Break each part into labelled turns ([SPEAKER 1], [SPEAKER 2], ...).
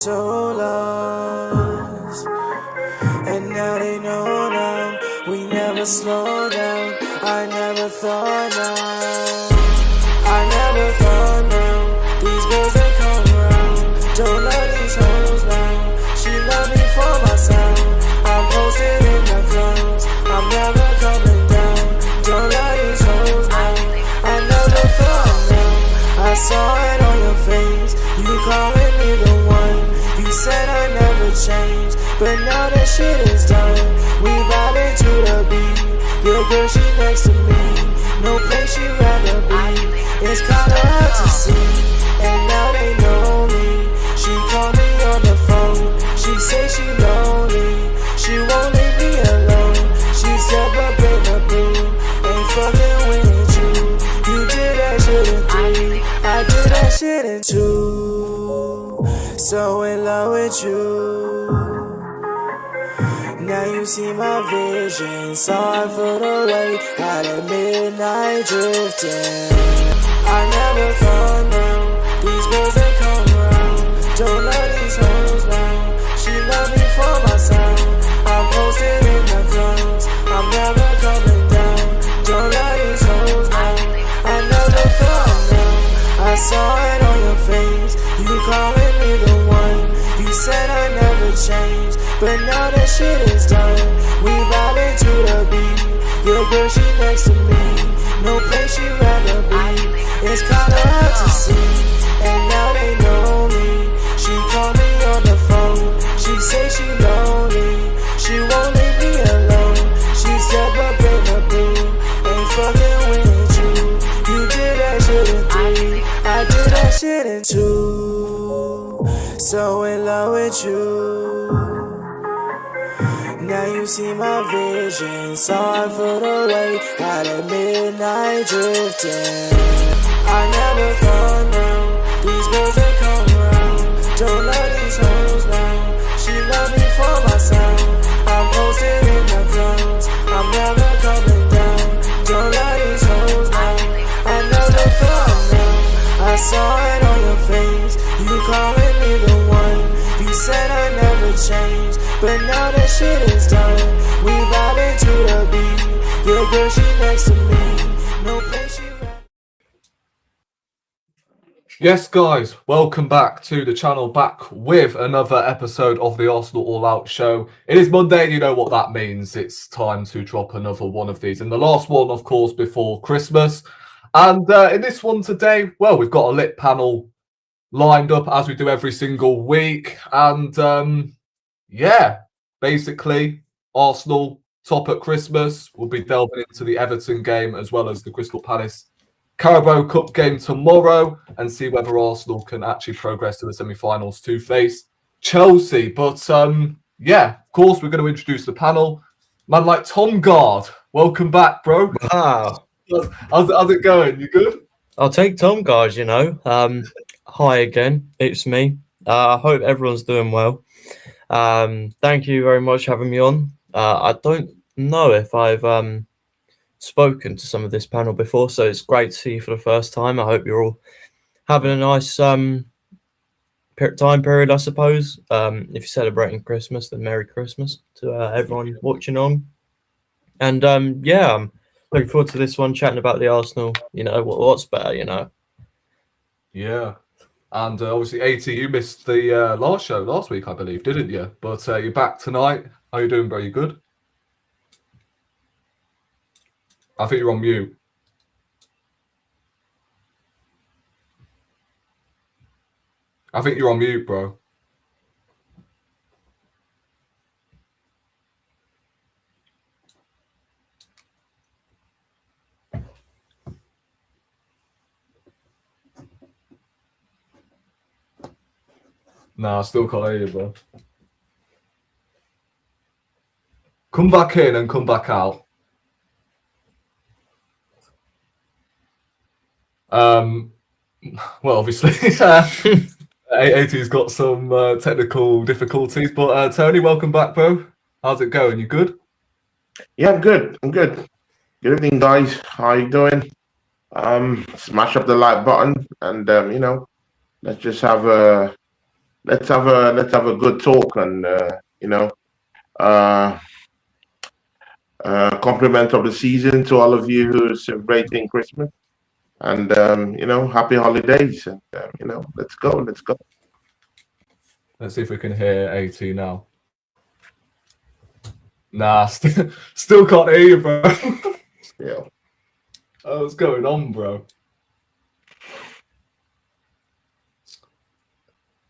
[SPEAKER 1] So lost, and now they know now. We never slow down. I never thought now. I never thought now. These girls they come around. Don't love these hoes now. She love me for my sound. I'm posted in the clubs. I'm never coming down. Don't love these hoes now. I never thought now. I saw it on your face. You calling me the one. You said I never changed, but now that shit is done. We vibing to the beat. Your girl, she next to me. No place she'd rather be. It's kinda hard to see, and now they know me. She called me on the phone. She say she lonely. She won't leave me alone. She said, but baby boo, ain't fucking with you. You did that shit in 3. I did that shit in 2. So in love with you. Now you see my vision. Sorry for the wait. Had a midnight drifting. I never thought now. These girls they come around. Don't love these hoes now. She love me for my sound. I'm posted in the clubs. I'm never coming down. Don't love these hoes now. I never thought now. I saw it on your face. You calling me the one. You said I never changed, but now that shit is done. We vibing to the beat. Your girl, she next to me. No place she'd rather be. It's kinda hard to see, and now they know me. She called me on the phone. She say she lonely. She won't leave me alone. She said, but baby boo, ain't fucking with you. You did that shit in 3. I did that shit in 2. So in love with you. Now you see my vision. Sorry for the wait. Had a midnight drifting. I never thought now. These girls they come around. Don't love these hoes now. She love me for my sound. I'm posted in the clubs. I'm never coming down. Don't love these hoes now. I never thought now. I saw it on your face. You calling me the one. You said I never changed, but now that shit is done. We vibing to the beat. Your girl, she next to me. No place she rather.
[SPEAKER 2] Yes, guys, welcome back to the channel, back with another episode of the Arsenal All Out show. It is Monday, you know what that means. It's time to drop another one of these. And the last one, of course, before Christmas. And in this one today, well, we've got a lit panel lined up as we do every single week. And yeah, basically, Arsenal top at Christmas. We'll be delving into the Everton game as well as the Crystal Palace Carabao Cup game tomorrow and see whether Arsenal can actually progress to the semi-finals to face Chelsea. But yeah, of course, we're going to introduce the panel. Man like Thom Guard, welcome back, bro.
[SPEAKER 3] Wow.
[SPEAKER 2] How's it going? You good?
[SPEAKER 3] I'll take Thom Guard, you know. Hi again, it's me. I hope everyone's doing well. Thank you very much for having me on. I don't know if I've spoken to some of this panel before, so it's great to see you for the first time. I hope you're all having a nice time period, I suppose. If you're celebrating Christmas, then Merry Christmas to everyone watching on. And yeah, I'm looking forward to this one, chatting about the Arsenal. You know, what's better, you know?
[SPEAKER 2] Yeah. And obviously, AT, you missed the last show last week, I believe, didn't you? But you're back tonight. How you doing, bro? You good? I think you're on mute. I think you're on mute, bro. Nah, I still can't hear you, bro. Come back in and come back out. Well, obviously, AT's got some technical difficulties, but Tony, welcome back, bro. How's it going? You good?
[SPEAKER 4] Yeah, I'm good. Good evening, guys. How you doing? Smash up the like button and you know, let's just have a let's have a good talk and uh, compliment of the season to all of you who are celebrating Christmas, and happy holidays, and let's go.
[SPEAKER 2] Let's see if we can hear AT now. Nah, still can't hear you, bro.
[SPEAKER 4] Yeah.
[SPEAKER 2] Oh, what's going on, bro?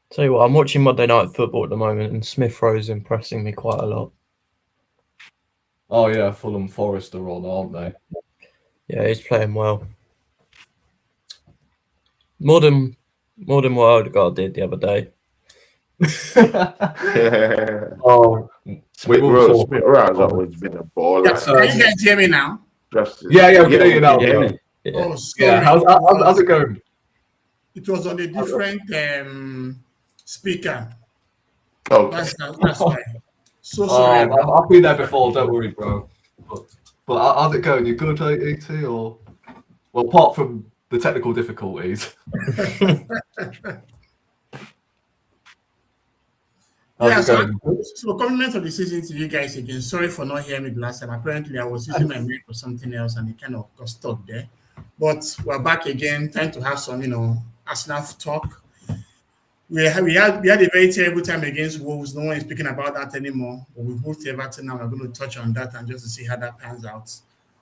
[SPEAKER 3] Tell you what, I'm watching Monday Night Football at the moment, and Smith Rowe's impressing me quite a lot.
[SPEAKER 2] Oh yeah, Fulham Forest are on, aren't they?
[SPEAKER 3] Yeah, he's playing well. More than what Odegaard did the other day.
[SPEAKER 2] Oh,
[SPEAKER 4] Smith Rowe's always been a baller.
[SPEAKER 5] Yes, can you guys hear me now?
[SPEAKER 2] Yeah, we can hear you now.
[SPEAKER 3] Yeah.
[SPEAKER 5] Oh,
[SPEAKER 2] Yeah,
[SPEAKER 5] sorry.
[SPEAKER 2] how's it going?
[SPEAKER 5] It was on a different speaker.
[SPEAKER 4] Okay.
[SPEAKER 5] That's why. So sorry.
[SPEAKER 2] I've been there before. Don't worry, bro. But how's it going? You good, AT? Or well, apart from the technical difficulties. How's it going?
[SPEAKER 5] So compliment of the season to you guys again. Sorry for not hearing me the last time. Apparently, I was using my mic for something else and it kind of got stuck there. But we're back again. Time to have some, Arsenal talk. We had a very terrible time against Wolves. No one is speaking about that anymore. But we've moved to Everton now. We're going to touch on that and just to see how that pans out.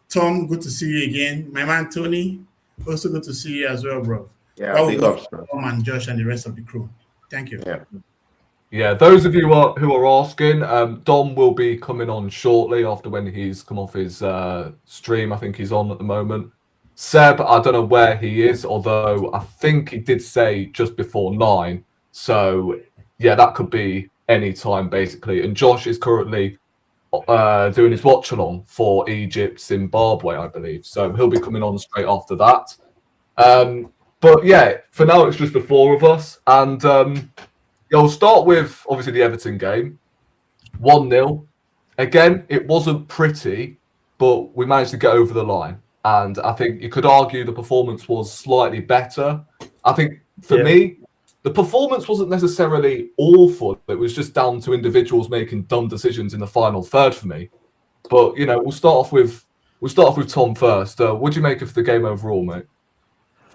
[SPEAKER 5] Thom, good to see you again. My man Tony, also good to see you as well, bro.
[SPEAKER 4] Yeah, big ups,
[SPEAKER 5] Thom and Josh and the rest of the crew. Thank you.
[SPEAKER 2] Yeah, those of you who are asking, Dom will be coming on shortly after when he's come off his stream. I think he's on at the moment. Seb, I don't know where he is, although I think he did say just before 9. So, yeah, that could be any time, basically. And Josh is currently doing his watch-along for Egypt, Zimbabwe, I believe. So he'll be coming on straight after that. But, yeah, for now, it's just the 4 of us. And I'll start with, obviously, the Everton game. 1-0. Again, it wasn't pretty, but we managed to get over the line. And I think you could argue the performance was slightly better. I think, for me, the performance wasn't necessarily awful. It was just down to individuals making dumb decisions in the final third for me. But, we'll start off with Thom first. What do you make of the game overall, mate?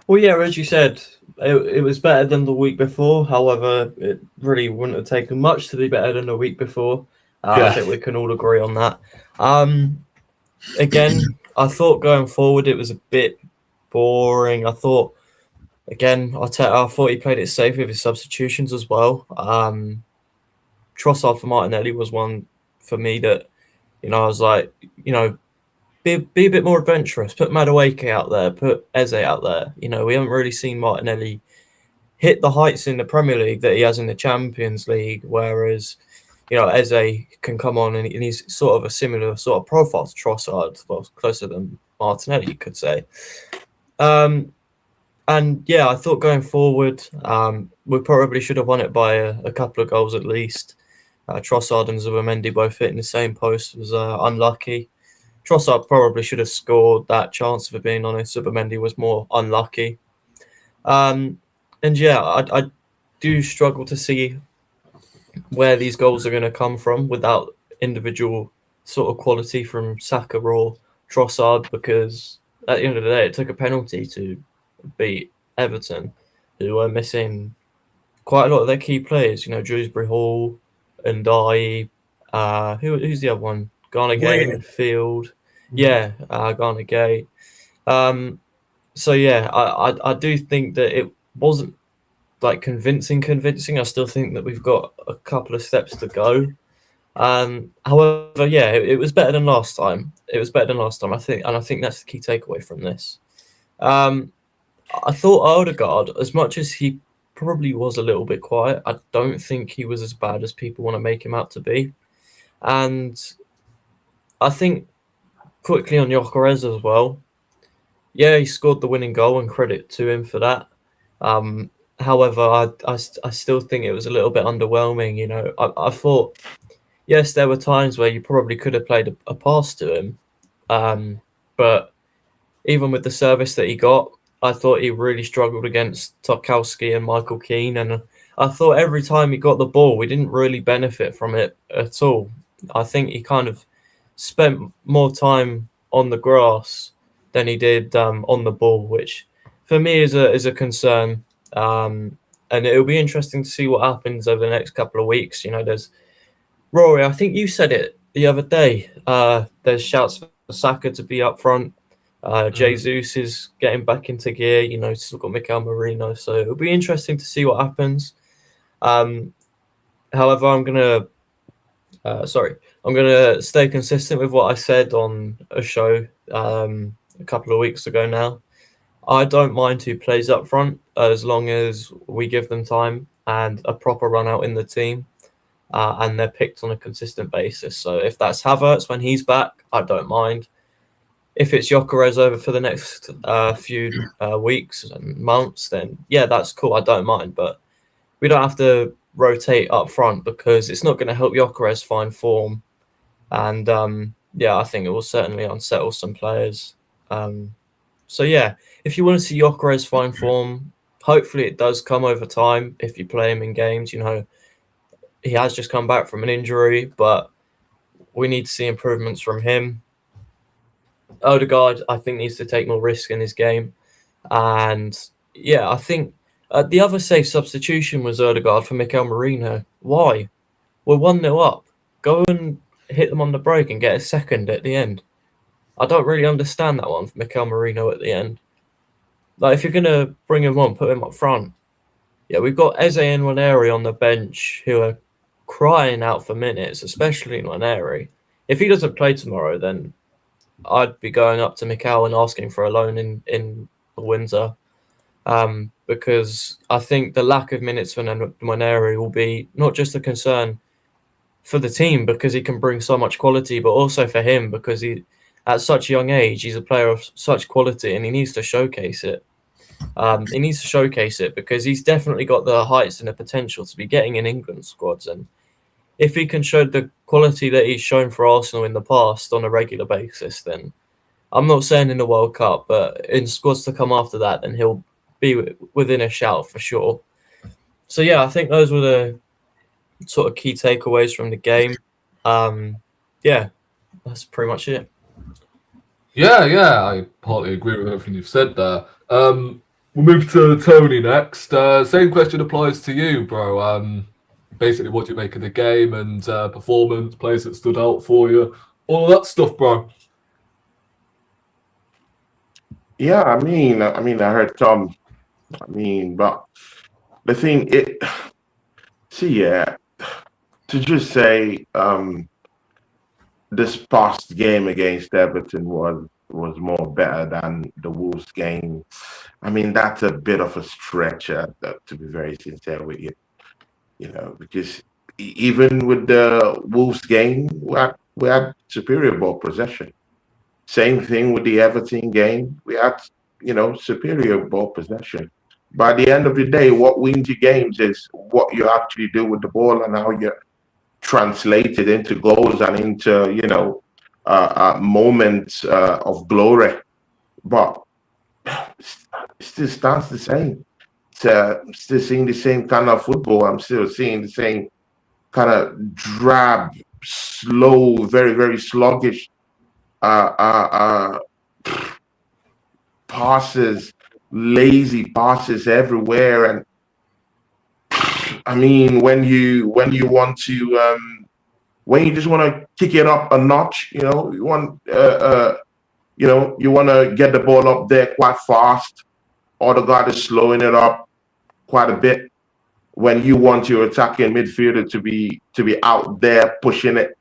[SPEAKER 3] Well, yeah, as you said, it was better than the week before. However, it really wouldn't have taken much to be better than the week before. I think we can all agree on that. Again, I thought going forward it was a bit boring. I thought he played it safe with his substitutions as well. Trossard for Martinelli was one for me that, I was like, be a bit more adventurous. Put Madueke out there. Put Eze out there. We haven't really seen Martinelli hit the heights in the Premier League that he has in the Champions League. Whereas, Eze can come on and he's sort of a similar sort of profile to Trossard, well, closer than Martinelli, you could say. And yeah, I thought going forward, we probably should have won it by a couple of goals at least. Trossard and Zubimendi both hitting the same post was unlucky. Trossard probably should have scored that chance, for being honest. Zubimendi was more unlucky. And yeah, I do struggle to see where these goals are going to come from without individual sort of quality from Saka or Trossard, because at the end of the day, it took a penalty to beat Everton, who were missing quite a lot of their key players. Dewsbury Hall, Ndiaye, who's the other one? Garner Gay in midfield. Yeah, Garner Gay. So yeah, I do think that it wasn't like convincing. I still think that we've got a couple of steps to go. However, yeah, it was better than last time. I think that's the key takeaway from this. I thought Odegaard, as much as he probably was a little bit quiet, I don't think he was as bad as people want to make him out to be. And I think quickly on Gyokeres as well. Yeah, he scored the winning goal, and credit to him for that. However, I still think it was a little bit underwhelming. I thought, yes, there were times where you probably could have played a pass to him. But even with the service that he got, I thought he really struggled against Tarkowski and Michael Keane. And I thought every time he got the ball, we didn't really benefit from it at all. I think he kind of spent more time on the grass than he did on the ball, which for me is a concern. And it'll be interesting to see what happens over the next couple of weeks. You know, there's Rory. I think you said it the other day. There's shouts for Saka to be up front. Jesus is getting back into gear. You know, still got Mikel Merino, so it'll be interesting to see what happens. However, I'm gonna stay consistent with what I said on a show a couple of weeks ago now. I don't mind who plays up front as long as we give them time and a proper run out in the team, and they're picked on a consistent basis. So if that's Havertz when he's back, I don't mind. If it's Gyokeres over for the next few weeks and months, then yeah, that's cool. I don't mind, but we don't have to rotate up front because it's not going to help Gyokeres find form. And yeah, I think it will certainly unsettle some players. So yeah, if you want to see Gyokeres find form, hopefully it does come over time if you play him in games. You know, he has just come back from an injury, but we need to see improvements from him. Odegaard, I think, needs to take more risk in his game. And yeah, I think the other safe substitution was Odegaard for Mikel Merino. Why? We're 1-0 up. Go and hit them on the break and get a second at the end. I don't really understand that one for Mikel Merino at the end. Like, if you're going to bring him on, put him up front. Yeah, we've got Eze and Nwaneri on the bench who are crying out for minutes, especially Nwaneri. If he doesn't play tomorrow, then I'd be going up to Mikel and asking for a loan in Windsor. Because I think the lack of minutes for Nwaneri will be not just a concern for the team because he can bring so much quality, but also for him because he, at such a young age, he's a player of such quality and he needs to showcase it. He needs to showcase it because he's definitely got the heights and the potential to be getting in England squads. And if he can show the quality that he's shown for Arsenal in the past on a regular basis, then I'm not saying in the World Cup, but in squads to come after that, then he'll be within a shout for sure. So yeah, I think those were the sort of key takeaways from the game. Yeah, that's pretty much it.
[SPEAKER 2] Yeah, I partly agree with everything you've said there. We'll move to Tony next. Same question applies to you, bro. Basically, what do you make of the game and performance, players that stood out for you, all of that stuff, bro?
[SPEAKER 4] Yeah, I mean, I heard Thom. But the thing, to just say, this past game against Everton was more better than the Wolves game. I mean, that's a bit of a stretch, to be very sincere with you. You know, because even with the Wolves game, we had superior ball possession. Same thing with the Everton game. We had, superior ball possession. By the end of the day, what wins you games is what you actually do with the ball and how you translate it into goals and into, moments of glory. But it still stands the same. Still seeing the same kind of football. I'm still seeing the same kind of drab, slow, very, very sluggish passes, lazy passes everywhere. And I mean, when you want to when you just want to kick it up a notch, you want to get the ball up there quite fast. Odegaard is slowing it up quite a bit. When you want your attacking midfielder to be out there pushing it,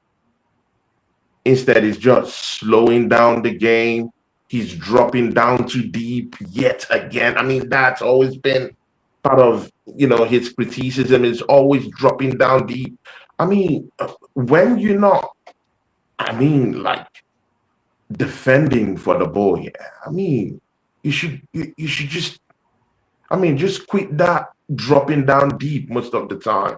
[SPEAKER 4] instead he's just slowing down the game. He's dropping down too deep yet again. I mean, that's always been part of his criticism, is always dropping down deep. I mean, when you're not, like defending for the ball, yeah. I mean, you should just, just quit that dropping down deep most of the time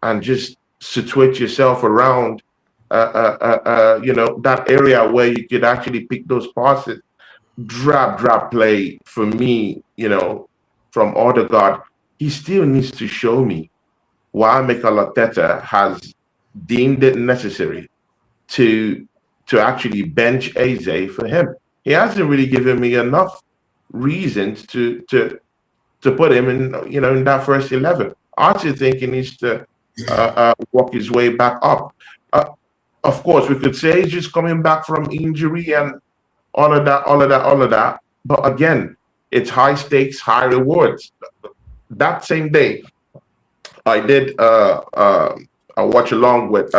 [SPEAKER 4] and just situate yourself around that area where you could actually pick those passes. Drab play for me, from Odegaard. he still needs to show me why Mikel Arteta has deemed it necessary to actually bench Eze for him. He hasn't really given me enough reasons to put him in, in that first 11. I still think he needs to work his way back up. Of course, we could say he's just coming back from injury and all of that. But again, it's high stakes, high rewards. That same day, I did a watch along with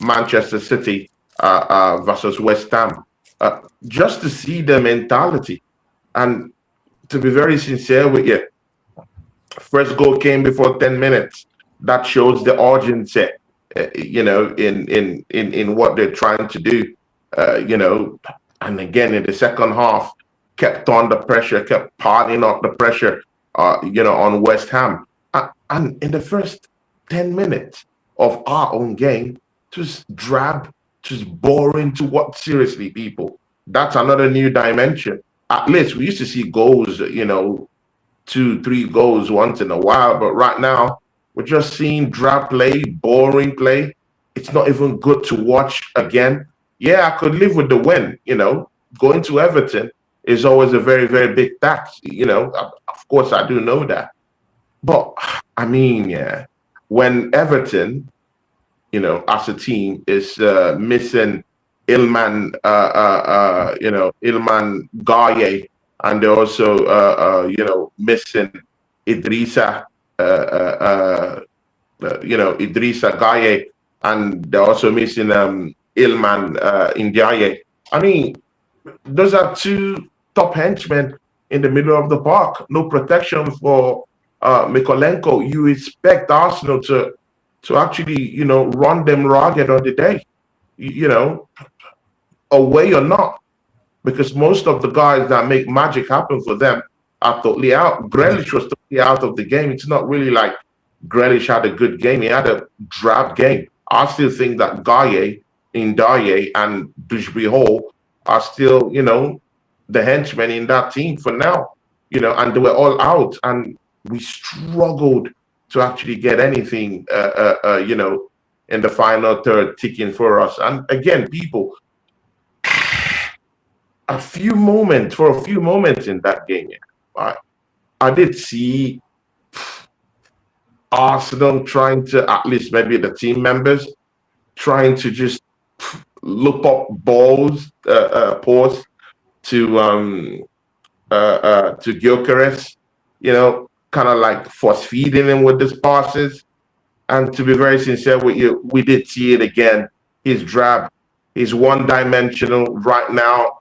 [SPEAKER 4] Manchester City versus West Ham, just to see the mentality. And to be very sincere with you, first goal came before 10 minutes. That shows the urgency, in what they're trying to do, And again, in the second half, kept on the pressure, kept piling up the pressure, on West Ham. And in the first 10 minutes of our own game, just drab, just boring to what? Seriously, people. That's another new dimension. At least we used to see goals, 2-3 goals once in a while, but right now we're just seeing drab play, boring play. It's not even good to watch again. Yeah, I could live with the win, Going to Everton is always a very, very big tax, Of course, I do know that. But I mean, yeah, when Everton, as a team is missing Ilman, Ilman Gaye, and they're also, missing Idrissa, Idrissa Gaye, and they're also missing Ilman Ndiaye. I mean, those are two top henchmen in the middle of the park. No protection for Mykolenko. You expect Arsenal to actually, run them ragged on the day, away or not, because most of the guys that make magic happen for them are totally out. Grealish was totally out of the game. It's not really like Grealish had a good game. He had a drab game. I still think that Gaye, Ndiaye, and Dewsbury Hall are still, the henchmen in that team for now, and they were all out, and we struggled to actually get anything, in the final third ticking for us. And again, people, for a few moments in that game, I did see Arsenal trying to, at least maybe the team members, trying to just look up balls, pause to Gyokeres, kind of like force feeding him with these passes. And to be very sincere with you, we did see it again. He's drab. He's one-dimensional right now.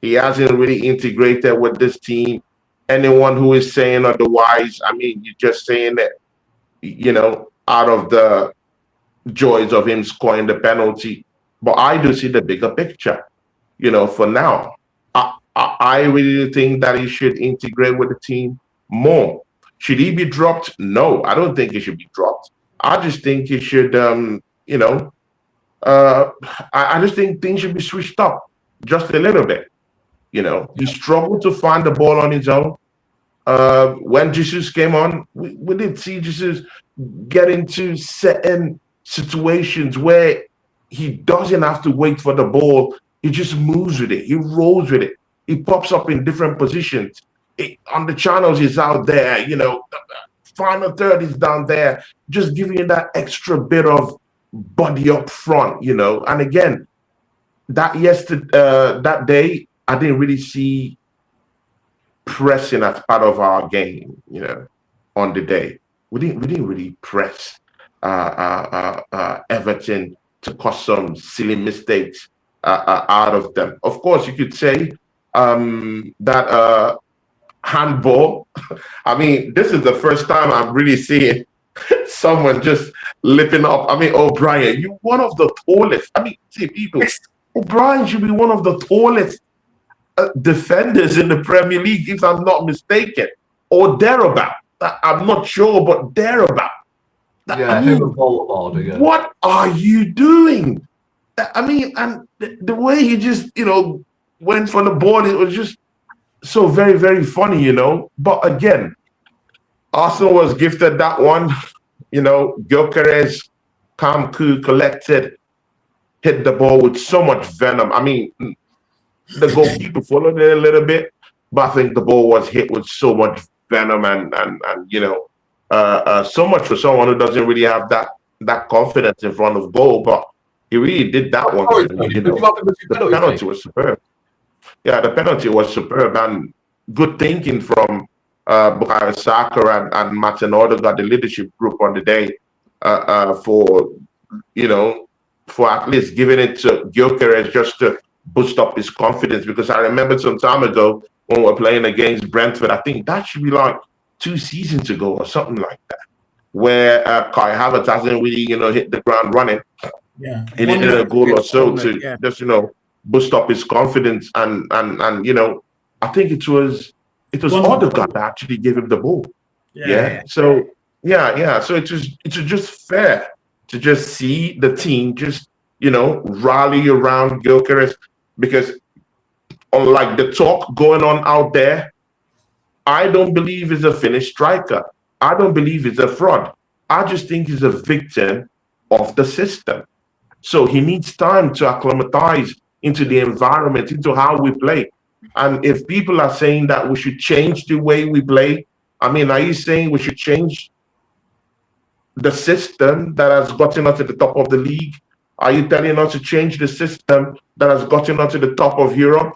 [SPEAKER 4] He hasn't really integrated with this team. Anyone who is saying otherwise, I mean, you're just saying that, out of the joys of him scoring the penalty. But I do see the bigger picture, for now. I really think that he should integrate with the team more. Should he be dropped? No, I don't think he should be dropped. I just think he should, I just think things should be switched up just a little bit. He struggled to find the ball on his own. When Jesus came on, we did see Jesus get into certain situations where he doesn't have to wait for the ball. He just moves with it. He rolls with it. He pops up in different positions. On the channels, he's out there. Final third is down there, just giving you that extra bit of body up front. And again, that day, I didn't really see pressing as part of our game. On the day, we didn't really press Everton to cause some silly mistakes out of them. Of course, you could say that handball. I mean, this is the first time I'm really seeing someone just lipping up. I mean, O'Brien, you're one of the tallest. I mean, see, people, O'Brien should be one of the tallest defenders in the Premier League, if I'm not mistaken, or thereabout. I'm not sure, but thereabout.
[SPEAKER 2] Yeah, him and Bolton, yeah.
[SPEAKER 4] What are you doing? I mean, and the way he just, went for the ball, it was just so very, very funny, But again, Arsenal was gifted that one. Gyokeres, calm, cool, collected, hit the ball with so much venom. I mean, the goalkeeper followed it a little bit, but I think the ball was hit with so much venom and so much for someone who doesn't really have that confidence in front of goal. But he really did that one. The penalty was superb. Yeah, the penalty was superb and good thinking from Bukayo Saka and Martin Odegaard, the leadership group on the day, for at least giving it to Gyokeres just to boost up his confidence. Because I remember some time ago when we were playing against Brentford, I think that should be like 2 seasons ago or something like that, where Kai Havertz hasn't really hit the ground running.
[SPEAKER 5] Yeah,
[SPEAKER 4] he needed a goal or so to just boost up his confidence and I think it was Odegaard that actually gave him the ball. So it was just fair to just see the team just rally around Gyokeres, because unlike the talk going on out there, I don't believe he's a finished striker. I don't believe he's a fraud. I just think he's a victim of the system. So he needs time to acclimatize into the environment, into how we play. And if people are saying that we should change the way we play, I mean, are you saying we should change the system that has gotten us to the top of the league? Are you telling us to change the system that has gotten us to the top of Europe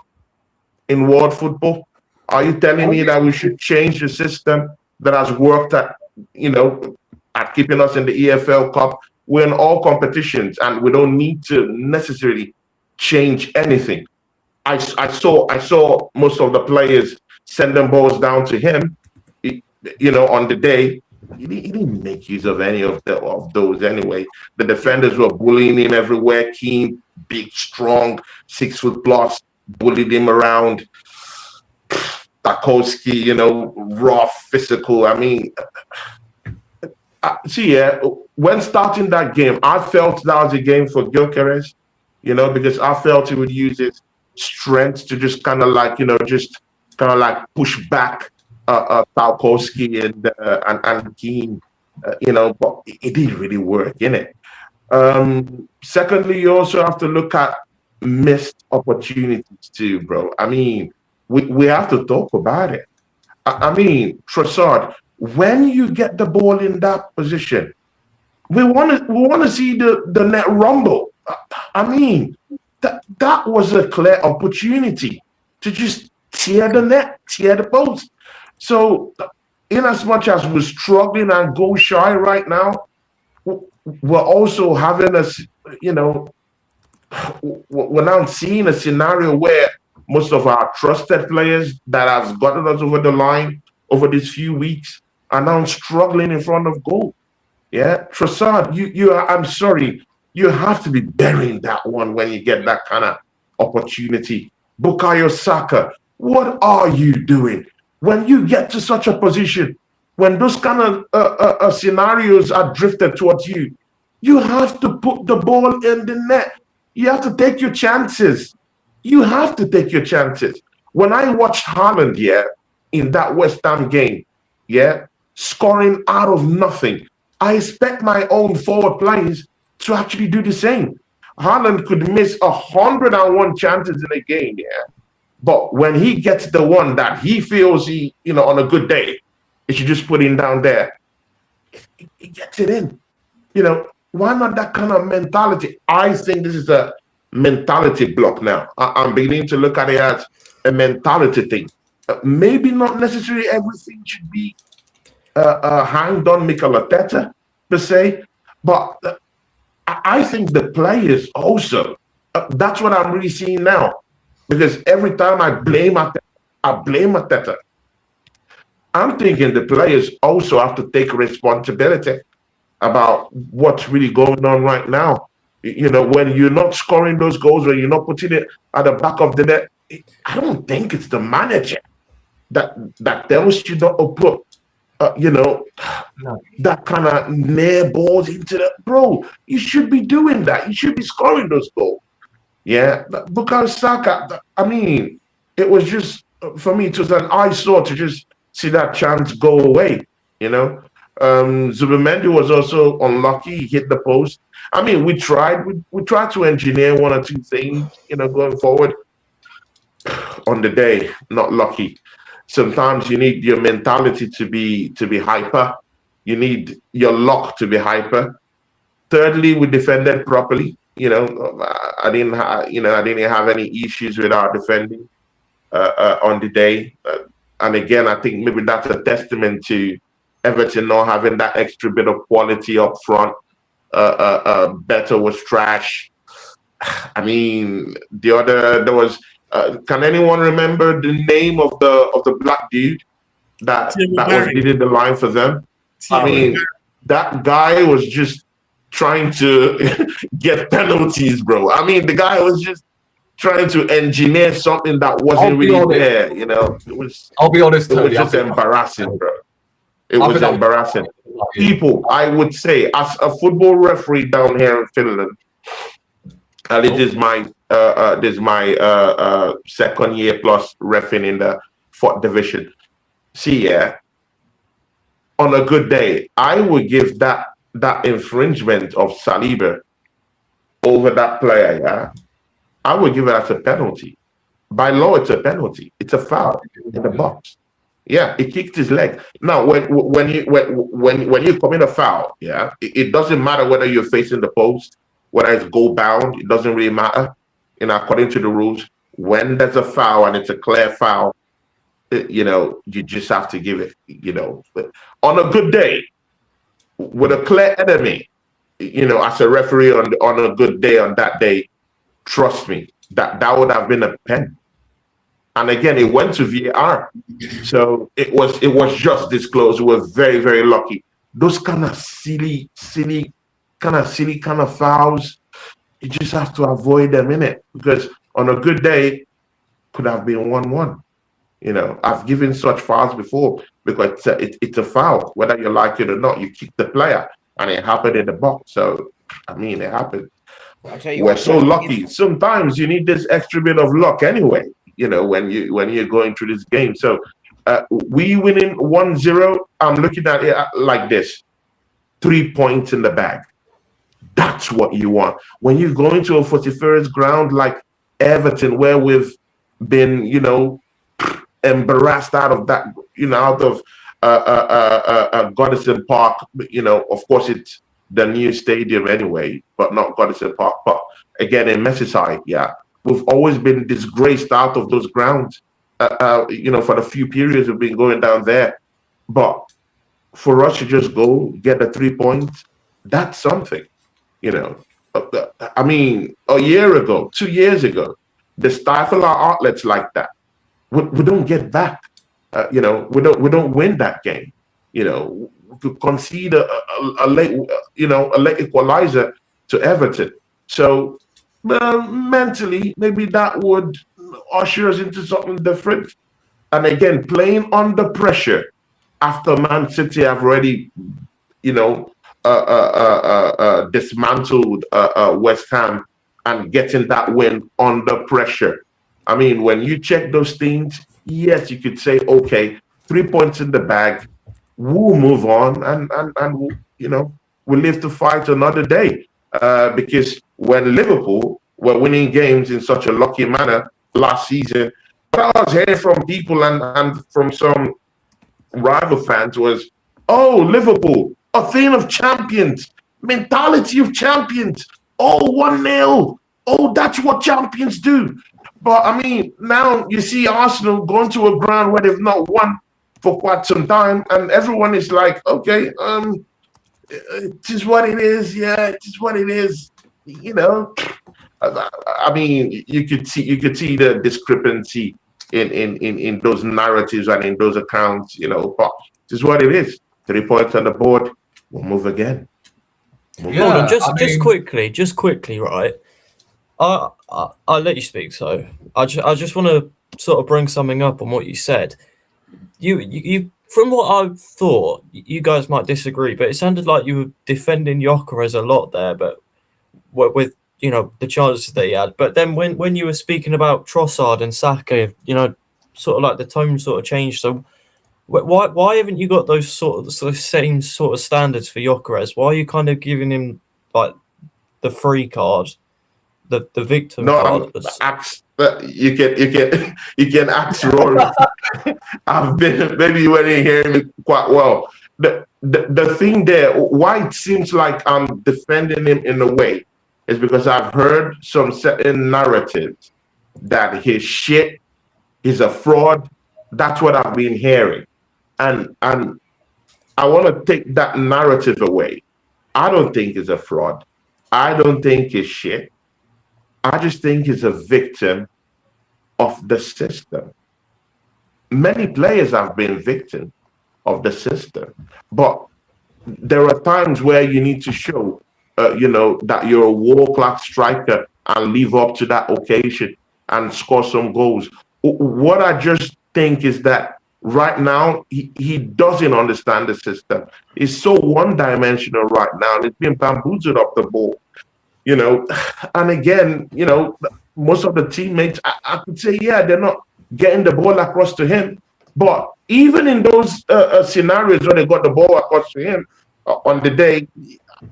[SPEAKER 4] in world football? Are you telling me that we should change the system that has worked at keeping us in the EFL Cup? We're in all competitions and we don't need to necessarily change anything. I saw most of the players sending balls down to him, on the day. He didn't make use of any of those anyway. The defenders were bullying him everywhere. Keane, big, strong, 6 foot plus, bullied him around. Tarkowski, rough, physical. I mean, when starting that game, I felt that was a game for Gyokeres, because I felt he would use his strength to just kind of push back Tarkowski and Keane, but it didn't really work, innit? Secondly, you also have to look at missed opportunities too, bro. I mean, we have to talk about it. I mean, Trossard, when you get the ball in that position, we want to see the net rumble. I mean, that was a clear opportunity to just tear the net, tear the post. So, in as much as we're struggling and goal shy right now, we're also having we're now seeing a scenario where most of our trusted players that has gotten us over the line over these few weeks are now struggling in front of goal. Yeah, Trossard, I'm sorry, you have to be burying that one when you get that kind of opportunity. Bukayo Saka, what are you doing? When you get to such a position, when those kind of scenarios are drifted towards you, you have to put the ball in the net. You have to take your chances. You have to take your chances. When I watched Haaland, in that West Ham game, scoring out of nothing, I expect my own forward players to actually do the same. Haaland could miss 101 chances in a game, but when he gets the one that he feels he, on a good day, he should just put him down there, he gets it in. Why not that kind of mentality? I think this is a mentality block now. I'm beginning to look at it as a mentality thing. Maybe not necessarily everything should be hanged on Mikel Arteta per se, but I think the players also, that's what I'm really seeing now. Because every time I blame Arteta, I'm thinking the players also have to take responsibility about what's really going on right now. When you're not scoring those goals, when you're not putting it at the back of the net, I don't think it's the manager that tells you not to put, that kind of near balls into the bro. You should be doing that. You should be scoring those goals. Yeah, because Saka, I mean, it was just, for me, it was an eyesore to just see that chance go away. You know, Zubimendi was also unlucky. He hit the post. I mean, we tried to engineer one or two things, going forward. On the day, not lucky. Sometimes you need your mentality to be hyper. You need your luck to be hyper. Thirdly, we defended properly. I didn't have any issues with our defending on the day. And again, I think maybe that's a testament to Everton not having that extra bit of quality up front. Better was trash. I mean, there was. Can anyone remember the name of the black dude that was leading the line for them? I mean, that guy was just trying to get penalties, bro. I mean, the guy was just trying to engineer something that wasn't really there.
[SPEAKER 2] I'll be honest,
[SPEAKER 4] it was
[SPEAKER 2] Tony,
[SPEAKER 4] just embarrassing, bro. It was embarrassing. People, I would say, as a football referee down here in Finland, and it is my second year plus reffing in the 4th division. See, yeah, on a good day, I would give that infringement of Saliba over that player. Yeah, I would give it as a penalty. By law, it's a penalty. It's a foul in the box. Yeah, he kicked his leg. Now, when you commit a foul, yeah, it doesn't matter whether you're facing the post, whether it's goal bound. It doesn't really matter. According to the rules, when there's a foul and it's a clear foul, you just have to give it. But on a good day, with a clear enemy, as a referee on a good day on that day, trust me, that would have been a pen. And again, it went to VAR, so it was just this close. We were very, very lucky. Those kind of silly kind of fouls, you just have to avoid them, innit? Because on a good day, could have been 1-1. I've given such fouls before because it's a foul, whether you like it or not. You kick the player, and it happened in the box. So, I mean, it happened. We're so lucky. Sometimes you need this extra bit of luck anyway. When you're going through this game. So, we winning 1-0. I'm looking at it like this: 3 points in the bag. That's what you want when you go into a 41st ground like Everton, where we've been, embarrassed out of that, out of Goodison Park. Of course, it's the new stadium anyway, but not Goodison Park. But again, in Merseyside, yeah, we've always been disgraced out of those grounds. For the few periods we've been going down there. But for us to just go get the 3 points, that's something. I mean, a year ago, 2 years ago, they stifle our outlets like that. We don't get back. We don't win that game. We could concede a late equalizer to Everton. So mentally, maybe that would usher us into something different. And again, playing under pressure after Man City have already, dismantled West Ham and getting that win under pressure. I mean, when you check those things, yes, you could say, okay, 3 points in the bag, we'll move on and we'll live to fight another day. Because when Liverpool were winning games in such a lucky manner last season, what I was hearing from people and from some rival fans was, oh, Liverpool, a thing of champions, mentality of champions. Oh, 1-0. Oh, that's what champions do. But I mean, now you see Arsenal going to a ground where they've not won for quite some time, and everyone is like, okay, it is what it is. Yeah, it is what it is. I mean, you could see the discrepancy in those narratives and in those accounts. But it is what it is. 3 points on the board. We'll move again.
[SPEAKER 3] Hold on, just quickly, right? I'll let you speak. So I just want to sort of bring something up on what you said. You from what I thought, you guys might disagree, but it sounded like you were defending Gyokeres a lot there, but with the chances that he had. But then when you were speaking about Trossard and Saka, sort of like the tone sort of changed. So Why haven't you got those same sort of standards for Gyokeres? Why are you kind of giving him like the free card, the victim
[SPEAKER 4] No,
[SPEAKER 3] card?
[SPEAKER 4] you can ask Rory. I've been, maybe you weren't hearing me quite well. The thing there, why it seems like I'm defending him in a way, is because I've heard some certain narratives that he's shit, he's a fraud. That's what I've been hearing, and I want to take that narrative away. I don't think he's a fraud. I don't think he's shit. I just think he's a victim of the system. Many players have been victims of the system, but there are times where you need to show, that you're a world-class striker and live up to that occasion and score some goals. What I just think is that right now he doesn't understand the system. He's so one-dimensional right now, and he's being bamboozled off the ball. And again, most of the teammates, I could say, yeah, they're not getting the ball across to him. But even in those scenarios where they got the ball across to him on the day,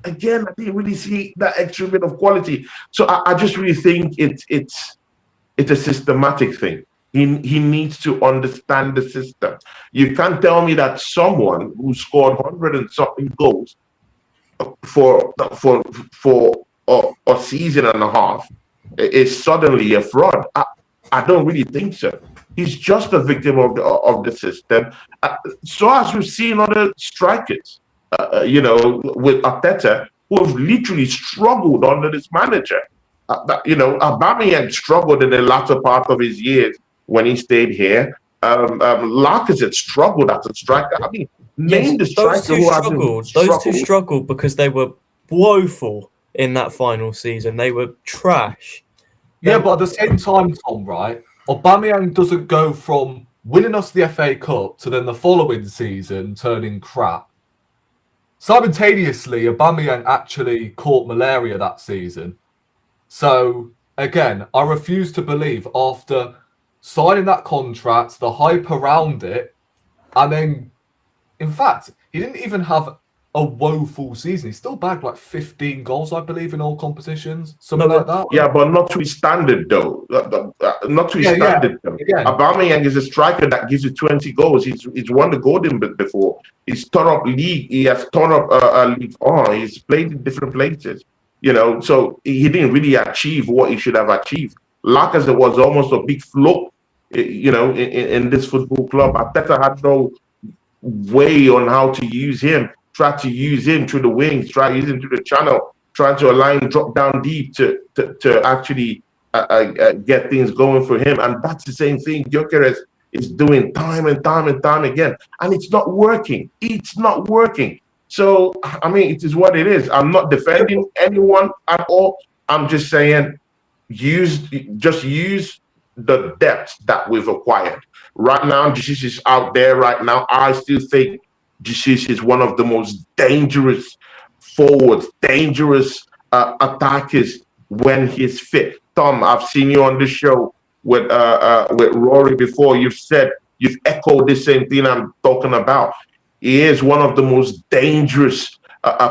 [SPEAKER 4] again, I didn't really see that extra bit of quality. So I just really think it's a systematic thing. He needs to understand the system. You can't tell me that someone who scored 100 and something goals for a season and a half is suddenly a fraud. I don't really think so. He's just a victim of the system. So as we've seen other strikers, with Arteta, who have literally struggled under this manager. Aubameyang struggled in the latter part of his years when he stayed here. Lacazette struggled as a striker. I mean, name the striker who struggled.
[SPEAKER 3] Those two struggled because they were woeful in that final season. They were trash.
[SPEAKER 2] Yeah, but at the same time, Thom, right? Aubameyang doesn't go from winning us the FA Cup to then the following season turning crap. Simultaneously, Aubameyang actually caught malaria that season. So, again, I refuse to believe after signing that contract, the hype around it, and then, in fact, he didn't even have a woeful season. He still bagged like 15 goals, I believe, in all competitions, something like that.
[SPEAKER 4] Yeah, but not to his standard, though. Not to his standard, though. Aubameyang is a striker that gives you 20 goals. He's won the Golden Boot before. He's torn up league. He has torn up League On. He's played in different places. So he didn't really achieve what he should have achieved. Lacazette was almost a big flop, in this football club. Arteta had no way on how to use him. Try to use him through the wings, try to use him through the channel, try to align, drop down deep to actually get things going for him. And that's the same thing Gyokeres is doing time and time and time again. And it's not working. It's not working. So, I mean, it is what it is. I'm not defending anyone at all. I'm just saying use the depth that we've acquired. Right now, Jesus is out there right now. I still think Jesus is one of the most dangerous forwards, dangerous attackers when he's fit. Thom, I've seen you on the show with Rory before. You've echoed the same thing I'm talking about. He is one of the most dangerous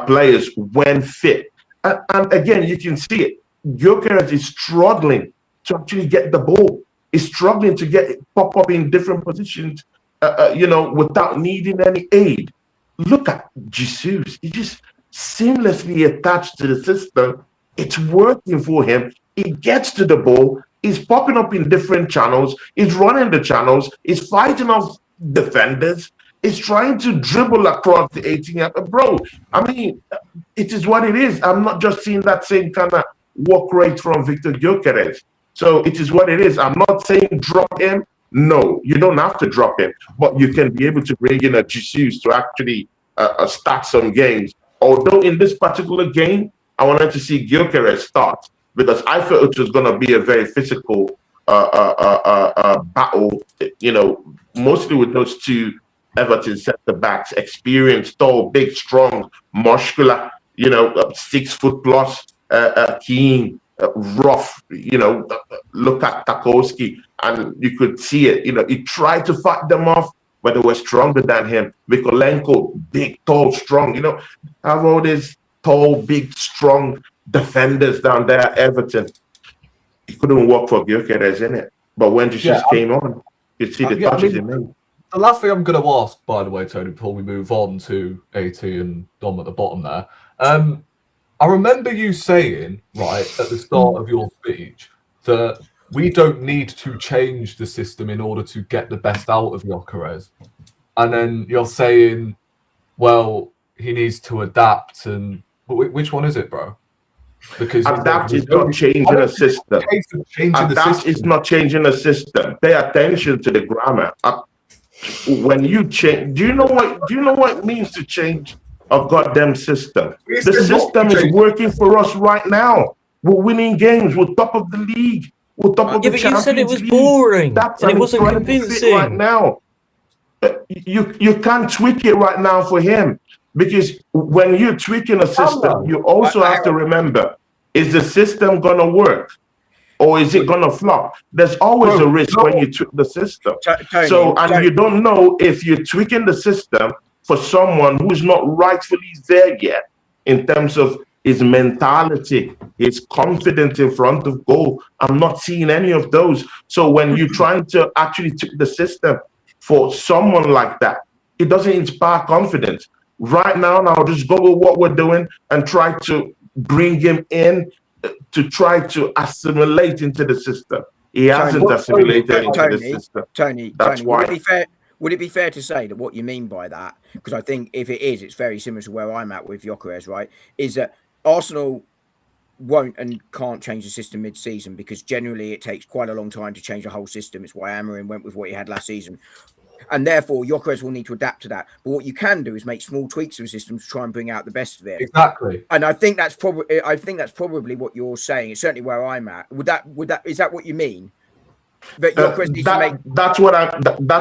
[SPEAKER 4] players when fit. And again, you can see it. Gyokeres is struggling to actually get the ball. He's struggling to get it pop up in different positions, without needing any aid. Look at Jesus. He just seamlessly attached to the system. It's working for him. He gets to the ball. He's popping up in different channels. He's running the channels. He's fighting off defenders. He's trying to dribble across the 18. Bro, I mean, it is what it is. I'm not just seeing that same kind of work rate from Victor Gyokeres. So it is what it is. I'm not saying drop him. No, you don't have to drop him, but you can be able to bring in a Jesus to actually start some games. Although in this particular game, I wanted to see Gyokeres start because I felt it was going to be a very physical battle, mostly with those two Everton centre-backs, experienced, tall, big, strong, muscular, 6 foot plus, keen, rough, look at Tarkowski, and you could see it. He tried to fight them off, but they were stronger than him. Mikolenko, big, tall, strong. You know, have all these tall, big, strong defenders down there at Everton. It couldn't work for Gyokeres, innit? But when Jesus came on, you see the touches he made.
[SPEAKER 2] The last thing I'm going to ask, by the way, Tony, before we move on to AT and Dom at the bottom there, I remember you saying, right, at the start of your speech, that we don't need to change the system in order to get the best out of Gyokeres. And then you're saying, well, he needs to adapt. And which one is it, bro? Because
[SPEAKER 4] adapt is not changing a system. Adapt is not changing a system. Pay attention to the grammar. When you change, do you know what it means to change a goddamn system? The system is working for us right now. We're winning games. We're top of the league. We're top of the Champions League.
[SPEAKER 3] You said it was boring.
[SPEAKER 4] That's
[SPEAKER 3] and it wasn't convincing
[SPEAKER 4] right now. You can't tweak it right now for him, because when you're tweaking a system, you also have to remember: is the system gonna work, or is it gonna flop? There's always a risk when you tweak the system. And you don't know if you're tweaking the system for someone who's not rightfully there yet in terms of his mentality, his confidence in front of goal. I'm not seeing any of those. So when you're trying to actually tweak the system for someone like that, it doesn't inspire confidence. Right now, I'll just go with what we're doing and try to bring him in to try to assimilate into the system. He hasn't assimilated into the system.
[SPEAKER 6] Tony, would it be fair to say that what you mean by that, because I think if it is, it's very similar to where I'm at with Gyokeres, right, is that Arsenal won't and can't change the system mid-season, because generally it takes quite a long time to change a whole system. It's why Amorim went with what he had last season. And therefore, Gyokeres will need to adapt to that. But what you can do is make small tweaks to the system to try and bring out the best of it.
[SPEAKER 2] Exactly.
[SPEAKER 6] And I think that's probably what you're saying. It's certainly where I'm at. Is that what you mean? That Gyokeres needs to make.
[SPEAKER 4] That's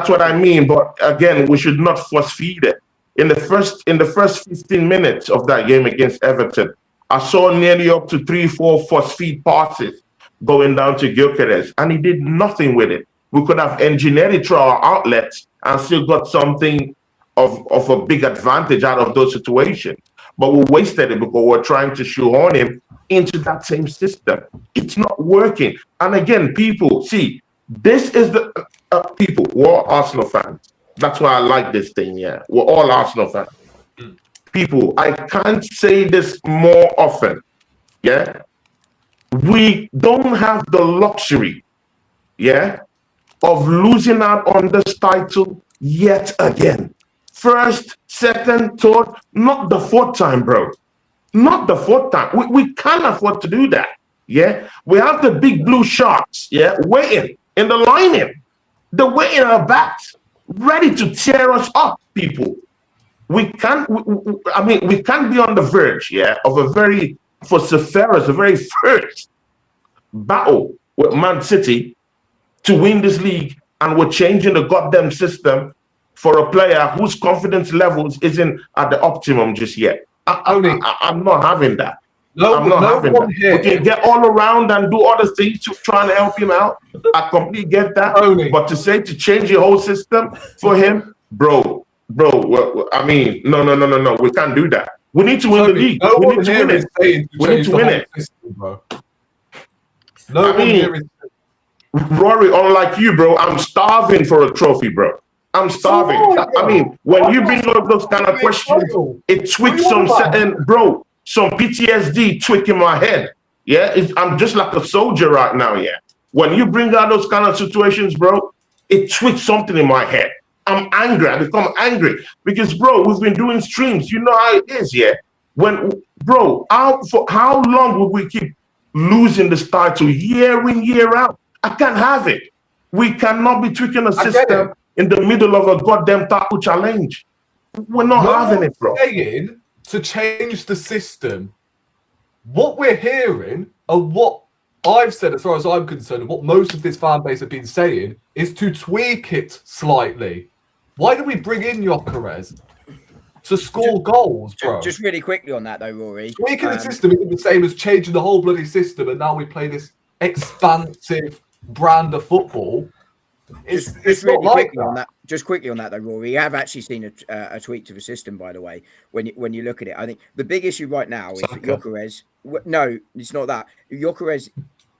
[SPEAKER 4] what I mean. But again, we should not force feed it. In the first 15 minutes of that game against Everton, I saw nearly up to 3-4 force feed passes going down to Gyokeres, and he did nothing with it. We could have engineered it through our outlets and still got something of a big advantage out of those situations. But we wasted it because we're trying to shoehorn him into that same system. It's not working. And again, people, see, this is the people, we're all Arsenal fans. That's why I like this thing, yeah. We're all Arsenal fans. People, I can't say this more often, yeah? We don't have the luxury, yeah, of losing out on this title yet again. First, second, third, not the fourth time, bro. Not the fourth time. We can't afford to do that, yeah? We have the big blue sharks, yeah, waiting in the lining. They're waiting at our backs, ready to tear us up, people. We can't be on the verge, yeah, of a very first battle with Man City to win this league, and we're changing the goddamn system for a player whose confidence levels isn't at the optimum just yet. I'm not having that. I'm not having that. We can get all around and do other things to try and help him out. I completely get that. But to say to change the whole system for him, bro, I mean, no. We can't do that. We need to win the league. We need to win it. We need to win it.
[SPEAKER 2] Bro.
[SPEAKER 4] Rory, unlike you, bro, I'm starving for a trophy, bro. I'm starving. I mean, when you bring up those kind of questions, it tweaks some PTSD tweak in my head. Yeah, I'm just like a soldier right now. Yeah, when you bring out those kind of situations, bro, it tweaks something in my head. I'm angry. I become angry because, bro, we've been doing streams. You know how it is, yeah. For how long will we keep losing this title year in, year out? I can't have it. We cannot be tweaking a system in the middle of a goddamn title challenge. We're not having it, bro.
[SPEAKER 2] Saying to change the system. What we're hearing and what I've said, as far as I'm concerned, and what most of this fan base have been saying, is to tweak it slightly. Why do we bring in Gyokeres? To score goals, bro.
[SPEAKER 6] Just really quickly on that, though, Rory.
[SPEAKER 2] Tweaking the system isn't the same as changing the whole bloody system, and now we play this expansive brand of football. it's not like that.
[SPEAKER 6] Just quickly on that though, Rory, you have actually seen a tweak to the system, by the way. When you look at it, I think the big issue right now is that Gyokeres. No, it's not that. Gyokeres.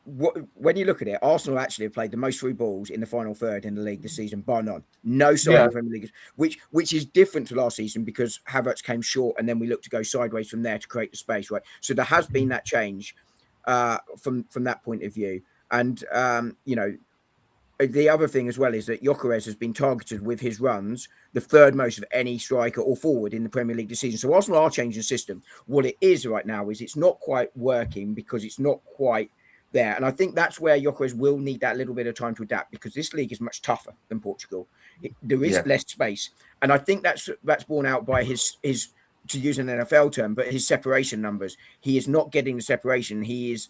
[SPEAKER 6] When you look at it, Arsenal actually have played the most through balls in the final third in the league this season, bar none. No side in the Premier League, which is different to last season because Havertz came short and then we looked to go sideways from there to create the space, right? So there has been that change from that point of view. And, the other thing as well is that Gyokeres has been targeted with his runs, the third most of any striker or forward in the Premier League this season. So Arsenal are changing the system. What it is right now is it's not quite working because it's not quite there. And I think that's where Gyokeres will need that little bit of time to adapt because this league is much tougher than Portugal. There is less space. And I think that's borne out by his, to use an NFL term, but his separation numbers. He is not getting the separation. He is,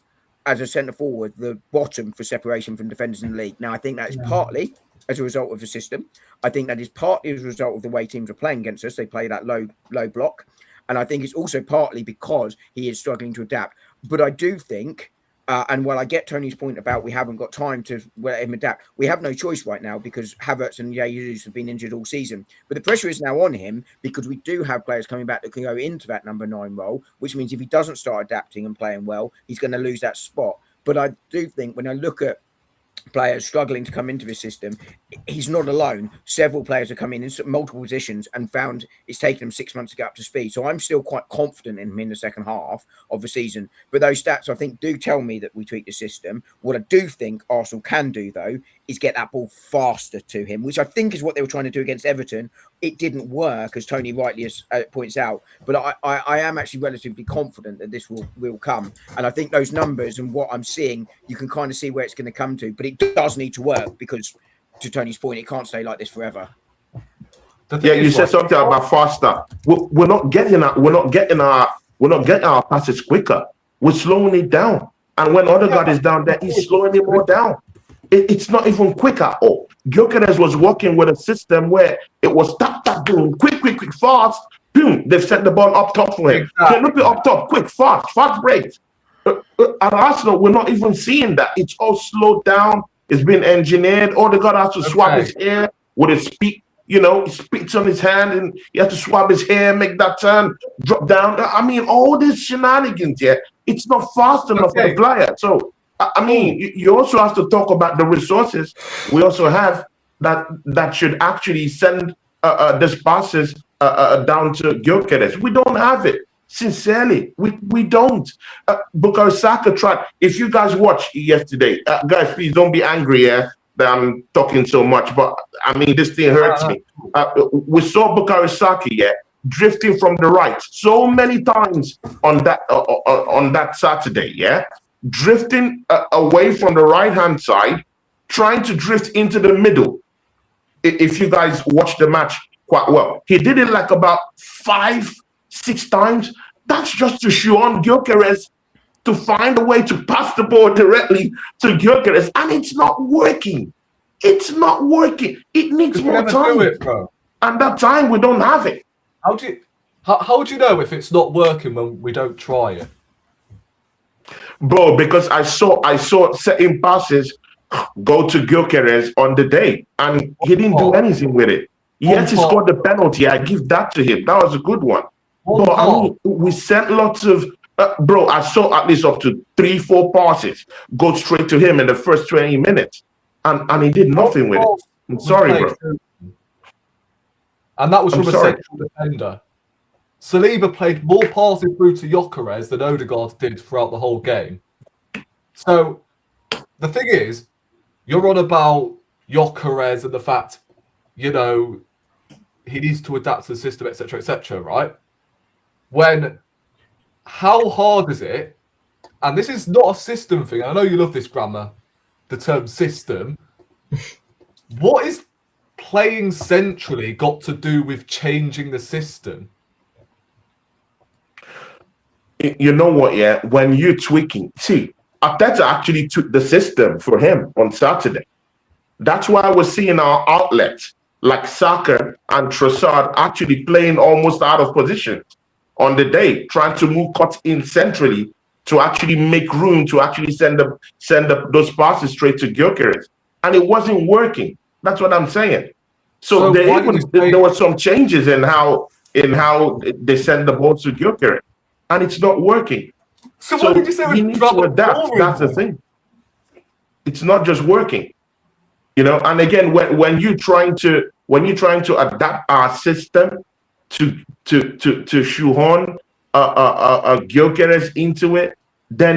[SPEAKER 6] as a centre forward, the bottom for separation from defenders in the league. Now, I think that is partly as a result of the system. I think that is partly as a result of the way teams are playing against us. They play that low block. And I think it's also partly because he is struggling to adapt. But I do think, and while I get Tony's point about we haven't got time to let him adapt, we have no choice right now because Havertz and Jesus have been injured all season. But the pressure is now on him because we do have players coming back that can go into that number 9 role, which means if he doesn't start adapting and playing well, he's going to lose that spot. But I do think when I look at players struggling to come into this system, he's not alone. Several players have come in multiple positions and found it's taken them 6 months to get up to speed. So I'm still quite confident in him in the second half of the season. But those stats, I think, do tell me that we tweak the system. What I do think Arsenal can do, though, is get that ball faster to him, which I think is what they were trying to do against Everton. It didn't work, as Tony rightly points out. But I am actually relatively confident that this will come. And I think those numbers and what I'm seeing, you can kind of see where it's going to come to. But it does need to work because, to Tony's point, it can't stay like this forever.
[SPEAKER 4] Yeah, you said something about faster. We're not getting our passes quicker. We're slowing it down. And when Odegaard is down there, he's slowing it more down. It's not even quick at all. Gyokeres was working with a system where it was tap, boom, quick, fast, boom. They've set the ball up top for him. Exactly. Look it up top, quick, fast breaks. At Arsenal, we're not even seeing that. It's all slowed down. It's been engineered. Odegaard has to swap his hair with his speed. He speaks on his hand and he has to swap his hair, make that turn, drop down. I mean, all these shenanigans here. It's not fast enough for the player. So, I mean, you also have to talk about the resources we also have that should actually send these passes down to Gyokeres. We don't have it. Sincerely, we don't. Bukayo Saka tried. If you guys watched yesterday, guys, please don't be angry here that I'm talking so much. But I mean, this thing hurts me. We saw Bukayo Saka, drifting from the right so many times on that Saturday, drifting away from the right-hand side, trying to drift into the middle. If you guys watch the match quite well, he did it like about 5-6 times. That's just to show on Gyokeres to find a way to pass the ball directly to Gyokeres, and it's not working. It's not working. It needs more time. And that time we don't have it.
[SPEAKER 2] How do you know if it's not working when we don't try it?
[SPEAKER 4] Bro, because I saw certain passes go to Gyokeres on the day, and he didn't do anything with it. Yes, he scored the penalty. I give that to him. That was a good one. But I mean, we sent lots of bro. I saw at least up to 3-4 passes go straight to him in the first 20 minutes, and he did nothing with it. I'm sorry, bro.
[SPEAKER 2] And that was from a central defender. Saliba played more passes through to Gyokeres than Odegaard did throughout the whole game. So the thing is, you're on about Gyokeres and the fact, he needs to adapt to the system, etc., right? When, how hard is it? And this is not a system thing. I know you love this grammar, the term system. What is playing centrally got to do with changing the system?
[SPEAKER 4] You know what, when you're tweaking, see, Arteta actually took the system for him on Saturday. That's why we're seeing our outlets like Saka and Trossard actually playing almost out of position on the day, trying to move cuts in centrally to actually make room to actually send those passes straight to Gyokeres. And it wasn't working. That's what I'm saying.
[SPEAKER 2] So
[SPEAKER 4] So there
[SPEAKER 2] why did you say-
[SPEAKER 4] there were some changes in how they send the ball to Gyokeres, and it's not working.
[SPEAKER 2] So why did you say
[SPEAKER 4] he
[SPEAKER 2] we
[SPEAKER 4] needs
[SPEAKER 2] drop
[SPEAKER 4] to
[SPEAKER 2] the
[SPEAKER 4] adapt?
[SPEAKER 2] ball
[SPEAKER 4] That's the
[SPEAKER 2] in?
[SPEAKER 4] thing. It's not just working, you know. And again, when you're trying to adapt our system to shoehorn a Gyokeres into it, then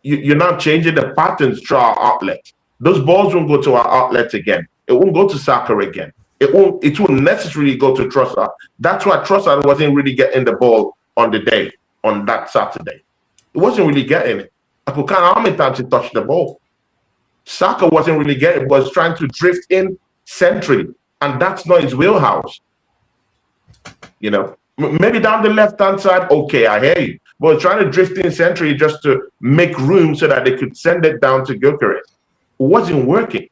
[SPEAKER 4] you're not changing the patterns to our outlet. Those balls won't go to our outlet again. It won't go to Saka again. It won't necessarily go to Trossard. That's why Trossard wasn't really getting the ball on that Saturday. He wasn't really getting it. I could count how many times he touched the ball. Saka wasn't really getting it, was trying to drift in centrally, and that's not his wheelhouse. You know, maybe down the left-hand side, okay, I hear you. But trying to drift in centrally just to make room so that they could send it down to Gyokeres. It wasn't working.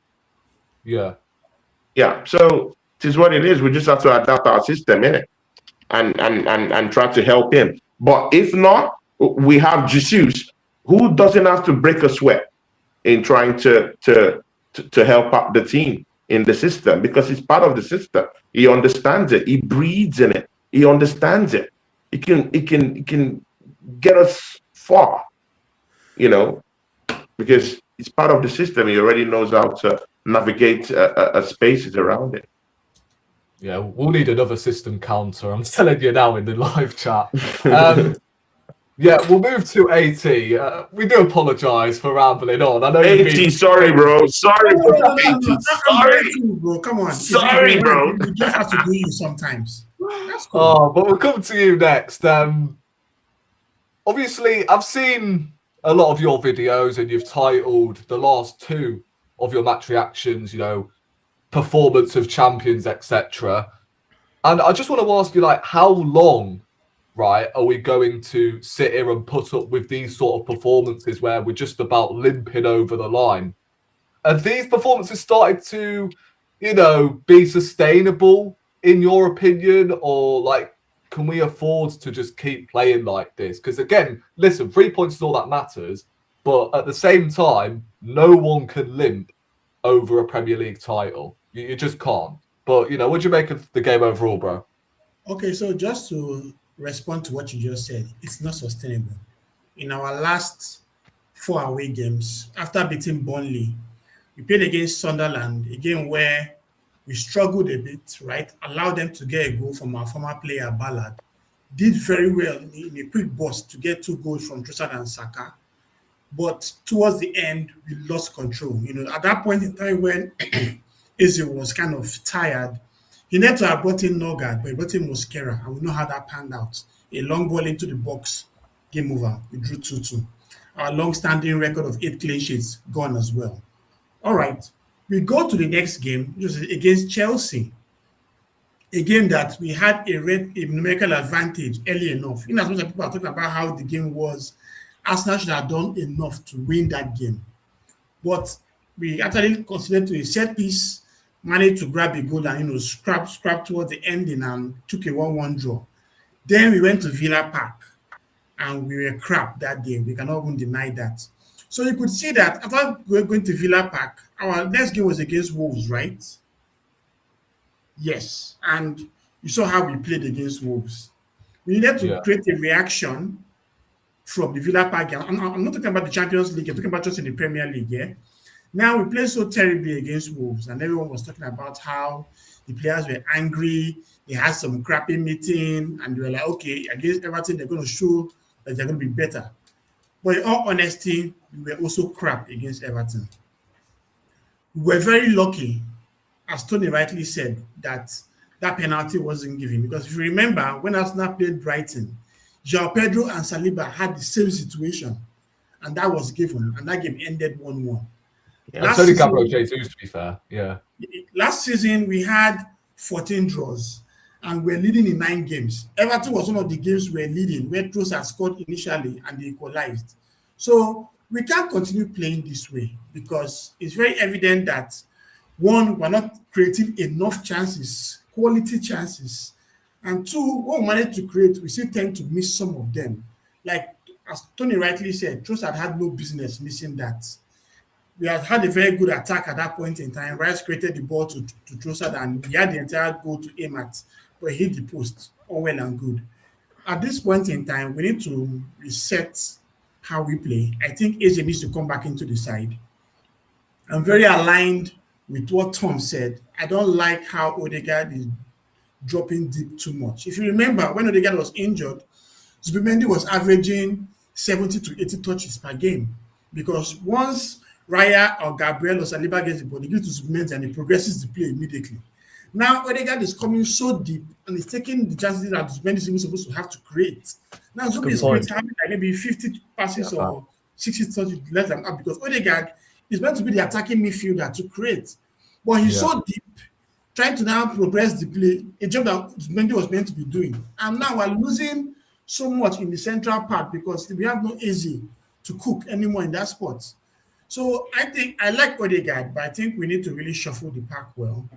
[SPEAKER 2] Yeah.
[SPEAKER 4] Yeah, so it is what it is. We just have to adapt our system in it and try to help him. But if not, we have Jesus, who doesn't have to break a sweat in trying to help out the team in the system, because he's part of the system. He understands it. He breathes in it. He understands it. He can get us far, you know, because it's part of the system. He already knows how to navigate spaces around it.
[SPEAKER 2] Yeah, we'll need another system counter. I'm telling you now in the live chat. Yeah, we'll move to AT. We do apologise for rambling on. I know
[SPEAKER 4] AT, sorry, bro. Sorry, bro.
[SPEAKER 5] No,
[SPEAKER 4] Sorry,
[SPEAKER 5] bro. Come on.
[SPEAKER 4] sorry, bro.
[SPEAKER 5] You just have to do you sometimes. That's cool.
[SPEAKER 2] Oh, but we'll come to you next. Obviously, I've seen a lot of your videos, and you've titled the last two of your match reactions, you know, performance of champions, etc. And I just want to ask you, like, how long, right, are we going to sit here and put up with these sort of performances where we're just about limping over the line? Have these performances started to, you know, be sustainable in your opinion, or like, can we afford to just keep playing like this? Because again, listen, 3 points is all that matters, but at the same time, no one can limp over a Premier League title. You just can't. But, you know, what do you make of the game overall, bro?
[SPEAKER 5] Okay, so just to respond to what you just said, it's not sustainable. In our last 4 away games, after beating Burnley, we played against Sunderland, a game where we struggled a bit, right? Allowed them to get a goal from our former player, Ballard. Did very well in a quick burst to get 2 goals from Trossard and Saka. But towards the end, we lost control. You know, at that point in time when Eze was kind of tired, he needed to have brought in Norgard, but he brought in Mosquera, and we know how that panned out. A long ball into the box, game over. We drew 2-2. Our long-standing record of 8 clean sheets gone as well. All right, we go to the next game, which is against Chelsea. A game that we had a numerical advantage early enough. In as much as people are talking about how the game was, Arsenal should have done enough to win that game. But we actually considered to a set piece, managed to grab a goal and, you know, scrap towards the ending and took a 1-1 draw. Then we went to Villa Park and we were crap that day. We cannot even deny that. So you could see that after going to Villa Park, our next game was against Wolves, right? Yes. And you saw how we played against Wolves. We needed to create a reaction from the Villa Park game. I'm not talking about the Champions League, I'm talking about just in the Premier League, yeah? Now we played so terribly against Wolves, and everyone was talking about how the players were angry, they had some crappy meeting, and they were like, okay, against Everton, they're going to show that they're going to be better. But in all honesty, we were also crap against Everton. We were very lucky, as Tony rightly said, that that penalty wasn't given. Because if you remember, when Arsenal played Brighton, João Pedro and Saliba had the same situation, and that was given, and that game ended 1-1.
[SPEAKER 2] Yeah, so did Gabriel Jesus, to be fair. Yeah.
[SPEAKER 5] Last season, we had 14 draws, and we're leading in 9 games. Everton was one of the games we're leading, where Trossard scored initially and they equalized. So we can't continue playing this way, because it's very evident that, one, we're not creating enough chances, quality chances, and 2, what we managed to create, we still tend to miss some of them. Like, as Tony rightly said, Trossard had no business missing that. we had a very good attack at that point in time. Rice created the ball to Trossard, and he had the entire goal to aim at, but he hit the post. All well and good. At this point in time, we need to reset how we play. I think AJ needs to come back into the side. I'm very aligned with what Thom said. I don't like how Odegaard is dropping deep too much. If you remember, when Odegaard was injured, Zubimendi was averaging 70 to 80 touches per game, because once Raya or Gabriel or Saliba gets the ball, he gives to Zubimendi and he progresses the play immediately. Now Odegaard is coming so deep and he's taking the chances that Zubimendi is even supposed to have to create. Now Zubimendi is having like maybe 50 passes or 60 touches less than that, because Odegaard is meant to be the attacking midfielder to create. But he's so deep, trying to now progress the play, a job that Zubimendi was meant to be doing. And now we're losing so much in the central part because we have no easy to cook anymore in that spot. So I think I like Odegaard, but I think we need to really shuffle the pack well.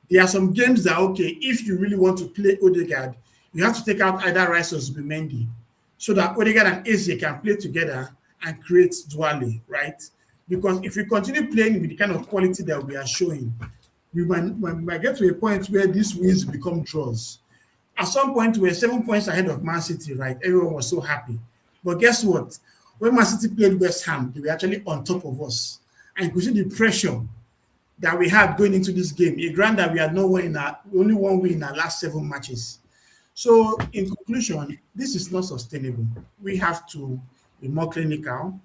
[SPEAKER 5] There are some games that, okay, if you really want to play Odegaard, you have to take out either Rice or Zubimendi so that Odegaard and Eze can play together and create dually, right? Because if we continue playing with the kind of quality that we are showing, we might get to a point where these wins become draws. At some point, we're 7 points ahead of Man City, right? Everyone was so happy. But guess what? When Man City played West Ham, they were actually on top of us. And you could see the pressure that we had going into this game. A ground that we had only one win in our last 7 matches. So, in conclusion, this is not sustainable. We have to be more clinical.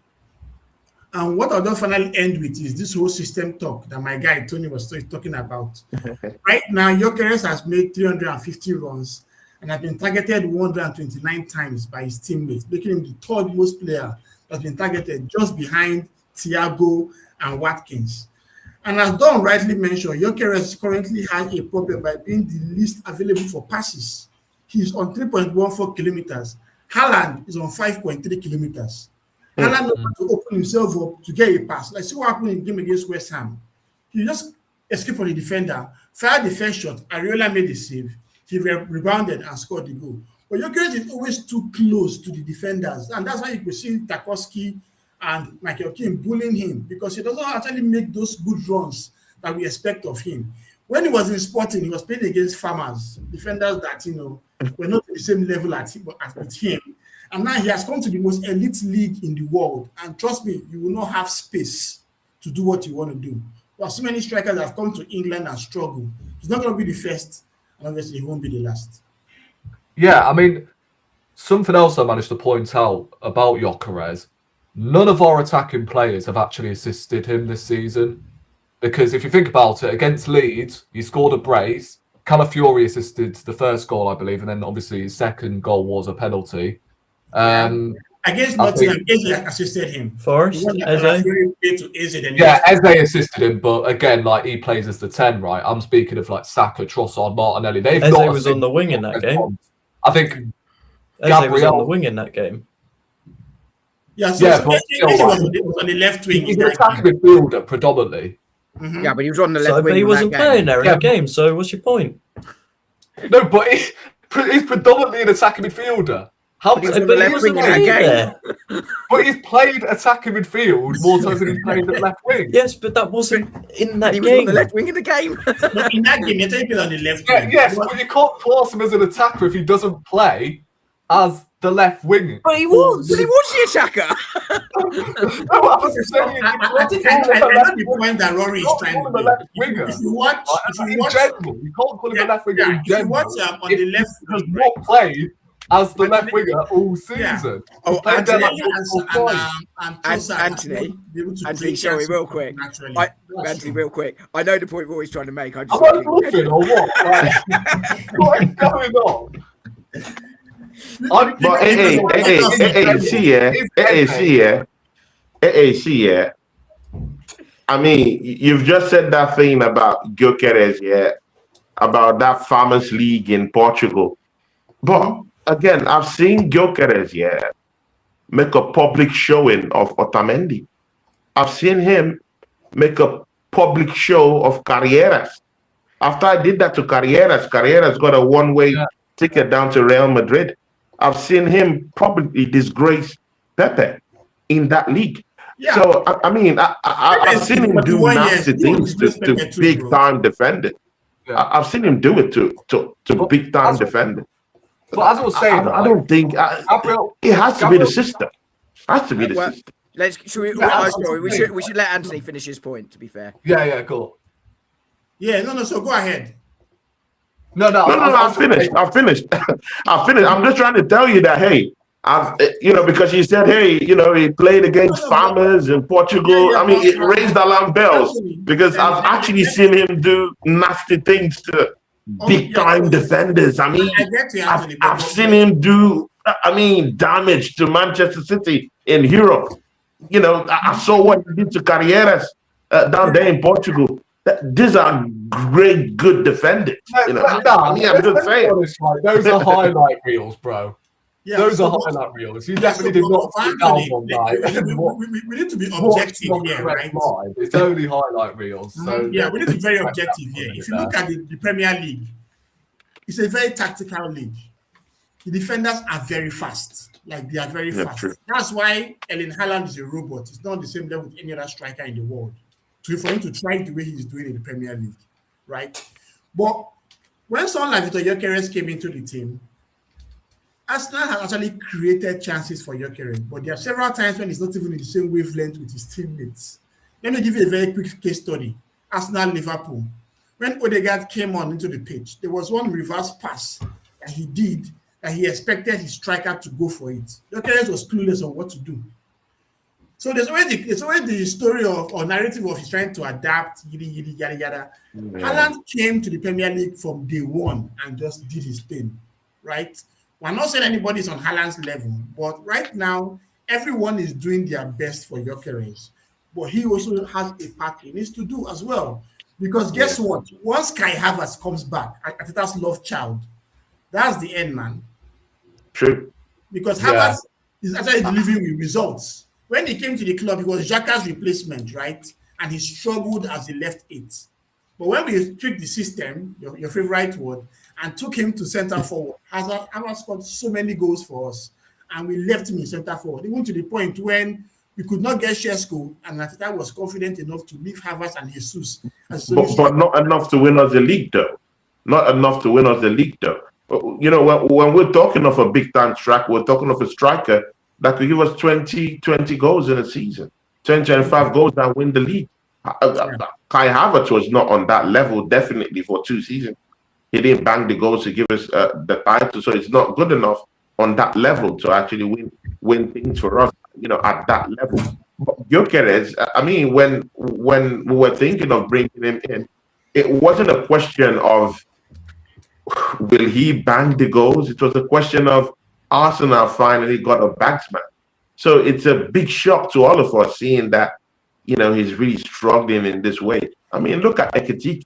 [SPEAKER 5] And what I'll finally end with is this whole system talk that my guy Tony was talking about. Right now, Gyokeres has made 350 runs and has been targeted 129 times by his teammates, making him the third most player that's been targeted, just behind Thiago and Watkins. And as Don rightly mentioned, Gyokeres currently has a problem by being the least available for passes. He's on 3.14 kilometers. Haaland is on 5.3 kilometers. Haaland knows how to open himself up to get a pass. Like, see what happened in the game against West Ham. He just escaped from the defender, fired the first shot, Areola made the save, he rebounded and scored the goal. But Gyokeres is always too close to the defenders, and that's why you could see Tarkowski and Michael Keane bullying him, because he doesn't actually make those good runs that we expect of him. When he was in Sporting, he was playing against farmers, defenders that, were not at the same level as with him. And now he has come to the most elite league in the world. And trust me, you will not have space to do what you want to do. There are so many strikers that have come to England and struggle. He's not going to be the first, and obviously he won't be the last.
[SPEAKER 2] Yeah, I mean, something else I managed to point out about Gyokeres, none of our attacking players have actually assisted him this season. Because if you think about it, against Leeds, he scored a brace. Calafiori assisted the first goal, I believe, and then obviously his second goal was a penalty.
[SPEAKER 5] Against Nottingham, Eze assisted him.
[SPEAKER 3] Forest, Eze?
[SPEAKER 2] Yeah, Eze assisted him, but again, like, he plays as the 10, right? I'm speaking of like Saka, Trossard, Martinelli.
[SPEAKER 3] Eze was on the wing in that game.
[SPEAKER 2] I think
[SPEAKER 3] Eze was on the wing in that game.
[SPEAKER 5] Yeah, so Eze was on the left wing.
[SPEAKER 2] He's an attacking midfielder predominantly.
[SPEAKER 6] Mm-hmm. Yeah, but he was on the left wing.
[SPEAKER 3] But he wasn't playing there in that game, so what's your point?
[SPEAKER 2] No, but he's predominantly an attacking midfielder.
[SPEAKER 6] But he wasn't playing there.
[SPEAKER 2] But he's played attacking midfield more times than he's played at left wing.
[SPEAKER 3] Yes, but that wasn't in that game.
[SPEAKER 6] He was on the left wing in the game.
[SPEAKER 5] But in that game, you're taking on the left wing.
[SPEAKER 2] Yes, but you can't class him as an attacker if he doesn't play as the left wing.
[SPEAKER 3] But he was.
[SPEAKER 6] But he was the attacker.
[SPEAKER 5] I think I know the point that Rory is trying to make. If you watch,
[SPEAKER 2] in general, you can't call him a left winger in general.
[SPEAKER 5] If you watch on the left,
[SPEAKER 2] he has not played as the left winger all season.
[SPEAKER 5] Yeah.
[SPEAKER 6] Oh, Anthony, sorry, real quick. Anthony, real quick. I know the point Rory's trying to make.
[SPEAKER 2] Am I bluffing or what? What is going on?
[SPEAKER 4] See, I mean, you've just said that thing about Gyokeres, about that Farmers League in Portugal. But again, I've seen Gyokeres, make a public showing of Otamendi. I've seen him make a public show of Carreras. After I did that to Carreras got a one-way ticket down to Real Madrid. I've seen him probably disgrace Pepe in that league.
[SPEAKER 5] Yeah.
[SPEAKER 4] So I mean, I've seen him do
[SPEAKER 5] 41
[SPEAKER 4] nasty
[SPEAKER 5] years,
[SPEAKER 4] things to
[SPEAKER 5] respected too,
[SPEAKER 4] big
[SPEAKER 5] bro.
[SPEAKER 4] time defenders.
[SPEAKER 2] Yeah.
[SPEAKER 4] I've seen him do it to big time defenders.
[SPEAKER 2] But as I was saying,
[SPEAKER 4] I don't think
[SPEAKER 2] Gabriel,
[SPEAKER 4] it has to be the system. Has to be the
[SPEAKER 6] Well,
[SPEAKER 4] system.
[SPEAKER 6] we should let Anthony finish his point. To be fair.
[SPEAKER 2] Yeah, cool.
[SPEAKER 5] Yeah, no. So go ahead.
[SPEAKER 2] No,
[SPEAKER 4] I've finished. I've finished. I'm just trying to tell you that, hey, because you said, hey, he played against farmers in Portugal.
[SPEAKER 5] Yeah,
[SPEAKER 4] I mean, it raised alarm bells because I've actually seen him do nasty things to big time defenders. I mean,
[SPEAKER 5] I get you, Anthony,
[SPEAKER 4] I've seen him do, damage to Manchester City in Europe. I saw what he did to Carreras down there in Portugal. These are great, good defenders. I'm just saying.
[SPEAKER 2] Honest, right? Those are highlight reels, bro.
[SPEAKER 5] Yeah,
[SPEAKER 2] Those are highlight reels. He definitely did not sit down one night.
[SPEAKER 5] We need to be objective here, right?
[SPEAKER 2] It's only highlight reels. So
[SPEAKER 5] yeah, we need to be very objective here. If you look at the Premier League, it's a very tactical league. The defenders are very fast. Like, they are very fast.
[SPEAKER 4] True.
[SPEAKER 5] That's why Erling Haaland is a robot. He's not on the same level with any other striker in the world. So for him to try the way he's doing in the Premier League, right? But when someone like Gyokeres came into the team, Arsenal has actually created chances for Gyokeres, but there are several times when he's not even in the same wavelength with his teammates. Let me give you a very quick case study. Arsenal-Liverpool. When Odegaard came on into the pitch, there was one reverse pass that he did that he expected his striker to go for it. Gyokeres was clueless on what to do. So there's always the story or narrative of he's trying to adapt, yada, yada. Haaland came to the Premier League from day one and just did his thing, right? We're not saying anybody's on Haaland's level, but right now, everyone is doing their best for Gyokeres. But he also has a part he needs to do as well. Because guess what? Once Kai Havertz comes back, Ateta's love child, that's the end, man.
[SPEAKER 4] True.
[SPEAKER 5] Because Havertz is actually delivering with results. When he came to the club, he was Xhaka's replacement, right? And he struggled as the left eight. But when we tweaked the system, your favorite word, and took him to center forward, Havertz scored so many goals for us, and we left him in center forward, even to the point when we could not get Šeško, and Ateta was confident enough to leave Havertz and Jesus.
[SPEAKER 4] But not enough to win us the league, though. Not enough to win us the league, though. When we're talking of a big-time striker, we're talking of a striker that could give us 20 goals in a season, 25 goals and win the league. Kai Havertz was not on that level, definitely, for 2 seasons. He didn't bang the goals to give us the title, so it's not good enough on that level to actually win things for us, at that level. But Gyokeres, I mean, when we were thinking of bringing him in, it wasn't a question of will he bang the goals? It was a question of Arsenal finally got a batsman. So it's a big shock to all of us seeing that, he's really struggling in this way. I mean, look at Ekitike.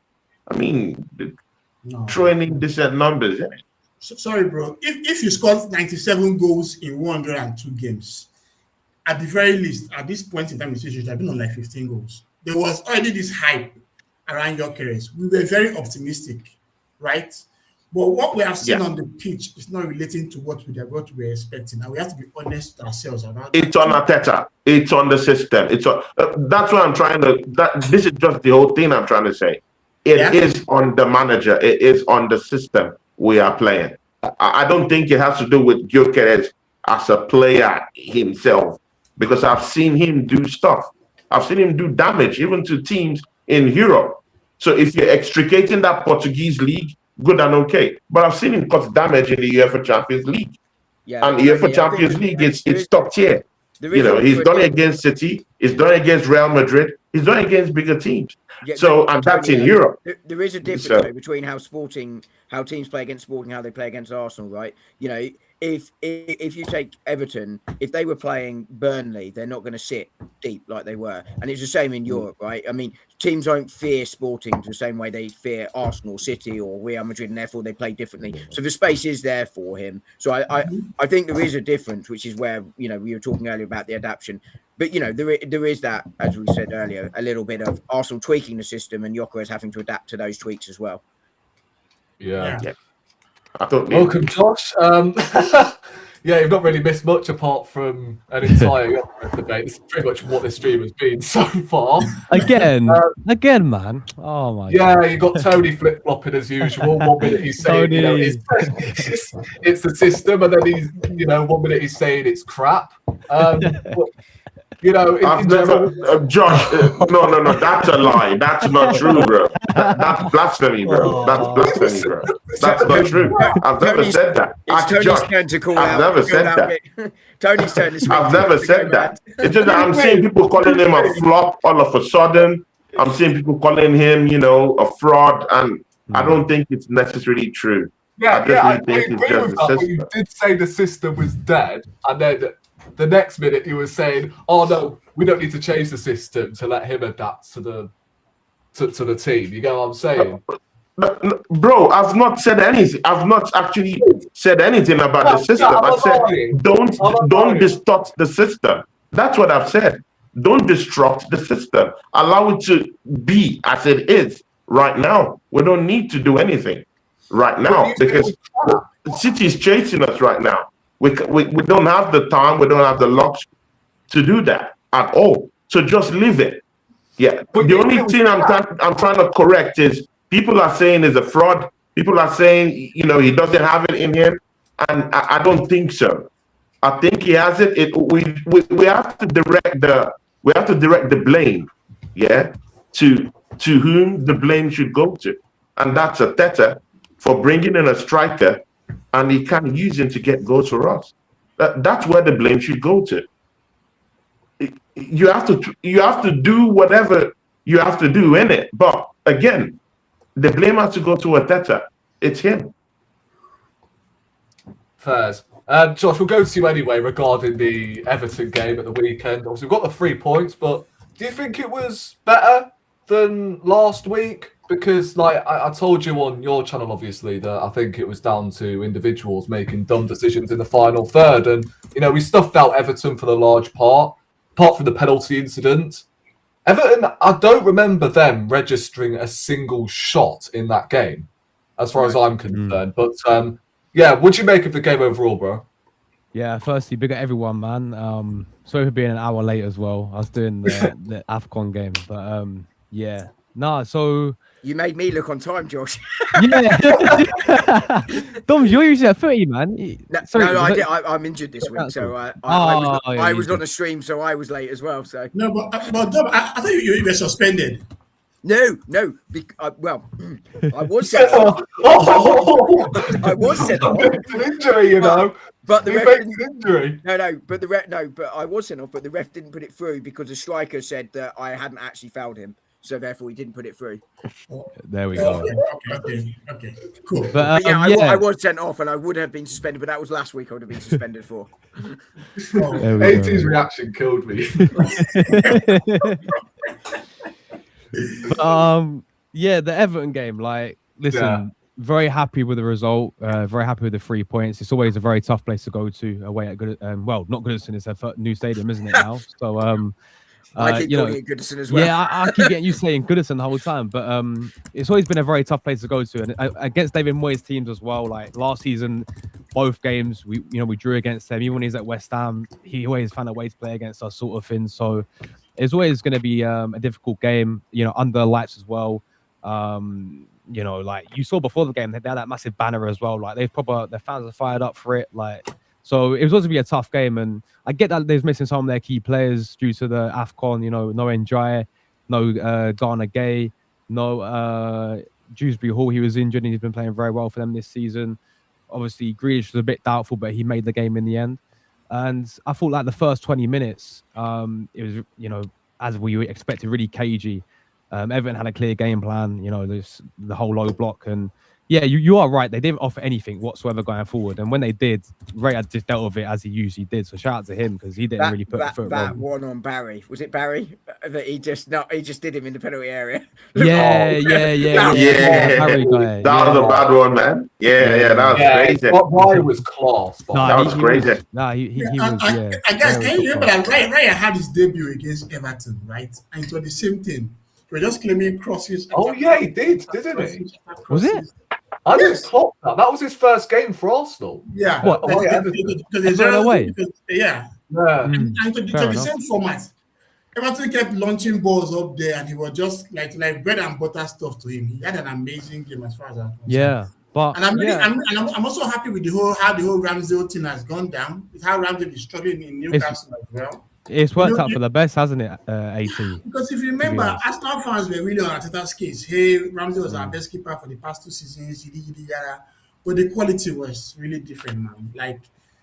[SPEAKER 4] I mean, throwing in decent numbers.
[SPEAKER 5] Sorry, bro. If you scored 97 goals in 102 games, at the very least, at this point in time, you should have been on like 15 goals. There was already this hype around Gyokeres. We were very optimistic, right? But what we have seen on the pitch is not relating to what we were expecting, and we have to be honest with ourselves about
[SPEAKER 4] it. It's on Ateta. It's on the system. It's on. That's what I'm trying to. This is just the whole thing I'm trying to say. It is on the manager. It is on the system we are playing. I don't think it has to do with Gyokeres as a player himself, because I've seen him do stuff. I've seen him do damage even to teams in Europe. So if you're extricating that Portuguese league, good and okay. But I've seen him cause damage in the UEFA Champions League. And the UEFA Champions League, it's top tier. He's done it against City. He's done it against Real Madrid. He's done it against bigger teams. And that's in Europe.
[SPEAKER 6] There is a difference though, between how teams play against Sporting, how they play against Arsenal, right? If you take Everton, if they were playing Burnley, they're not going to sit deep like they were. And it's the same in Europe, right? I mean, teams don't fear Sporting the same way they fear Arsenal, City, or Real Madrid, and therefore they play differently. So the space is there for him. So I think there is a difference, which is where, we were talking earlier about the adaptation. But, there is that, as we said earlier, a little bit of Arsenal tweaking the system and Gyokeres having to adapt to those tweaks as well.
[SPEAKER 2] Yeah.
[SPEAKER 4] Welcome,
[SPEAKER 2] Josh. Yeah, you've not really missed much apart from an entire debate. It's pretty much what this stream has been so far.
[SPEAKER 7] Again, man. Oh my.
[SPEAKER 2] Yeah, you got Tony flip flopping as usual. 1 minute he's saying, you know, it's the system, and then he's, you know, 1 minute he's saying it's crap. But, you know,
[SPEAKER 4] I've never, Josh. No, that's a lie. That's not true, bro. That's blasphemy, bro. That's blasphemy, bro. That's not true. I've never said that.
[SPEAKER 6] It's Tony's turn to call out.
[SPEAKER 4] I've never said that.
[SPEAKER 6] Tony's turn this week.
[SPEAKER 4] I've never said that. It's just that I'm seeing people calling him a flop all of a sudden. I'm seeing people calling him, you know, a fraud, and I don't think it's necessarily true.
[SPEAKER 2] Yeah, I agree
[SPEAKER 4] it's
[SPEAKER 2] with
[SPEAKER 4] just
[SPEAKER 2] that.
[SPEAKER 4] the
[SPEAKER 2] But you
[SPEAKER 4] system.
[SPEAKER 2] did say the system was dead, and then the next minute he was saying, "Oh no, we don't need to change the system to let him adapt to the team." You get what I'm saying?
[SPEAKER 4] Bro, I've not said anything. I've not actually said anything about the system. I said don't distort the system. That's what I've said. Don't disrupt the system. Allow it to be as it is right now. We don't need to do anything right now because the city is chasing us right now. We don't have the time. We don't have the luck to do that at all. So just leave it. Yeah. But the only thing I'm trying to correct is people are saying is a fraud. People are saying, you know, he doesn't have it in him, and I don't think so. I think he has it. We have to direct the blame, yeah, to whom the blame should go to, and that's Arteta for bringing in a striker, and he can't use him to get goals for us. That's where the blame should go to. You have to do whatever you have to do in it, but again, the blame has to go to Arteta. It's him.
[SPEAKER 2] Fairs. Josh, we'll go to you anyway regarding the Everton game at the weekend. Obviously, we've got the 3 points, but do you think it was better than last week? Because, like, I told you on your channel, obviously, that I think it was down to individuals making dumb decisions in the final third. And, you know, we stuffed out Everton for the large part, apart from the penalty incident. Everton, I don't remember them registering a single shot in that game, as far as I'm concerned. But, yeah, what'd you make of the game overall, bro?
[SPEAKER 7] Yeah, firstly, big up everyone, man. Sorry for being an hour late as well. I was doing the AFCON game, but yeah. Nah, so
[SPEAKER 6] you made me look on time, Josh.
[SPEAKER 7] Yeah. Thom, you're usually at 30, man.
[SPEAKER 6] I'm injured this week, so I was on the stream, so I was late as well. So
[SPEAKER 5] no, but Thom, I thought you were suspended.
[SPEAKER 6] No. Well, I was sent off. I was sent off.
[SPEAKER 2] It's an injury, you know.
[SPEAKER 6] But the ref
[SPEAKER 2] didn't, injury.
[SPEAKER 6] But I was sent off. But the ref didn't put it through because the striker said that I hadn't actually fouled him, so therefore he didn't put it through.
[SPEAKER 7] There we go.
[SPEAKER 5] Okay, cool.
[SPEAKER 6] But I was sent off, and I would have been suspended. But that was last week. I would have been suspended for.
[SPEAKER 2] 80's reaction killed me.
[SPEAKER 7] Yeah, the Everton game, like, listen, very happy with the result, very happy with the 3 points. It's always a very tough place to go to away at not Goodison, it's a new stadium, isn't it now? So
[SPEAKER 6] I keep calling it Goodison as well.
[SPEAKER 7] Yeah, I keep getting you saying Goodison the whole time, but it's always been a very tough place to go to, and against David Moyes' teams as well. Like last season, both games we drew against them. Even when he's at West Ham, he always found a way to play against us, sort of thing. So it's always going to be a difficult game, under the lights as well. Like you saw before the game, they had that massive banner as well. Like their fans are fired up for it. Like, so it was going to be a tough game, and I get that they're missing some of their key players due to the AFCON. No Njai, no Garner Gay, no Dewsbury Hall. He was injured, and he's been playing very well for them this season. Obviously, Grealish was a bit doubtful, but he made the game in the end. And I thought like the first 20 minutes, it was, as we expected, really cagey. Everton had a clear game plan, there's the whole low block. And yeah, you are right. They didn't offer anything whatsoever going forward. And when they did, Ray had just dealt with it as he usually did. So shout out to him because he didn't really put the foot
[SPEAKER 6] that
[SPEAKER 7] wrong.
[SPEAKER 6] one on Barry. Was it Barry? That he just did him in the penalty area.
[SPEAKER 7] Yeah.
[SPEAKER 4] Barry guy. That was a bad one, man. Yeah, that was crazy.
[SPEAKER 2] Barry was class.
[SPEAKER 4] That was crazy.
[SPEAKER 7] He was,
[SPEAKER 5] I guess, can you remember that Raya had his debut against Everton, right? And it was the same thing. We're just claiming crosses.
[SPEAKER 2] Oh yeah, he did, didn't he?
[SPEAKER 7] Was it?
[SPEAKER 2] I didn't
[SPEAKER 5] Yes.
[SPEAKER 2] clock that. That was his first game for Arsenal.
[SPEAKER 5] Yeah.
[SPEAKER 7] What?
[SPEAKER 2] Oh, yeah.
[SPEAKER 5] Because
[SPEAKER 7] Thrown away?
[SPEAKER 5] Yeah.
[SPEAKER 2] Yeah.
[SPEAKER 5] And to
[SPEAKER 7] fair
[SPEAKER 5] the
[SPEAKER 7] enough.
[SPEAKER 5] same format. Everton kept launching balls up there, and he was just like bread and butter stuff to him. He had an amazing game as far as I'm concerned.
[SPEAKER 7] Yeah, but
[SPEAKER 5] And I'm really,
[SPEAKER 7] yeah,
[SPEAKER 5] I'm also happy with how the whole Ramsdale thing has gone down. With how Ramsdale is struggling in Newcastle as well.
[SPEAKER 7] it's worked
[SPEAKER 5] You know,
[SPEAKER 7] out for the best, hasn't it? 80.
[SPEAKER 5] Because if you remember,
[SPEAKER 7] honest.
[SPEAKER 5] Arsenal fans were really on Arteta's case. Hey, Ramsdale was our best keeper for the past 2 seasons. Yada. But the quality was really different, man. Like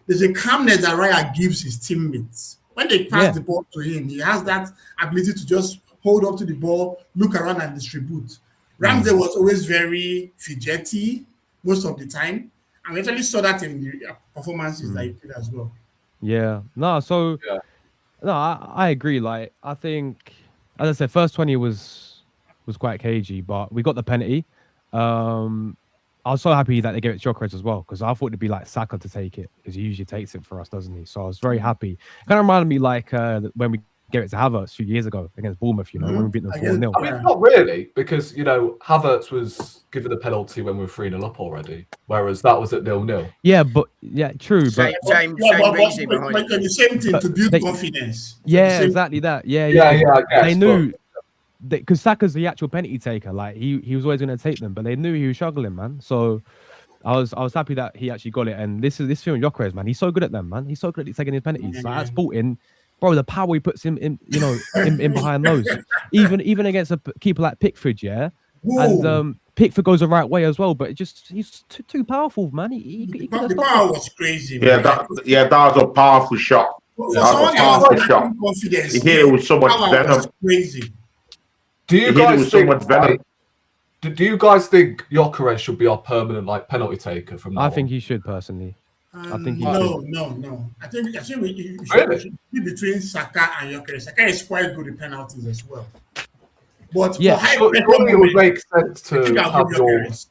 [SPEAKER 5] there's a calmness that Raya gives his teammates. When they pass the ball to him, he has that ability to just hold up to the ball, look around and distribute. Ramsdale was always very fidgety most of the time. And we actually saw that in the performances that he played as well.
[SPEAKER 7] Yeah, no, so
[SPEAKER 2] Yeah.
[SPEAKER 7] no, I agree. Like, I think, as I said, first 20 was quite cagey, but we got the penalty. I was so happy that they gave it to Gyokeres as well, because I thought it'd be like Saka to take it, because he usually takes it for us, doesn't he? So I was very happy. Kind of reminded me like when we gave it to Havertz a few years ago against Bournemouth, you know, when we beat them 4-0.
[SPEAKER 2] I mean, not really, because, you know, Havertz was given a penalty when we were 3-0 up already, whereas that was at 0-0.
[SPEAKER 7] Yeah, but yeah, true.
[SPEAKER 6] Same,
[SPEAKER 7] But
[SPEAKER 6] same,
[SPEAKER 5] Yeah,
[SPEAKER 6] same reason
[SPEAKER 5] but
[SPEAKER 6] behind it.
[SPEAKER 5] the same thing to build
[SPEAKER 7] they-
[SPEAKER 5] confidence.
[SPEAKER 7] yeah,
[SPEAKER 5] Same-
[SPEAKER 7] exactly that. Yeah,
[SPEAKER 2] Yeah, I guess.
[SPEAKER 7] They knew because Saka's the actual penalty taker. Like he was always going to take them, but they knew he was struggling, man. So I was happy that he actually got it. And this film Gyokeres, man, he's so good at them, man. He's so good at taking his penalties. Like at Sporting, bro, the power he puts in you know, in behind those. Even against a keeper like Pickford, yeah.
[SPEAKER 5] Whoa.
[SPEAKER 7] And Pickford goes the right way as well, but he's too powerful, man. He could have
[SPEAKER 5] the
[SPEAKER 7] stopped
[SPEAKER 5] power
[SPEAKER 7] it.
[SPEAKER 5] was crazy.
[SPEAKER 4] Yeah,
[SPEAKER 5] man.
[SPEAKER 4] that was a powerful shot.
[SPEAKER 5] For
[SPEAKER 4] that was
[SPEAKER 5] someone
[SPEAKER 4] a powerful
[SPEAKER 5] that
[SPEAKER 4] shot.
[SPEAKER 5] has confidence,
[SPEAKER 4] He hit it with so much
[SPEAKER 5] power
[SPEAKER 4] venom.
[SPEAKER 5] was crazy.
[SPEAKER 2] Do you
[SPEAKER 4] He hit it
[SPEAKER 2] guys
[SPEAKER 4] with so
[SPEAKER 2] think?
[SPEAKER 4] much venom.
[SPEAKER 2] Do you guys think Gyokeres should be our permanent like penalty taker from now
[SPEAKER 7] I think
[SPEAKER 2] on?
[SPEAKER 7] he should personally. I think he
[SPEAKER 5] No. I think we should be between Saka and Gyokeres. Saka is quite good at penalties as well. But
[SPEAKER 7] Yeah,
[SPEAKER 5] for high
[SPEAKER 2] Surely
[SPEAKER 5] pressure
[SPEAKER 2] it would
[SPEAKER 5] moments,
[SPEAKER 2] make sense
[SPEAKER 5] I think
[SPEAKER 2] to
[SPEAKER 5] I'll
[SPEAKER 2] have
[SPEAKER 5] give
[SPEAKER 2] your.
[SPEAKER 5] Gyokeres.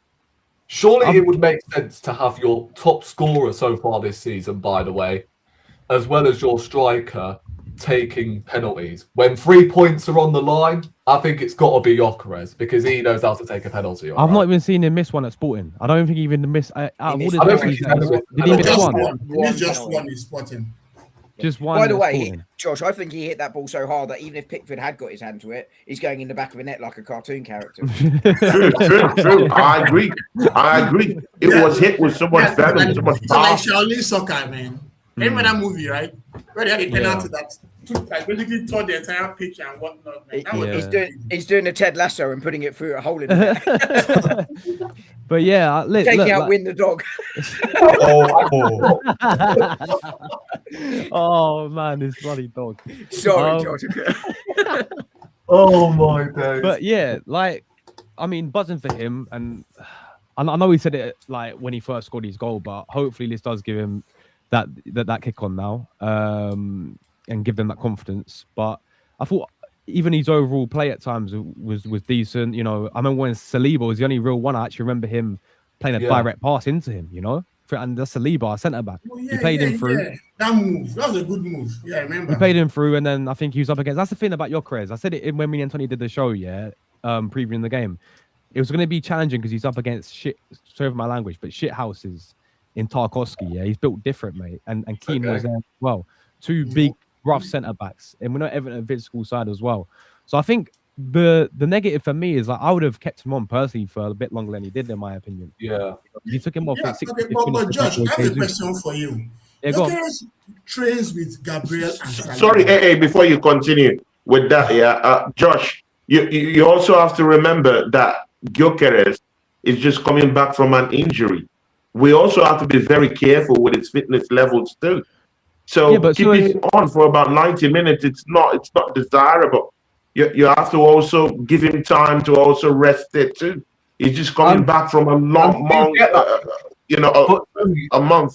[SPEAKER 2] Surely it would make sense to have your top scorer so far this season, by the way, as well as your striker taking penalties. When 3 points are on the line, I think it's got to be Gyokeres because he knows how to take a penalty.
[SPEAKER 7] I've not even seen him miss one at Sporting. I don't think he even missed. Out of all the
[SPEAKER 2] I don't think
[SPEAKER 7] penalties
[SPEAKER 2] he's
[SPEAKER 7] that
[SPEAKER 2] ever missed-
[SPEAKER 7] did he miss
[SPEAKER 5] Just
[SPEAKER 7] one?
[SPEAKER 5] one. He missed just one is Sporting.
[SPEAKER 7] Just one.
[SPEAKER 6] By the
[SPEAKER 7] at
[SPEAKER 6] way,
[SPEAKER 7] Sporting.
[SPEAKER 6] Josh, I think he hit that ball so hard that even if Pickford had got his hand to it, he's going in the back of the net like a cartoon character.
[SPEAKER 4] True. I agree. It was hit with so much venom, so much
[SPEAKER 5] It's like
[SPEAKER 4] power.
[SPEAKER 5] Shaolin soccer, man. Remember that movie, right? Where they had a penalty that took, like, basically tore the entire pitch and whatnot. Man. That was
[SPEAKER 7] Yeah.
[SPEAKER 6] He's doing a Ted Lasso and putting it through a hole in the net.
[SPEAKER 7] But yeah,
[SPEAKER 6] Taking out Win the dog.
[SPEAKER 7] Oh man, this bloody dog.
[SPEAKER 6] Sorry, Josh.
[SPEAKER 2] Oh my days.
[SPEAKER 7] But yeah, like, I mean, buzzing for him, and I know he said it like when he first scored his goal, but hopefully this does give him that kick on now, and give them that confidence. But I thought even his overall play at times was decent. You know, I remember when Saliba was the only real one. I actually remember him playing a direct pass into him. You know, and that's Saliba, our centre back.
[SPEAKER 5] Oh,
[SPEAKER 7] He played him through.
[SPEAKER 5] Yeah. That was a good move. Yeah, I remember.
[SPEAKER 7] He played him through, and then I think he was up against. That's the thing about Gyokeres. I said it when me and Tony did the show, previewing the game. It was going to be challenging because he's up against shit. Sorry for my language, but shit houses in Tarkowski. Yeah, he's built different, mate. And Keane was there as well. Two big, rough centre backs, and we're not Everton a physical side as well. So I think the negative for me is like I would have kept him on personally for a bit longer than he did, in my opinion.
[SPEAKER 2] Yeah.
[SPEAKER 7] He took him off.
[SPEAKER 5] Yeah,
[SPEAKER 7] at 60,
[SPEAKER 5] okay, but Josh, I have a question for you.
[SPEAKER 7] Yeah, go on.
[SPEAKER 5] Gyokeres trains with Gabriel and Saliba.
[SPEAKER 4] Sorry, before you continue with that, Josh, you also have to remember that Gyokeres is just coming back from an injury. We also have to be very careful with his fitness levels too. So keeping him on for about 90 minutes, it's not desirable. You have to also give him time to also rest it too. He's just coming back from a long month long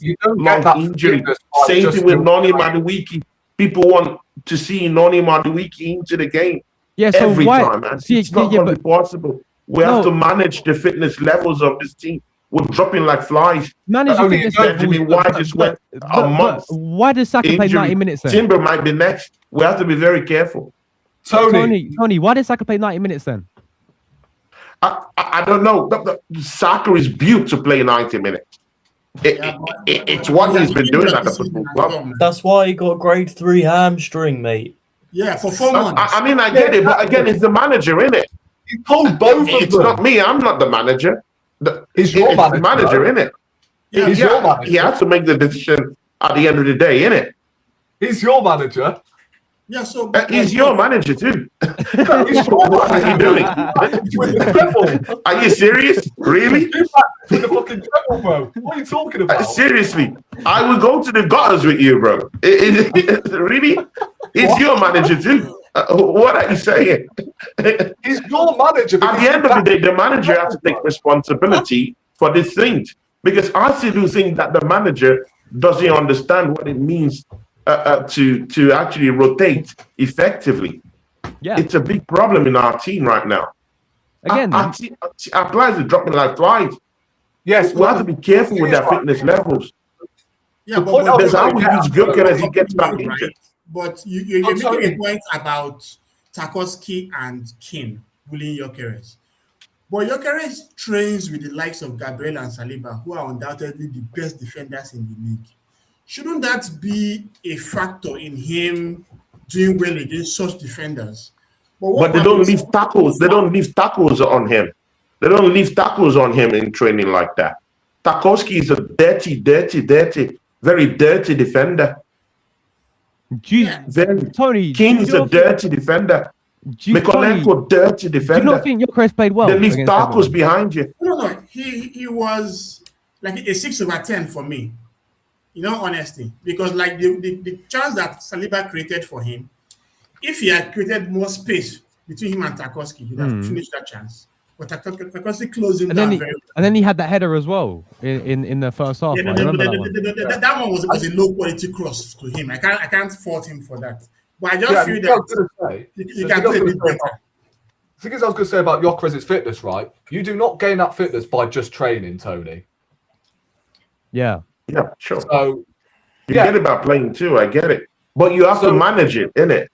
[SPEAKER 4] injury. Same thing with Noni Madueke. People want to see Noni Madueke into the game every time, man. It's not going to be possible. We have to manage the fitness levels of this team. We're dropping like flies. Benjamin White just went a month.
[SPEAKER 7] Why does Saka play 90 minutes then?
[SPEAKER 4] Timber might be next. We have to be very careful.
[SPEAKER 7] Tony, why did Saka play 90 minutes then?
[SPEAKER 4] I don't know. Saka is built to play 90 minutes. It's what he's been doing at the football club.
[SPEAKER 3] That's why he got grade 3 hamstring, mate.
[SPEAKER 5] Yeah, for 4 months.
[SPEAKER 4] I mean, I get it, but again, it's the manager, innit?
[SPEAKER 2] He told both of them.
[SPEAKER 4] It's not me. I'm not the manager.
[SPEAKER 2] It's your
[SPEAKER 4] the manager, innit?
[SPEAKER 5] Yeah,
[SPEAKER 2] He's your manager.
[SPEAKER 4] He has to make the decision at the end of the day, innit?
[SPEAKER 2] He's your manager.
[SPEAKER 5] Yeah, so
[SPEAKER 4] He's your manager too.
[SPEAKER 2] He's your
[SPEAKER 4] What are you doing?
[SPEAKER 2] With the treble.
[SPEAKER 4] Are you serious? Really?
[SPEAKER 2] With the fucking treble, bro. What are you talking about?
[SPEAKER 4] Seriously, I will go to the gutters with you, bro. Really? He's your manager too. What are you saying?
[SPEAKER 2] He's your manager.
[SPEAKER 4] At the end of the day, the manager has to take responsibility for these things. Because I still do think that the manager doesn't understand what it means to actually rotate effectively.
[SPEAKER 7] Yeah.
[SPEAKER 4] It's a big problem in our team right now.
[SPEAKER 7] Again,
[SPEAKER 4] our players are dropping like flies.
[SPEAKER 2] Yes,
[SPEAKER 4] We have to be careful with their fitness levels.
[SPEAKER 5] yeah,
[SPEAKER 2] point
[SPEAKER 5] but
[SPEAKER 4] There's how we use Gyokeres as he gets back
[SPEAKER 5] right?
[SPEAKER 4] injured.
[SPEAKER 5] But you're
[SPEAKER 2] I'm
[SPEAKER 5] making
[SPEAKER 2] sorry.
[SPEAKER 5] a point about Tarkowski and Kim bullying Gyokeres. But Gyokeres trains with the likes of Gabriel and Saliba, who are undoubtedly the best defenders in the league. Shouldn't that be a factor in him doing well against such defenders?
[SPEAKER 4] But they don't leave tackles. They don't leave tackles on him. They don't leave tackles on him in training like that. Tarkowski is a dirty, very dirty defender.
[SPEAKER 7] Tony,
[SPEAKER 4] King's a dirty defender. Mikolenko, dirty
[SPEAKER 7] do you
[SPEAKER 4] defender.
[SPEAKER 7] not think Gyokeres played well?
[SPEAKER 4] They leave
[SPEAKER 7] against
[SPEAKER 4] tackles
[SPEAKER 7] everyone?
[SPEAKER 4] behind you.
[SPEAKER 5] No. He was like a 6/10 for me. In all honesty, because like the chance that Saliba created for him, if he had created more space between him and Tarkowski, he'd have finished that chance. But Tarkowski closed him down very well.
[SPEAKER 7] And then he had that header as well in the first half.
[SPEAKER 5] Yeah,
[SPEAKER 7] I remember that one.
[SPEAKER 5] that one was a low quality cross to him. I can't fault him for that. But I just feel that he can play a bit better.
[SPEAKER 2] The thing is, I was going to say about Gyokeres' fitness, right? You do not gain that fitness by just training, Tony.
[SPEAKER 7] Yeah.
[SPEAKER 4] Yeah, sure.
[SPEAKER 2] So,
[SPEAKER 4] You get it about playing too, I get it. But you have to manage it, innit?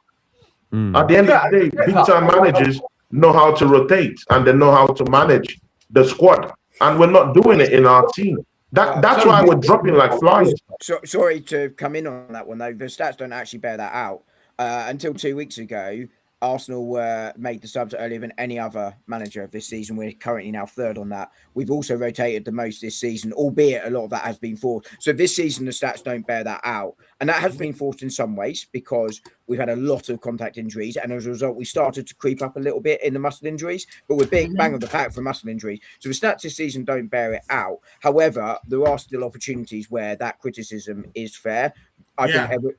[SPEAKER 4] At the end of the day, big-time managers know how to rotate and they know how to manage the squad. And we're not doing it in our team. That's why we're dropping like flies.
[SPEAKER 6] So, sorry to come in on that one, though. The stats don't actually bear that out. Until 2 weeks ago, Arsenal made the subs earlier than any other manager of this season. We're currently now third on that. We've also rotated the most this season, albeit a lot of that has been forced. So this season, the stats don't bear that out. And that has been forced in some ways because we've had a lot of contact injuries. And as a result, we started to creep up a little bit in the muscle injuries, but we're big bang on the pack for muscle injuries. So the stats this season don't bear it out. However, there are still opportunities where that criticism is fair. I think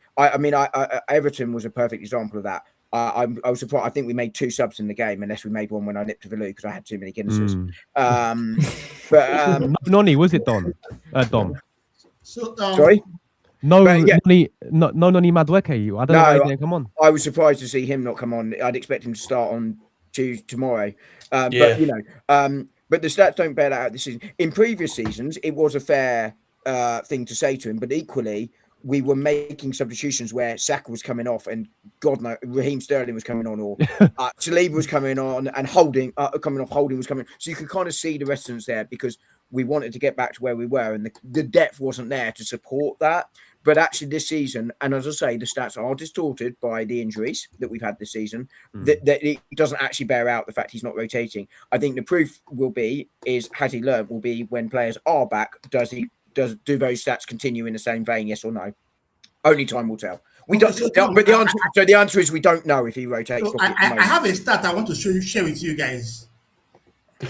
[SPEAKER 6] Everton was a perfect example of that. I was surprised. I think we made 2 subs in the game, unless we made one when I nipped to the loo because I had too many Guinnesses.
[SPEAKER 7] Noni, was it Don? Dom.
[SPEAKER 5] So,
[SPEAKER 6] Sorry?
[SPEAKER 7] No,
[SPEAKER 6] yeah.
[SPEAKER 7] Noni Madueke. I don't know why he didn't come on.
[SPEAKER 6] I was surprised to see him not come on. I'd expect him to start on tomorrow. But but the stats don't bear that out this season. In previous seasons, it was a fair thing to say to him, but equally, we were making substitutions where Saka was coming off and God knows Raheem Sterling was coming on or Saliba was coming on and Holding was coming. So you could kind of see the resonance there because we wanted to get back to where we were and the depth wasn't there to support that. But actually this season, and as I say, the stats are distorted by the injuries that we've had this season, that it doesn't actually bear out the fact he's not rotating. I think the proof has he learned will be when players are back, do those stats continue in the same vein? Yes or no? Only time will tell. We don't. But the answer is we don't know if he rotates.
[SPEAKER 5] So I have a stat I want to share with you guys.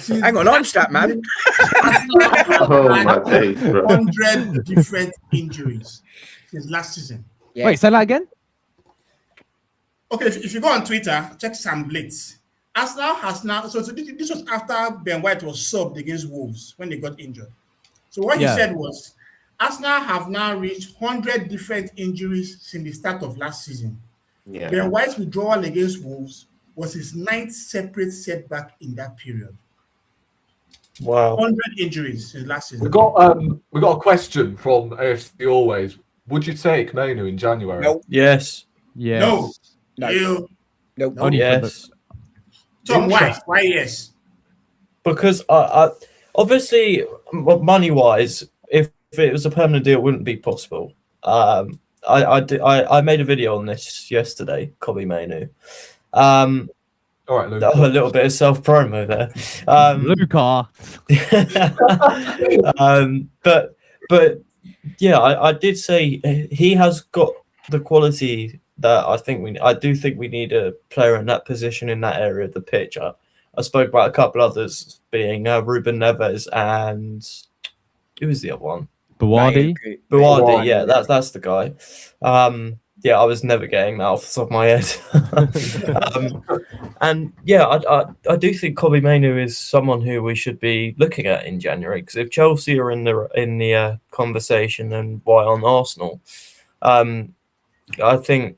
[SPEAKER 6] Hang on, I'm stat man.
[SPEAKER 4] Oh my days, bro.
[SPEAKER 5] 100 different injuries since last season.
[SPEAKER 6] Yeah.
[SPEAKER 7] Wait, say that again.
[SPEAKER 5] Okay, if you go on Twitter, check Sam Blitz. Arsenal has now. So this was after Ben White was subbed against Wolves when they got injured. So what he said was, Arsenal have now reached 100 different injuries since the start of last season.
[SPEAKER 4] Yeah.
[SPEAKER 5] Ben White's withdrawal against Wolves was his 9th separate setback in that period.
[SPEAKER 3] Wow.
[SPEAKER 5] 100 injuries since last season.
[SPEAKER 2] We got a question from AFC Always. Would you take Manu in January?
[SPEAKER 6] No.
[SPEAKER 3] Yes.
[SPEAKER 7] Yeah.
[SPEAKER 5] No.
[SPEAKER 6] No.
[SPEAKER 5] You.
[SPEAKER 6] Nope.
[SPEAKER 7] Only for
[SPEAKER 3] Yes.
[SPEAKER 5] Tom, why? Why yes?
[SPEAKER 3] because I obviously money wise, if it was a permanent deal, it wouldn't be possible. I made a video on this yesterday, Kobe Mainu.
[SPEAKER 2] All right, Luke.
[SPEAKER 3] A little bit of self promo there.
[SPEAKER 7] Luca.
[SPEAKER 3] But yeah, I did say he has got the quality that I do think we need a player in that position in that area of the pitch. I spoke about a couple others being Ruben Neves and who was the other one?
[SPEAKER 7] Buwardi.
[SPEAKER 3] Buwardi, yeah, that's the guy. Yeah, I was never getting that off the top of my head. And yeah, I do think Kobe Mainu is someone who we should be looking at in January, because if Chelsea are in the conversation, then why on Arsenal? I think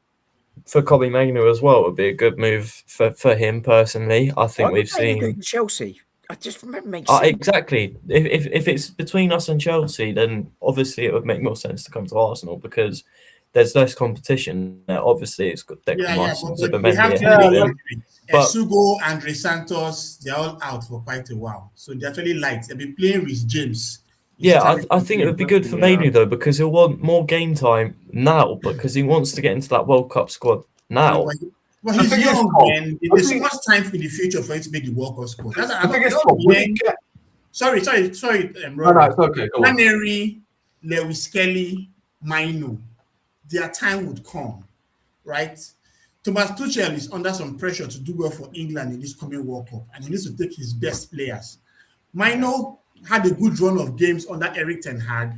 [SPEAKER 3] for Kobe Mainu as well, it would be a good move for him personally. I think we've seen
[SPEAKER 6] Chelsea. I just remember makes sense.
[SPEAKER 3] Exactly. If it's between us and Chelsea, then obviously it would make more sense to come to Arsenal because there's less competition. Now, obviously, it's got Declan Rice and Zubimendi.
[SPEAKER 5] Sugo, Andre Santos, they're all out for quite a while. So they're actually light. They've been playing with James.
[SPEAKER 3] Yeah, I think it would be good for Mainu, though, because he'll want more game time now because he wants to get into that World Cup squad now.
[SPEAKER 5] Well, he's young, and there's so much time in the future for him to make the World Cup squad. Sorry,
[SPEAKER 2] no, it's okay. Go on.
[SPEAKER 5] Nwaneri, Lewis Kelly, Mainu, their time would come, right? Thomas Tuchel is under some pressure to do well for England in this coming World Cup, and he needs to take his best players. Mainu had a good run of games under Erik ten Hag,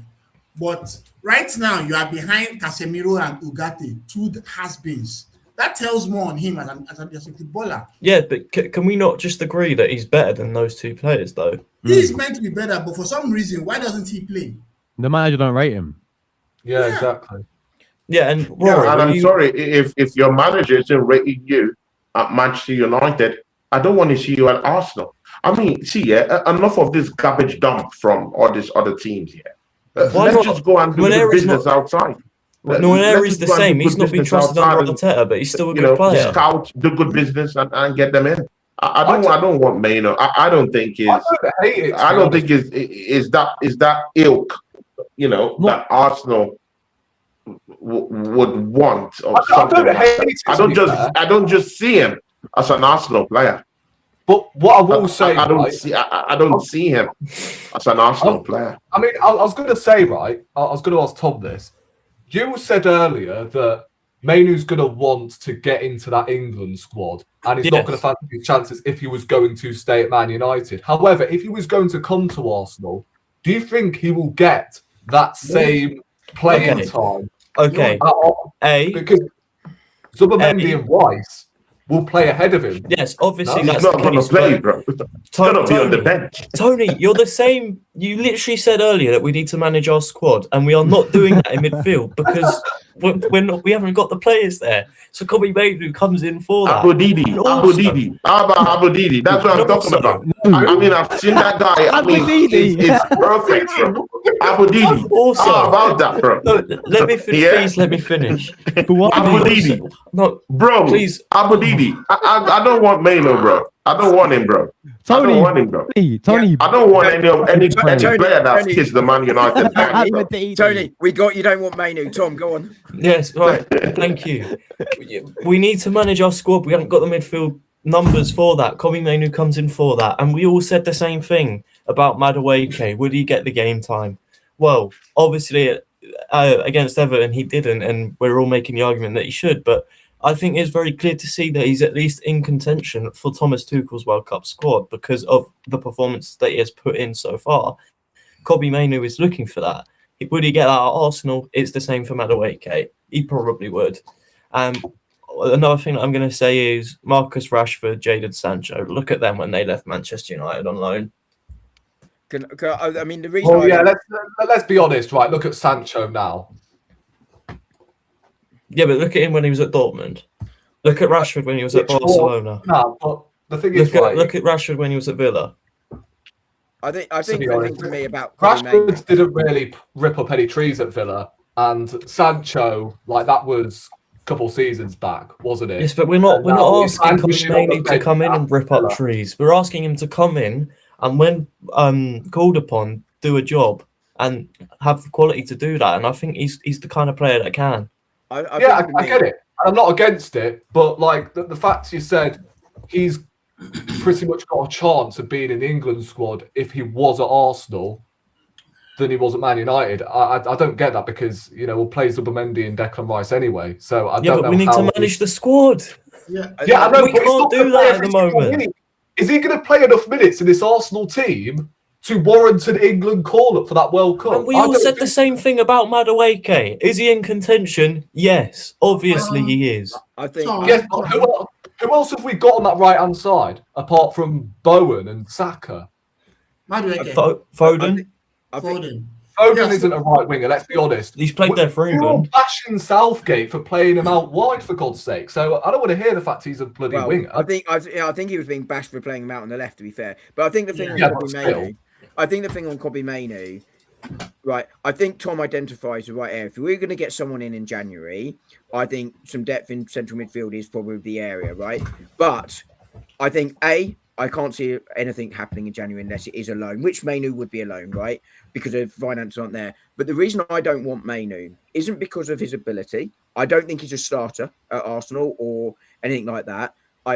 [SPEAKER 5] but right now you are behind Casemiro and Ugarte, two has-beens. That tells more on him as a footballer.
[SPEAKER 3] Yeah, but can we not just agree that he's better than those two players, though?
[SPEAKER 5] He's meant to be better, but for some reason, why doesn't he play?
[SPEAKER 7] The manager don't rate him.
[SPEAKER 2] Yeah, exactly.
[SPEAKER 3] Yeah, and Rory,
[SPEAKER 4] and I'm sorry if your manager isn't rating you at Manchester United. I don't want to see you at Arsenal. I mean, see, enough of this garbage dump from all these other teams here. Let's just go and do the business outside.
[SPEAKER 3] Nwaneri's the same. He's not been trusted under Arteta, but he's still a good player.
[SPEAKER 4] Scout, do good business, and get them in. I don't want Maino. I don't think is that ilk. That Arsenal would want or something. I don't just see him as an Arsenal player.
[SPEAKER 2] But what I will say,
[SPEAKER 4] I don't see him as an Arsenal player.
[SPEAKER 2] I mean, I was going to say, right. I was going to ask Thom this. You said earlier that Mainu's going to want to get into that England squad, and he's not going to fancy his chances if he was going to stay at Man United. However, if he was going to come to Arsenal, do you think he will get that same playing time?
[SPEAKER 3] Okay.
[SPEAKER 2] Because Zubimendi and Rice will play ahead of him.
[SPEAKER 3] Yes, obviously
[SPEAKER 4] he's not going to play, bro. He's going to be on the bench.
[SPEAKER 3] Tony, you're the same. You literally said earlier that we need to manage our squad, and we are not doing that in midfield because we haven't got the players there. So Kobe Mainu comes in for that.
[SPEAKER 4] Abu Didi. Abu Didi. That's what I'm talking about. I mean, I've seen that guy. I mean, it's perfect, bro. Abu Didi.
[SPEAKER 3] Also,
[SPEAKER 4] how about that, bro?
[SPEAKER 3] No, let me finish. Please let me finish.
[SPEAKER 4] Abu Didi.
[SPEAKER 3] No,
[SPEAKER 4] bro.
[SPEAKER 3] Please.
[SPEAKER 4] Abu Didi. I don't want Maino, bro. I don't want him, bro.
[SPEAKER 7] Tony,
[SPEAKER 4] I don't want him, bro.
[SPEAKER 7] Tony,
[SPEAKER 4] I don't want any player that's kissed the Man United fans.
[SPEAKER 6] Tony, we got you. Don't want Mainu. Tom, go on.
[SPEAKER 3] Yes, right. Thank you. We need to manage our squad. We haven't got the midfield numbers for that. Kobe Mainu comes in for that, and we all said the same thing about Madueke. Would he get the game time? Well, obviously, against Everton, he didn't, and we're all making the argument that he should. But I think it's very clear to see that he's at least in contention for Thomas Tuchel's World Cup squad because of the performance that he has put in so far. Kobe Mainu is looking for that. Would he get that at Arsenal? It's the same for Madueke. He probably would. Another thing that I'm going to say is Marcus Rashford, Jadon Sancho. Look at them when they left Manchester United on loan.
[SPEAKER 6] I mean, the reason.
[SPEAKER 2] Let's be honest, right? Look at Sancho now.
[SPEAKER 3] Yeah, but look at him when he was at Dortmund. Look at Rashford when he was at Barcelona.
[SPEAKER 2] No, but the thing is,
[SPEAKER 3] look at Rashford when he was at Villa.
[SPEAKER 6] I think the thing to me about
[SPEAKER 2] Rashford didn't really rip up any trees at Villa, and Sancho, that was a couple seasons back, wasn't it?
[SPEAKER 3] Yes, but we're not asking Kobe Mainu to come in and rip up trees. We're asking him to come in and when called upon, do a job and have the quality to do that. And I think he's the kind of player that can.
[SPEAKER 2] I get it. I'm not against it, but like the fact you said he's pretty much got a chance of being in the England squad if he was at Arsenal than he was at Man United. I don't get that because we'll play Zubimendi and Declan Rice anyway. So I don't know.
[SPEAKER 3] But we need to manage the squad.
[SPEAKER 2] Yeah, I know.
[SPEAKER 3] We can't do that at the moment.
[SPEAKER 2] Is he going to play enough minutes in this Arsenal team to warrant an England call-up for that World Cup?
[SPEAKER 3] And we all said the same thing about Madueke. Is he in contention? Yes. Obviously he is.
[SPEAKER 6] I think.
[SPEAKER 2] Yes, but who else have we got on that right-hand side apart from Bowen and Saka?
[SPEAKER 5] Madueke.
[SPEAKER 3] Foden?
[SPEAKER 2] Foden isn't a right winger, let's be honest.
[SPEAKER 3] He's played there for England.
[SPEAKER 2] We're all bashing Southgate for playing him out wide, for God's sake. So I don't want to hear the fact he's a bloody winger.
[SPEAKER 6] I think he was being bashed for playing him out on the left, to be fair. But I think the thing on Kobbie Mainoo, right, I think Thom identifies the right area. If we're going to get someone in January, I think some depth in central midfield is probably the area, right? But I think, I can't see anything happening in January unless it is a loan, which Mainoo would be a loan, right? Because of finance aren't there. But the reason I don't want Mainoo isn't because of his ability. I don't think he's a starter at Arsenal or anything like that.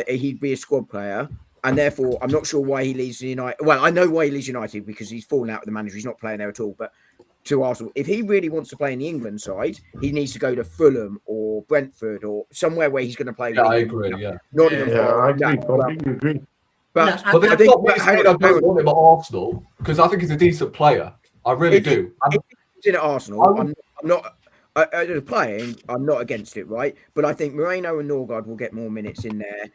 [SPEAKER 6] He'd be a squad player. And therefore, I'm not sure why he leaves United. Well, I know why he leaves United because he's fallen out with the manager. He's not playing there at all. But to Arsenal, if he really wants to play in the England side, he needs to go to Fulham or Brentford or somewhere where he's going to play.
[SPEAKER 2] Yeah, I agree. Yeah,
[SPEAKER 4] I agree. Completely agree.
[SPEAKER 2] But I don't want him at Arsenal because I think he's a decent player. I really do.
[SPEAKER 6] If he's in at Arsenal, I'm not. As a player, I'm not against it, right? But I think Moreno and Norgard will get more minutes in there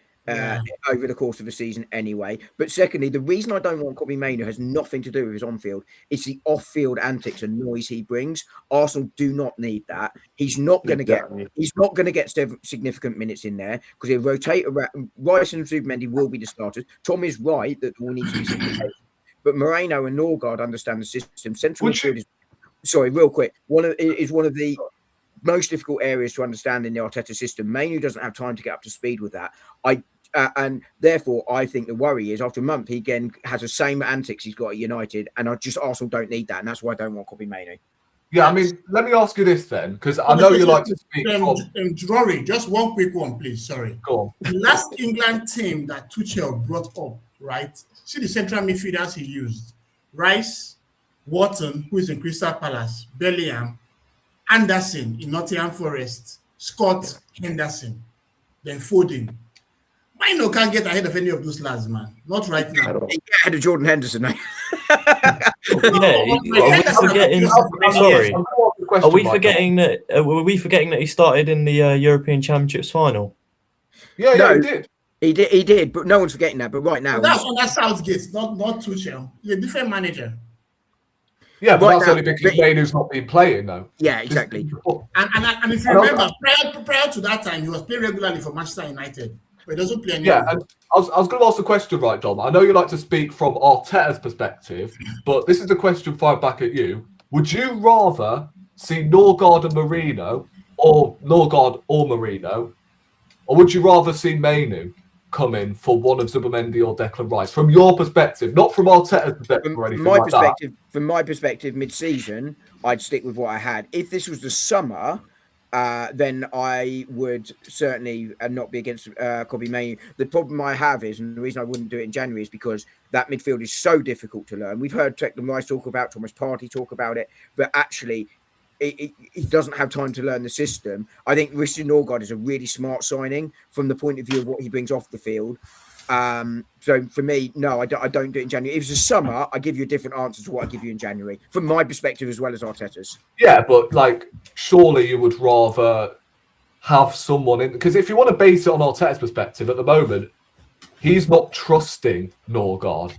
[SPEAKER 6] over the course of the season anyway. But secondly, the reason I don't want Kobbie Mainoo has nothing to do with his on-field. It's the off-field antics and noise he brings. Arsenal do not need that. He's not going to get. He's not going to get significant minutes in there because he'll rotate around. Rice and Zubimendi will be the starters. Tom is right that all needs to be simplified. But Moreno and Norgard understand the system. Central midfield is. Sorry, real quick. One of the most difficult areas to understand in the Arteta system. Mainoo doesn't have time to get up to speed with that. And therefore, I think the worry is after a month, he again has the same antics he's got at United, and Arsenal don't need that, and that's why I don't want Kobbie Mainoo.
[SPEAKER 2] Yeah, I mean, let me ask you this then, because I know you like to speak.
[SPEAKER 5] Rory, just one quick one, please. Sorry.
[SPEAKER 2] Go on.
[SPEAKER 5] The last England team that Tuchel brought up, right? See the central midfielders he used: Rice, Wharton, who is in Crystal Palace, Bellingham, Anderson in Nottingham Forest, Scott, Henderson, then Foden. Mainoo can't get ahead of any of those lads, man. Not right now.
[SPEAKER 6] He get ahead of Jordan Henderson.
[SPEAKER 3] Are we forgetting that he started in the European Championships final?
[SPEAKER 2] Yeah, he did.
[SPEAKER 6] He did, but no one's forgetting that. But right now,
[SPEAKER 5] but that's under Southgate, not Tuchel. He's a different manager.
[SPEAKER 2] Yeah, but that's only because Mainoo's not been playing, though.
[SPEAKER 6] Yeah, exactly.
[SPEAKER 5] And if you remember, prior to that time, he was playing regularly for Manchester United. But he doesn't play anymore.
[SPEAKER 2] Yeah, and I was going to ask a question, right, Dom? I know you like to speak from Arteta's perspective, but this is a question fired back at you. Would you rather see Norgard and Marino, or Norgard or Marino, or would you rather see Mainoo come in for one of Zubimendi or Declan Rice? From your perspective, not from Arteta's perspective or anything like that.
[SPEAKER 6] From my perspective, mid-season, I'd stick with what I had. If this was the summer, then I would certainly not be against Kobbie Mainoo. The problem I have is, and the reason I wouldn't do it in January is because that midfield is so difficult to learn. We've heard Declan Rice talk about, Thomas Partey talk about it, but actually he doesn't have time to learn the system. I think Christian Norgard is a really smart signing from the point of view of what he brings off the field. So for me, no, I don't do it in January. If it's the summer, I give you a different answer to what I give you in January, from my perspective as well as Arteta's.
[SPEAKER 2] Yeah, but surely you would rather have someone in, because if you want to base it on Arteta's perspective at the moment, he's not trusting Norgard.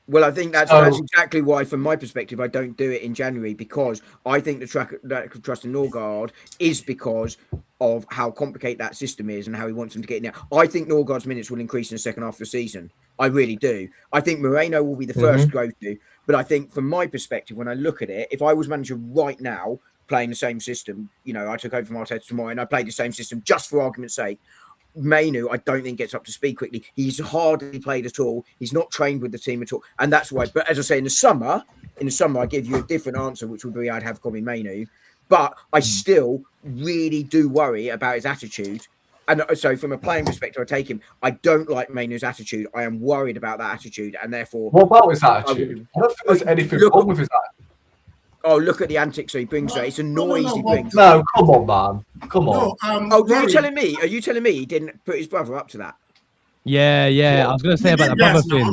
[SPEAKER 6] Well, I think that's exactly why, from my perspective, I don't do it in January, because I think the trust in Norgard is because of how complicated that system is and how he wants him to get in there. I think Norgard's minutes will increase in the second half of the season. I really do. I think Moreno will be the first go-to, but I think from my perspective, when I look at it, if I was manager right now playing the same system, I took over from Arteta tomorrow and I played the same system just for argument's sake, Mainu, I don't think gets up to speed quickly. He's hardly played at all. He's not trained with the team at all, and that's why. But as I say, in the summer, I give you a different answer, which would be I'd have Kobe Mainu. But I still really do worry about his attitude. And so, from a playing perspective, I take him. I don't like Mainu's attitude. I am worried about that attitude, and therefore,
[SPEAKER 2] what about his attitude? I don't think there's anything wrong with his attitude.
[SPEAKER 6] Oh, look at the antics he brings. It's a noise he brings.
[SPEAKER 2] No, come on, man. Come on.
[SPEAKER 6] Are you telling me he didn't put his brother up to that?
[SPEAKER 7] Yeah. I was going to say about the brother thing.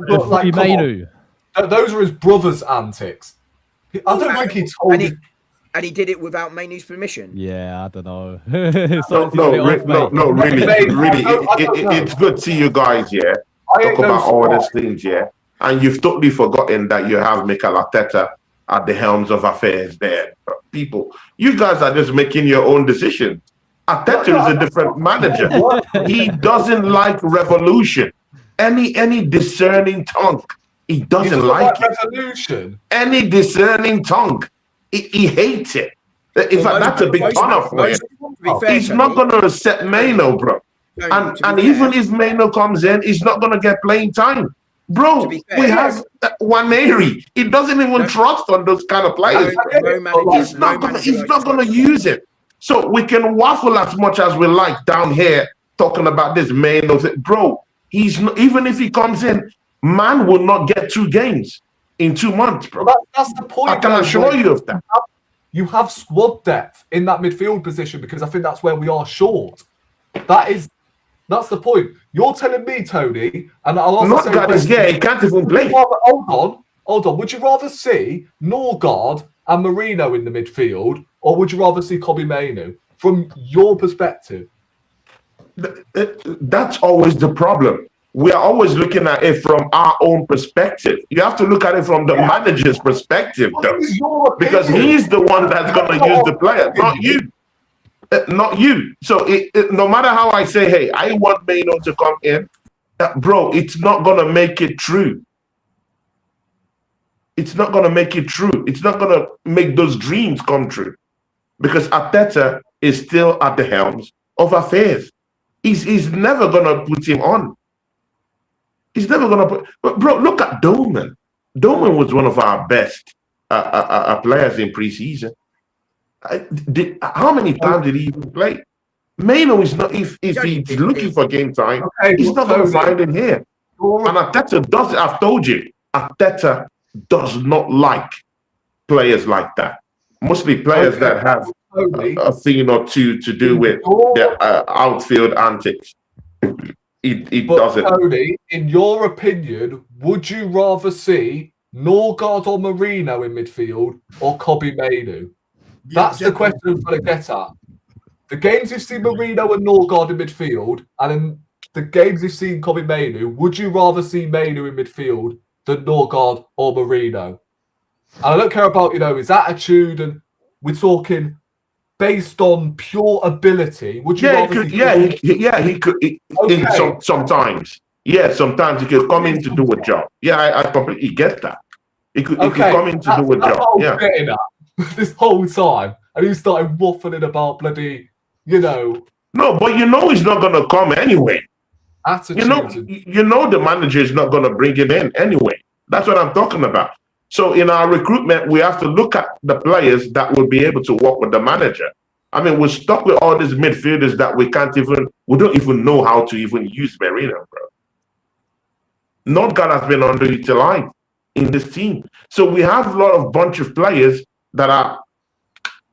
[SPEAKER 2] But like,
[SPEAKER 7] Mainu.
[SPEAKER 2] Those are his brother's antics. I don't think he told him.
[SPEAKER 6] And he did it without Mainu's permission.
[SPEAKER 7] Yeah, I don't know.
[SPEAKER 4] No, really. It's good to see you guys, yeah. Talk about all these things, yeah. And you've totally forgotten that you have Mikel Arteta at the helms of affairs there. People, you guys are just making your own decisions. Arteta is a different manager. He doesn't like revolution. Any discerning tongue, he doesn't like it.
[SPEAKER 2] Revolution.
[SPEAKER 4] Any discerning tongue, he hates it. In fact, that's a big honor for him. He's not going to accept Maino, bro. And even if Maino comes in, he's not going to get playing time. Bro, we have Waneri. He doesn't even trust on those kind of players. He's not going to use it. So we can waffle as much as we like down here talking about this Maino. Bro, he's not, even if he comes in, man will not get 2 games in 2 months, bro.
[SPEAKER 2] That's the point.
[SPEAKER 4] I can assure you of that.
[SPEAKER 2] You have squad depth in that midfield position because I think that's where we are short. That's the point. You're telling me, Tony, and I'll also
[SPEAKER 4] say, he can't even play.
[SPEAKER 2] Hold on. Would you rather see Norgard and Marino in the midfield, or would you rather see Kobe Mainu? From your perspective,
[SPEAKER 4] that's always the problem. We are always looking at it from our own perspective. You have to look at it from the manager's perspective, though, because he's the one that's going to use the player, not you. Not you. So no matter how I say, hey, I want Maino to come in, bro, it's not going to make it true. It's not going to make it true. It's not going to make those dreams come true. Because Arteta is still at the helms of affairs. He's never going to put him on. He's never going to put... But, bro, look at Doman. Doman was one of our best players in preseason. How many times did he even play? Maino is not, if he's looking for game time, he's not going to find him here. And Arteta does, I've told you, Arteta does not like players like that. Mostly players that have a thing or two to do with their outfield antics. It doesn't.
[SPEAKER 2] Tony, in your opinion, would you rather see Norgard or Marino in midfield or Kobe Mainu? That's the question I'm trying to get at. The games you've seen Marino and Norgard in midfield, and in the games you've seen Kobe Mainu, would you rather see Mainu in midfield than Norgard or Marino? And I don't care about, his attitude, and we're talking based on pure ability. Would you rather
[SPEAKER 4] he could. Sometimes. Yeah, sometimes he could come in to do a job. Yeah, I completely get that. He could come in to do a job.
[SPEAKER 2] This whole time, and he started waffling about bloody,
[SPEAKER 4] No, but he's not going to come anyway.
[SPEAKER 2] Attitude.
[SPEAKER 4] The manager is not going to bring him in anyway. That's what I'm talking about. So in our recruitment, we have to look at the players that will be able to work with the manager. I mean, we're stuck with all these midfielders that we don't even know how to even use Marino, bro. Norgard has been underutilized in this team. So we have a lot of bunch of players that are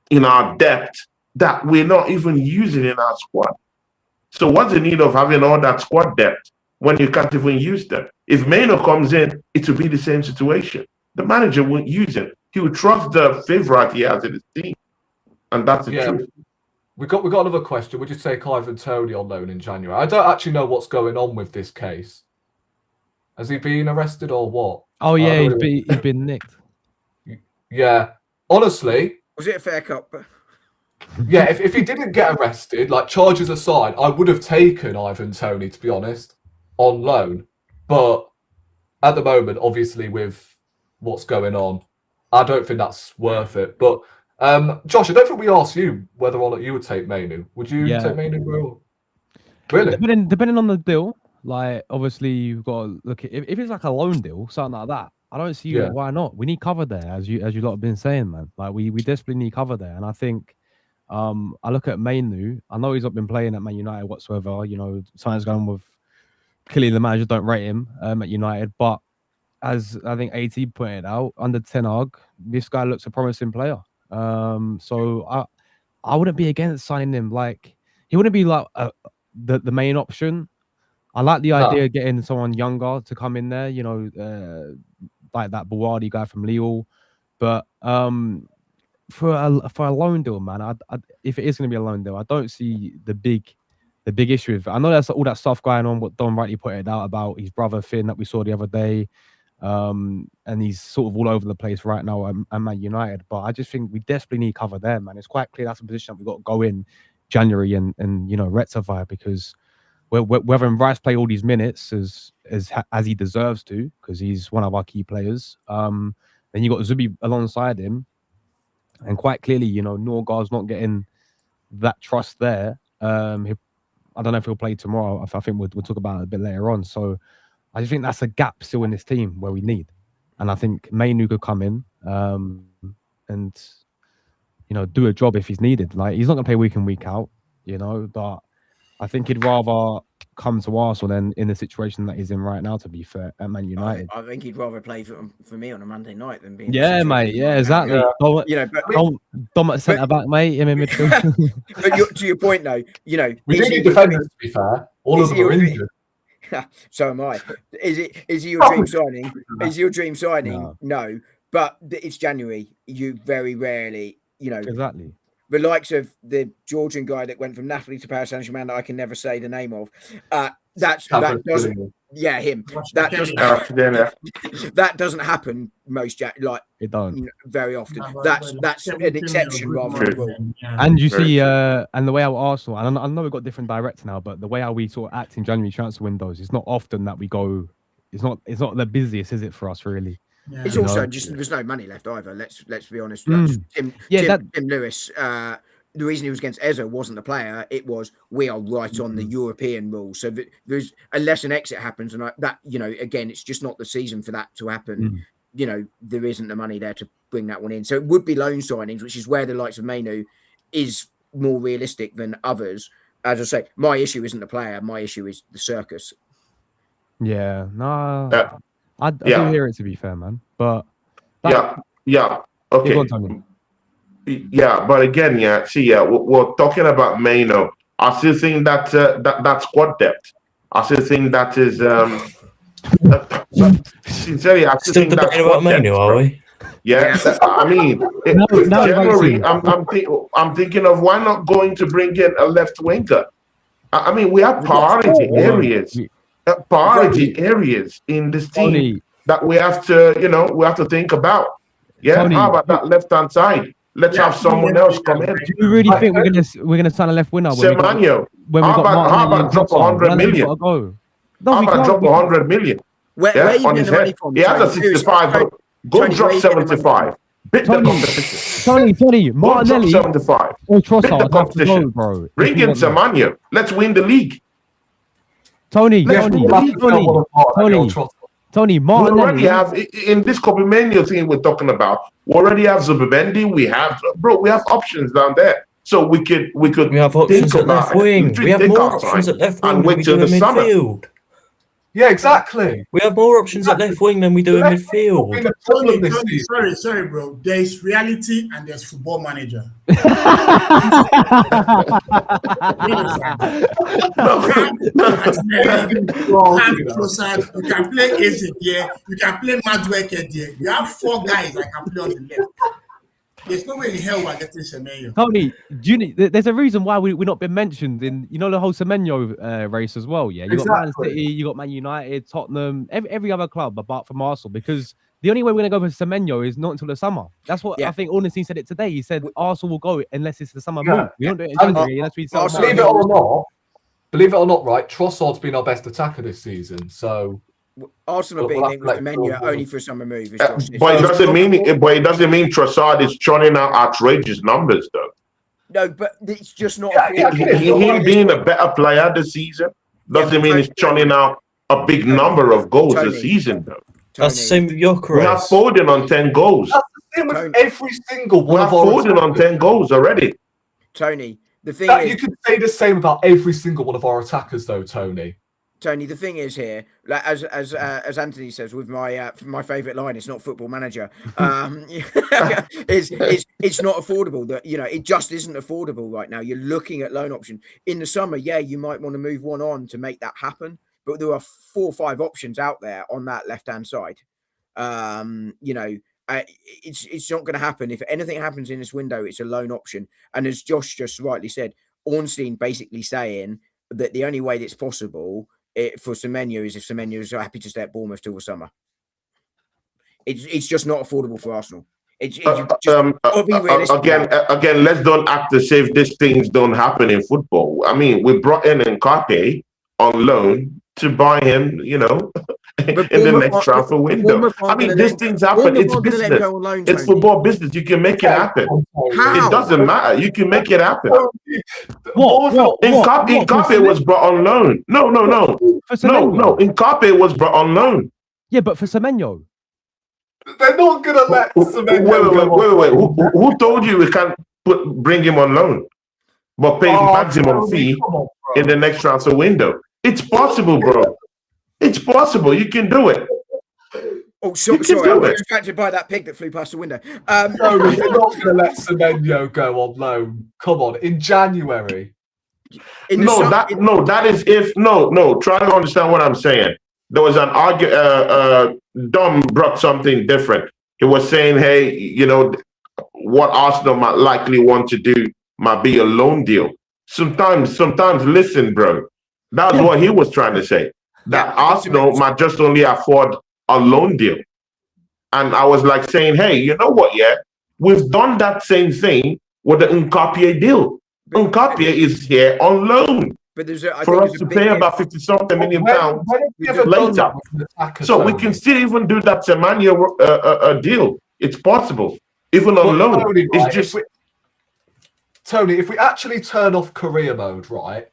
[SPEAKER 4] in our depth that we're not even using in our squad. So what's the need of having all that squad depth when you can't even use them? If Maino comes in, it will be the same situation. The manager won't use him. He will trust the favorite he has in his team. And that's the truth.
[SPEAKER 2] We got another question. Would you take Ivan Toney on loan in January? I don't actually know what's going on with this case. Has he been arrested or what?
[SPEAKER 7] Oh yeah, he's been nicked.
[SPEAKER 2] Yeah. Honestly,
[SPEAKER 6] was it a fair cop?
[SPEAKER 2] Yeah, if he didn't get arrested, like charges aside, I would have taken Ivan Toney, to be honest, on loan. But at the moment, obviously, with what's going on, I don't think that's worth it. But Josh, I don't think we asked you whether or not you would take Mainu. Would you
[SPEAKER 7] Yeah.
[SPEAKER 2] take Mainu, bro? Really?
[SPEAKER 7] Depending on the deal, like obviously you've got to look at if it's like a loan deal, something like that. I don't see why not. We need cover there, as you lot have been saying, man. Like we desperately need cover there, and I think I look at Mainu. I know he's not been playing at Man United whatsoever. You know, something's going on with clearly the manager don't rate him at United, but as I think AT pointed out, under Ten Hag, this guy looks a promising player. So I wouldn't be against signing him. Like he wouldn't be like the main option. I like the idea of getting someone younger to come in there, you know, like that Buwadi guy from Lille. But for a loan deal, man, if it is going to be a loan deal, I don't see the big issue with it. I know there's all that stuff going on, what Don rightly pointed out about his brother Finn that we saw the other day. And he's sort of all over the place right now at Man United. But I just think we desperately need cover there, man. It's quite clear that's a position that we've got to go in January and you know, rectify, because whether Rice play all these minutes as he deserves to, because he's one of our key players. Then you got Zubi alongside him, and quite clearly, you know, Norgard's not getting that trust there. I don't know if he'll play tomorrow. I think we'll talk about it a bit later on. So I just think that's a gap still in this team where we need, and I think Mainu could come in and you know, do a job if he's needed. Like he's not gonna play week in week out, you know, but I think he'd rather come to Arsenal than in the situation that he's in right now, to be fair, at Man United.
[SPEAKER 6] I think he'd rather play for me on a Monday night than being.
[SPEAKER 7] Yeah, mate. Yeah, exactly. Yeah.
[SPEAKER 6] You know,
[SPEAKER 7] Dom at centre back, mate. Him in midfield.
[SPEAKER 6] But to your point, though, you know,
[SPEAKER 2] we do need defenders, to be fair. All of them are injured.
[SPEAKER 6] So am I. Is he your dream signing? Is your dream signing? No. But it's January. You very rarely, you know,
[SPEAKER 7] exactly.
[SPEAKER 6] The likes of the Georgian guy that went from Napoli to Paris Saint-Germain that I can never say the name of. That doesn't. Yeah, him. That doesn't. That doesn't happen most
[SPEAKER 7] it don't,
[SPEAKER 6] you know, very often. That's an exception rather than rule.
[SPEAKER 7] And you see, and the way our Arsenal, and I know we've got different directs now, but the way how we sort of act in January transfer windows, it's not often that we go. It's not the busiest, is it, for us really?
[SPEAKER 6] Yeah. It's also just there's no money left either. Let's be honest. Tim Lewis. The reason he was against Eze wasn't the player; it was we are right on the European rules. So there's unless an exit happens, and that, you know, again, it's just not the season for that to happen. You know, there isn't the money there to bring that one in. So it would be loan signings, which is where the likes of Mainu is more realistic than others. As I say, my issue isn't the player; my issue is the circus.
[SPEAKER 7] Yeah, no. I do hear it, to be fair, man. But
[SPEAKER 4] okay. But again, we're talking about Maino. I still think that that squad depth. I still think that is sincerely. I still think that's
[SPEAKER 3] about Maino, are we?
[SPEAKER 4] Yeah, I mean, generally, I'm thinking of why not going to bring in a left winger. I mean, we have priority areas in this team that we have to think about. Yeah, Tony, how about that left-hand side? Let's have someone else come in.
[SPEAKER 7] Do you really think we're gonna sign a left winger?
[SPEAKER 4] Semenyo. How about drop 100 million? How about drop 100 million?
[SPEAKER 6] Where
[SPEAKER 4] on his head? He has a 65. Go drop 75. Bit the competition.
[SPEAKER 7] Tony, Martinelli.
[SPEAKER 4] 75.
[SPEAKER 7] Or Trossard, competition, bro.
[SPEAKER 4] Bring in Semenyo. Let's win the league.
[SPEAKER 7] Tony, Martinelli.
[SPEAKER 4] We already have in this Kopimeno thing we're talking about. We already have Zubimendi. We have options down there, so we have
[SPEAKER 3] options at left wing. We have more options at left wing
[SPEAKER 4] and wait till the midfield. Summer.
[SPEAKER 2] Yeah, exactly.
[SPEAKER 3] We have more options at left wing than we do in midfield.
[SPEAKER 5] Sorry, bro. There's reality and there's football manager. You can play Eze here. You can play Madweke here. You have 4 guys that can play on the left. There's no way in hell we're getting Semenyo.
[SPEAKER 7] Tony, there's a reason why we've not been mentioned in, you know, the whole Semenyo race as well. Yeah, you got Man City, you got Man United, Tottenham, every other club apart from Arsenal, because the only way we're going to go for Semenyo is not until the summer. That's what I think Ornstein said it today. He said Arsenal will go unless it's the summer move. We don't do it in January unless we sell.
[SPEAKER 2] Believe it or not, right? Trossard's been our best attacker this season, so
[SPEAKER 6] Arsenal
[SPEAKER 2] But
[SPEAKER 6] being
[SPEAKER 2] we'll
[SPEAKER 6] linked with
[SPEAKER 2] have to let
[SPEAKER 6] Semenya
[SPEAKER 2] Phil
[SPEAKER 6] only
[SPEAKER 2] know.
[SPEAKER 6] for a summer move. As Josh said.
[SPEAKER 4] But it doesn't mean Trossard is churning out outrageous numbers, though.
[SPEAKER 6] No, but it's just not.
[SPEAKER 2] Yeah,
[SPEAKER 4] Him being a better player this season doesn't mean he's churning out a big number of goals this season, though.
[SPEAKER 3] That's the same with
[SPEAKER 4] We have
[SPEAKER 3] Gyokeres.
[SPEAKER 4] Foden on 10 goals.
[SPEAKER 2] That's the same with
[SPEAKER 6] Tony.
[SPEAKER 2] every single
[SPEAKER 4] We
[SPEAKER 2] one
[SPEAKER 4] have
[SPEAKER 2] of our
[SPEAKER 4] Foden on
[SPEAKER 2] attackers.
[SPEAKER 4] 10 goals already.
[SPEAKER 6] Tony, the thing
[SPEAKER 2] That,
[SPEAKER 6] is,
[SPEAKER 2] you could say the same about every single one of our attackers, though, Tony.
[SPEAKER 6] Tony, the thing is here, like, as Anthony says with my favourite line, it's not Football Manager. It's not affordable. That it just isn't affordable right now. You're looking at loan option in the summer. Yeah, you might want to move one on to make that happen, but there are 4 or 5 options out there on that left hand side. It's not going to happen. If anything happens in this window, it's a loan option. And as Josh just rightly said, Ornstein basically saying that the only way that's possible for Semenya is if Semenya is happy to stay at Bournemouth till the summer. It's just not affordable for Arsenal. Again,
[SPEAKER 4] let's don't act as if these things don't happen in football. I mean, we brought in Nkape on loan to buy him, in the next transfer window. I mean, these things happen. It's business. It's football business. You can make it happen.
[SPEAKER 6] How?
[SPEAKER 4] It doesn't matter. You can make it happen.
[SPEAKER 7] What?
[SPEAKER 4] Nkape was brought on loan. No. Nkape was brought on loan.
[SPEAKER 7] Yeah, but for Semenyo.
[SPEAKER 2] They're not going to let Semenyo
[SPEAKER 4] Wait. Who told you we can't bring him on loan, but pay maximum fee in the next transfer window? It's possible, bro. It's possible. You can do it.
[SPEAKER 6] Oh, sorry. I was distracted by that pig that flew past the window.
[SPEAKER 2] No, you're not going to let Semenyo go on loan. Come on, in January.
[SPEAKER 4] That is if try to understand what I'm saying. There was an argument. Thom brought something different. He was saying, hey, what Arsenal might likely want to do might be a loan deal. Sometimes listen, bro. That's what he was trying to say. That Arsenal might just only afford a loan deal. And I was like saying, hey, you know what? Yeah, we've done that same thing with the Nkape deal. Nkape is here on loan.
[SPEAKER 6] But
[SPEAKER 4] for us to pay about 50-something million pounds later. So we can still even do that Semenya deal. It's possible. Even on loan.
[SPEAKER 2] Tony,
[SPEAKER 4] it's just...
[SPEAKER 2] Tony, if we actually turn off career mode, right?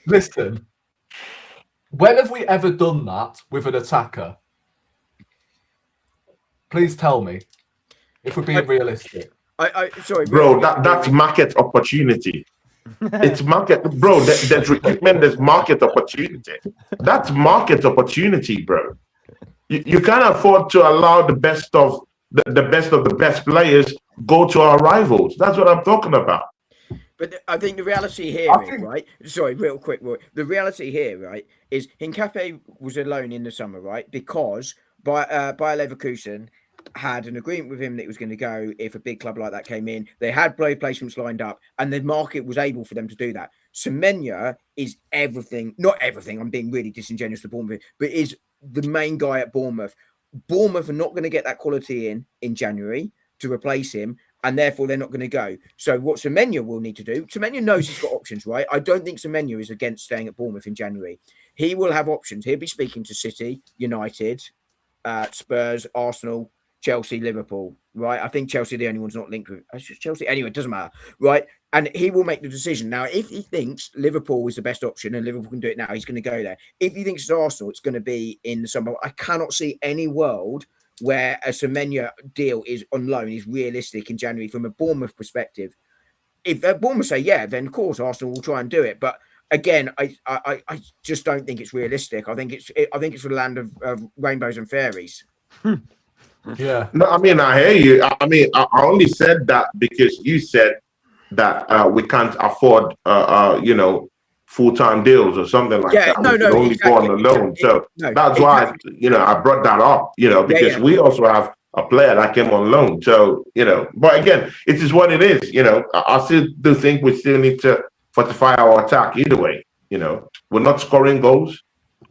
[SPEAKER 2] Listen. When have we ever done that with an attacker? Please tell me. If we're being realistic.
[SPEAKER 6] Sorry,
[SPEAKER 4] bro, that's market opportunity. It's market, bro. There's recruitment, there's market opportunity. That's market opportunity, bro. You can't afford to allow the best of the best players go to our rivals. That's what I'm talking about.
[SPEAKER 6] But I think the reality here is, right? Sorry, real quick, Roy. The reality here, right, is Nkape was alone in the summer, right? Because Bayer Leverkusen had an agreement with him that he was going to go if a big club like that came in. They had blade placements lined up, and the market was able for them to do that. Semenya is everything, not everything. I'm being really disingenuous to Bournemouth, but is the main guy at Bournemouth. Bournemouth are not going to get that quality in January to replace him, and therefore they're not going to go. So what Semenya will need to do, Semenya knows he's got options, right? I don't think Semenya is against staying at Bournemouth in January. He will have options. He'll be speaking to City, United, Spurs, Arsenal, Chelsea, Liverpool, right? I think Chelsea are the only ones not linked with Chelsea. Anyway, it doesn't matter, right? And he will make the decision. Now, if he thinks Liverpool is the best option and Liverpool can do it now, he's going to go there. If he thinks it's Arsenal, it's going to be in the summer. I cannot see any world where a Semenya deal is on loan is realistic in January from a Bournemouth perspective. If Bournemouth say yeah, then of course Arsenal will try and do it. But again, I just don't think it's realistic. I think it's for the land of rainbows and fairies.
[SPEAKER 2] Yeah.
[SPEAKER 4] No, I mean, I hear you. I mean, I only said that because you said that we can't afford, full-time deals or something like that. We can only go on the loan. So that's why, I brought that up, because we also have a player that came on loan. So, but again, it is what it is. I still do think we still need to fortify our attack either way. We're not scoring goals.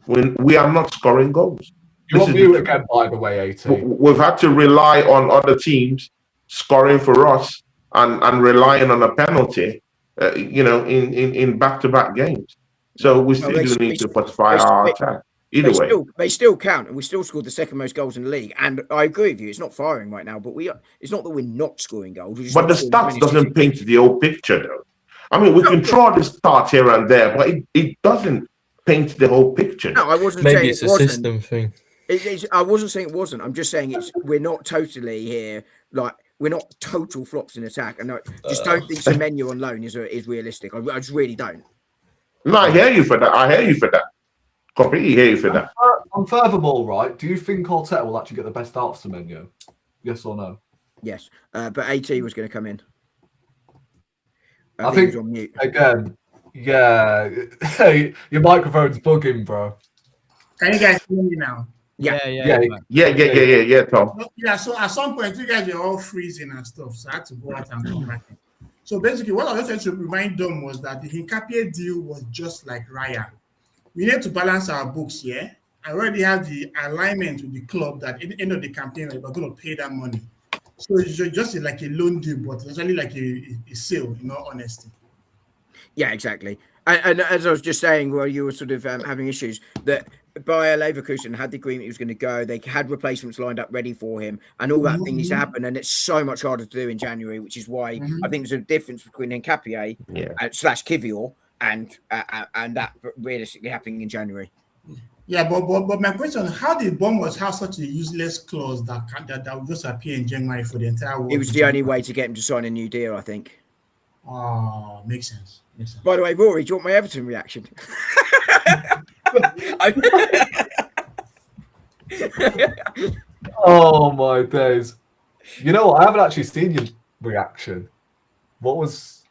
[SPEAKER 4] We are not scoring goals.
[SPEAKER 2] You're on mute again, by the way, AT.
[SPEAKER 4] We've had to rely on other teams scoring for us and relying on a penalty, in back-to-back games. So we
[SPEAKER 6] Well,
[SPEAKER 4] still do need to fortify our attack. Either way.
[SPEAKER 6] They still count, and we still scored the second most goals in the league. And I agree with you; it's not firing right now, but it's not that we're not scoring goals.
[SPEAKER 4] But the stats doesn't paint the whole picture, though. I mean, we can throw the stats here and there, but it doesn't paint the whole picture.
[SPEAKER 6] No, I wasn't
[SPEAKER 3] Maybe
[SPEAKER 6] saying
[SPEAKER 3] it's
[SPEAKER 6] it
[SPEAKER 3] a
[SPEAKER 6] wasn't.
[SPEAKER 3] system thing.
[SPEAKER 6] I wasn't saying it wasn't. I'm just saying we're not totally here. Like we're not total flops in attack, and I just don't think Semenyo on loan is realistic. I just really don't.
[SPEAKER 4] No, I hear you for that. Completely hear you for that.
[SPEAKER 2] And furthermore, right, do you think Arteta will actually get the best out of Semenyo? Yes or no?
[SPEAKER 6] Yes, but AT was going to come in.
[SPEAKER 2] I think
[SPEAKER 6] he was on mute.
[SPEAKER 2] again, yeah. Hey, your microphone's bugging, bro.
[SPEAKER 5] Can you guys hear me now?
[SPEAKER 6] Yeah,
[SPEAKER 4] Thom.
[SPEAKER 5] Yeah, so at some point, you guys were all freezing and stuff, so I had to go out and come back in. So basically, what I was trying to remind them was that the Hincapié deal was just like Raya. We need to balance our books here. I already have the alignment with the club that at the end of the campaign, we're going to pay that money. So it's just like a loan deal, but it's actually like a sale, in all honesty.
[SPEAKER 6] Yeah, exactly. And as I was just saying, while you were sort of having issues, that Bayer Leverkusen had the agreement he was going to go. They had replacements lined up ready for him, and all that thing needs to happen. And it's so much harder to do in January, which is why I think there's a difference between Hincapié / Kivior and that realistically happening in January.
[SPEAKER 5] Yeah, but my question: how did Bournemouth have such a useless clause that would just appear in January for the entire world?
[SPEAKER 6] It was the only way to get him to sign a new deal, I think.
[SPEAKER 5] Oh, makes sense.
[SPEAKER 6] By the way, Rory, do you want my Everton reaction?
[SPEAKER 2] Oh my days! You know what? I haven't actually seen your reaction. What was?